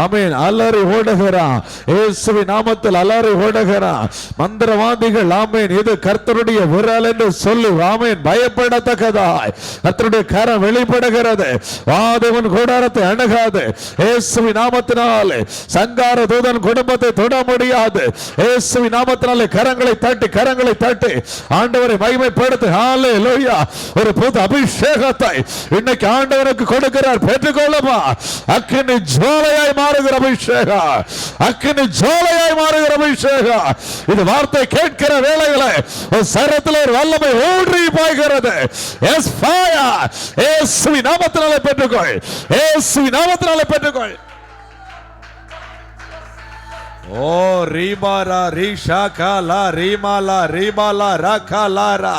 ஆமென் அலறி ஓடுகிறான். இயேசுவின் நாமத்தில் அலறி ஓடுகிறான். மந்திரவாதிகள் ஆமென் இது கர்த்தருடைய விரல் என்று சொல்லி ஆமென் பயப்படத்தக்கதாய் கர்த்தருடைய கரம் வெளிப்படுகிறது. வாதவன் கூடாரத்தை அணுகாது. இயேசுவின் நாமத்தினாலே சங்கார தூதன் குடும்பத்தை தொட முடியாது. இயேசுவின் நாமத்தினாலே கரங்களை தட்டி, கரங்களை தட்டி ஆண்டவரை மகிமைப்படுத்து. ஹல்லேலூயா. ஒரு புது அபிஷேகத்தை இன்னைக்கு ஆண்டவருக்கு கொடுக்கிறார், பெற்றுக்கொள்ளுமா. அக்கினி ஜுவாலையாய் மாறுகிற அபிஷேகம், அக்கினி ஜுவாலையாய் மாறுகிற அபிஷேகம். இது வார்த்தை கேட்கிற வேளையிலே சரத்தில் ஒரு வல்லமை ஊன்றி பாய்கிறது. As fire. இயேசுவின் நாமத்தினாலே பெற்றுக்கொள், இயேசுவின் நாமத்தினாலே பெற்றுக்கொள். ஓ ரீமாரா ரீஷாகாலா ரீமாலா ரீமாலா ராகாலாரா.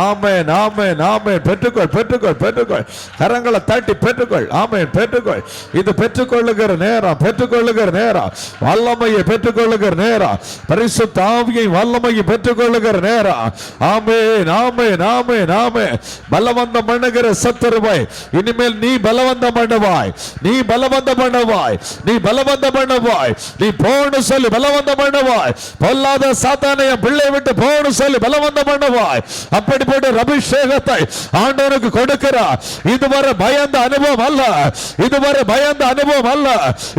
ஆமென், ஆமென், ஆமென். பெற்றுக்கொள், பெற்றுக்கொள், பெற்றுக்கொள். கரங்களை தட்டி பெற்றுக்கொள். ஆமென், பெற்றுக்கொள். இது பெற்றுக்கொள்ளுகிற நேரம், பெற்றுக்கொள்ளுகிற நேரம். வல்லமையை பெற்றுக்கொள்ளுகிற நேரம். பரிசுத்த ஆவியை வல்லமையை பெற்றுக்கொள்ளுகிற நேரம். ஆமென், ஆமென், ஆமென், ஆமென். பலவந்தம் பண்ணுகிற சத்துருவை இனிமேல் நீ பலவந்தம் பண்ணுவாய், நீ பலவந்தம் பண்ணுவாய், நீ பலவந்தம் பண்ணுவாய். நீ போன சொல்லி பலவந்தம் பண்ணுவாய். பொல்லாத சாத்தானை பிள்ளை விட்டு போன சொல்லி பலவந்தம் பண்ணுவாய். அப்படிப்பட்ட அபிஷேகத்தை ஆண்டவருக்கு கொடுக்கிறார். இதுவரை பயந்த அனுபவம் அல்ல, இதுவரை பயந்த அனுபவம் அல்ல,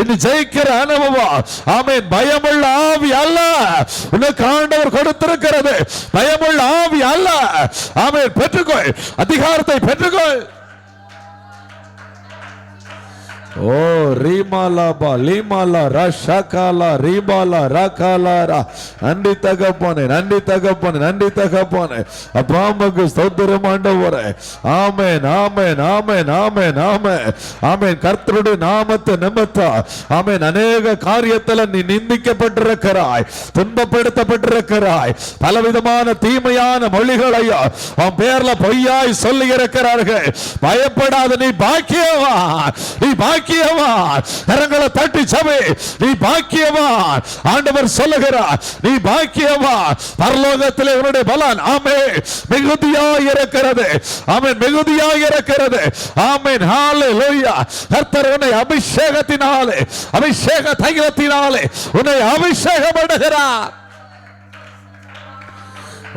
இது ஜெயிக்கிற அனுபவம். ஆமென். பயமுள்ள ஆவி அல்ல உனக்கு ஆண்டவர் கொடுத்திருக்கிறது, பயமுள்ள ஆவி அல்ல. ஆமென். பெற்றுக்கொள், அதிகாரத்தை பெற்றுக்கொள். ஓ ரீமாலாபா லீமாலா ரஷகாலா ரீபாலா ரகாலாரா. நன்றி தகப்பனே, நன்றி தகப்பனே, நன்றி தகப்பனே. அப்பாவுக்கு ஸ்தோத்திரம் ஆண்டவரே. ஆமென், ஆமென், ஆமென், ஆமென், ஆமென், ஆமென். கர்த்தருடைய நாமத்தை நிமித்தம் ஆமென் அநேக காரியத்தில் நீ நிந்திக்கப்பட்டிருக்கிறாய், துன்பப்படுத்தப்பட்டிருக்கிறாய். பலவிதமான தீமையான மொழிகளையும் உன் பேர்ல பொய்யாய் சொல்லி இருக்கிறார்கள். பயப்படாத, நீ பாக்கியவான், நீ பாக்கியவான். கரங்களை தட்டி சபை, நீ பாக்கியவான். ஆண்டவர் சொல்லுகிறார், நீ பாக்கியவான். பரலோகத்திலே உன்னுடைய பலன் ஆமென் மிகுதியாய் இருக்கிறது, ஆமென் மிகுதியாய் இருக்கிறது. ஆமென், ஹல்லேலூயா. கர்த்தர் உன்னை அபிஷேகத்தினாலே, அபிஷேக தைலத்தினாலே உன்னை அபிஷேகம் பண்ணுகிறார்.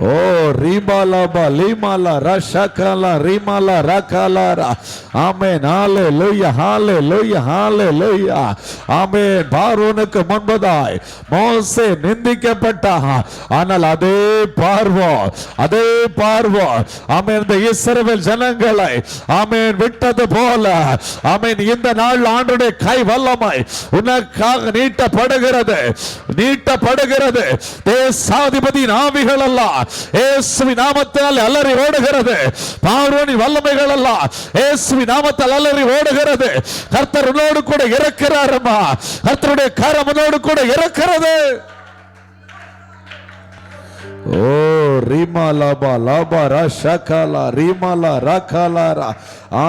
ஓ ரீமாலாபா லீமாலா ரஷகாலா ரீமாலா ரகாலாரா. ஆமென், ஹல்லேலூயா, ஹல்லேலூயா, ஹல்லேலூயா. ஆமென். பார்வோனுக்கு முன்பதாய் மோசே நிந்திக்கப்பட்டான். ஆனால் அதே பார்வோன், அதே பார்வோன் ஆமென் இந்த இஸ்ரவேல் ஜனங்களை ஆமென் விட்டது போல ஆமென் இந்த நாள் ஆண்டுடைய கை வல்லமை உனக்காக நீட்டப்படுகிறது, நீட்டப்படுகிறது. தேசாதிபதியின் ஆவிகள் எல்லாம் இயேசுவின் நாமத்தால் அலறி ஓடுகிறது. பார்வோனின் வல்லமைகள் எல்லாம் இயேசுவின் நாமத்தால் அலறி ஓடுகிறது. கர்த்தர் உன்னோடு கூட இருக்கிறார் அம்மா, கர்த்தருடைய கரம் உன்னோடு கூட இருக்கிறது. ஓ ரீமாலாபா லாபா ரஷகாலா ரீமாலா ரகாலாரா.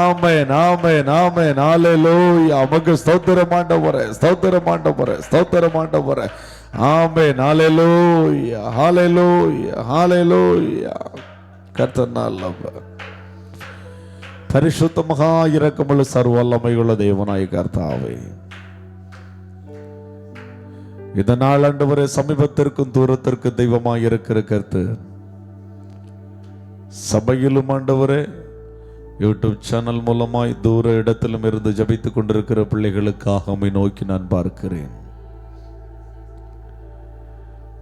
ஆமென், ஆமென், ஆமென், ஹல்லேலூயா. உமக்கு ஸ்தோத்திரம் ஆண்டவரே, ஸ்தோத்திரம் ஆண்டவரே, ஸ்தோத்திரம் ஆண்டவரே. ஆமென், ஹல்லேலூயா, ஹல்லேலூயா, ஹல்லேலூயா. கர்த்தர் நல்லவர், பரிசுத்த மகா இரக்கமுள்ள சர்வ வல்லமையுள்ள தேவனாய் கர்த்தாவே, இதனால் ஆண்டவரே சமீபத்திற்கும் தூரத்திற்கும் தெய்வமாய் இருக்கிற கர்த்தர், சபையிலும் ஆண்டவரே யூடியூப் சேனல் மூலமாய் தூர இடத்திலும் இருந்து ஜபித்துக் கொண்டிருக்கிற பிள்ளைகளுக்காக உம்மை நோக்கி நான் பார்க்கிறேன்.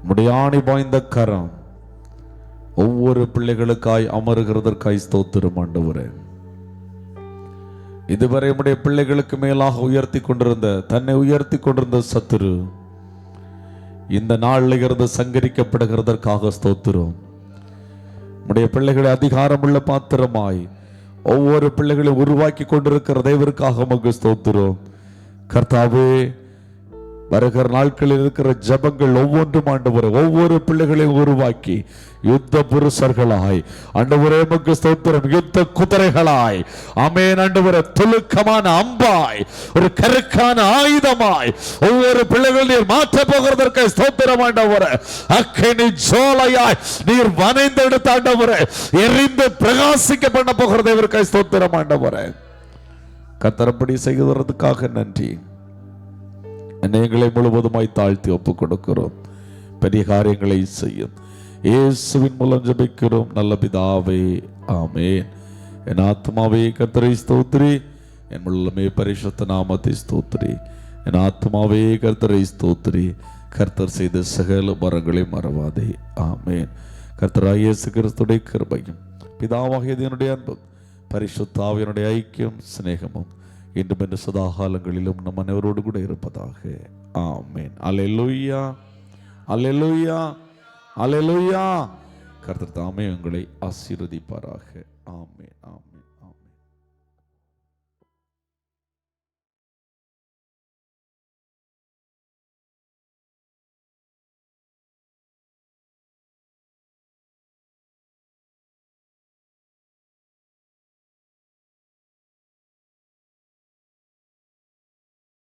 முடியாணி பாய்ந்த கரம் ஒவ்வொரு பிள்ளைகளுக்காய் அமருகிறதற்காய் ஸ்தோத்திரம் ஆண்டவரே. இதுவரை உம்முடைய பிள்ளைகளுக்கு மேலாக தன்னை உயர்த்தி கொண்டிருந்த சத்துரு இந்த நாளில் இருந்து சங்கரிக்கப்படுகிறதற்காக ஸ்தோத்திரம். உம்முடைய பிள்ளைகளை அதிகாரமுள்ள பாத்திரமாய் ஒவ்வொரு பிள்ளைகளையும் உருவாக்கி கொண்டிருக்கிற தேவருக்காக உமக்கு ஸ்தோத்திரம். கர்த்தாவே, வருகிற நாட்களில் இருக்கிற ஜபங்கள் ஒவ்வொன்றும் ஆண்டவரே ஒவ்வொரு பிள்ளைகளையும் உருவாக்கி யுத்த புருஷர்களாய் ஆண்டவரே உமக்கு ஸ்தோத்திரம், யுத்த குதிரைகளாய் ஆமென் ஆண்டவரே, துலுக்கமான அம்பாய் ஒரு கருக்கான ஆயுதமாய் ஒவ்வொரு பிள்ளைகள் நீர் மாற்ற போகிறதற்கு ஸ்தோத்திரம் ஆண்டவரே. அக்கினி ஜோலையாய் நீர் வனைந்தெடுத்த ஆண்டவரே, எரிந்து பிரகாசிக்க பண்ண போகிறது இவருக்கு ஸ்தோத்திரம் ஆண்டவரே. கர்த்தரப்படி செய்கிறதுக்காக நன்றி. எங்களை முழுவதுமாய் தாழ்த்தி ஒப்புக் கொடுக்கிறோம். பெரிய காரியங்களை செய்யும் இயேசுவின் மூலம் ஜெபிக்கிறோம் நல்ல பிதாவே, ஆமென். என் ஆத்மாவே கர்த்தரை ஸ்தோத்திரி, என் உள்ளமே பரிசுத்த நாமத்தை ஸ்தோத்திரி. என் ஆத்மாவே கர்த்தரை ஸ்தோத்திரி, கர்த்தர் செய்த சகல வரங்களை மறவாதே, ஆமென். கர்த்தராகிய இயேசு கிறிஸ்துடைய கிருபையும் பிதாவாகிய தேவனுடைய அன்பும் பரிசுத்த ஆவியினுடைய ஐக்கியம் சிநேகமும் இன்றும் என்று சதா காலங்களிலும் நம் அனைவரோடு கூட இருப்பதாக, ஆமென். அல்லேலூயா, அல்லேலூயா, அல்லேலூயா. கர்த்தர் தாமே உங்களை ஆசீர்வதிப்பாராக, ஆமென், ஆமென்.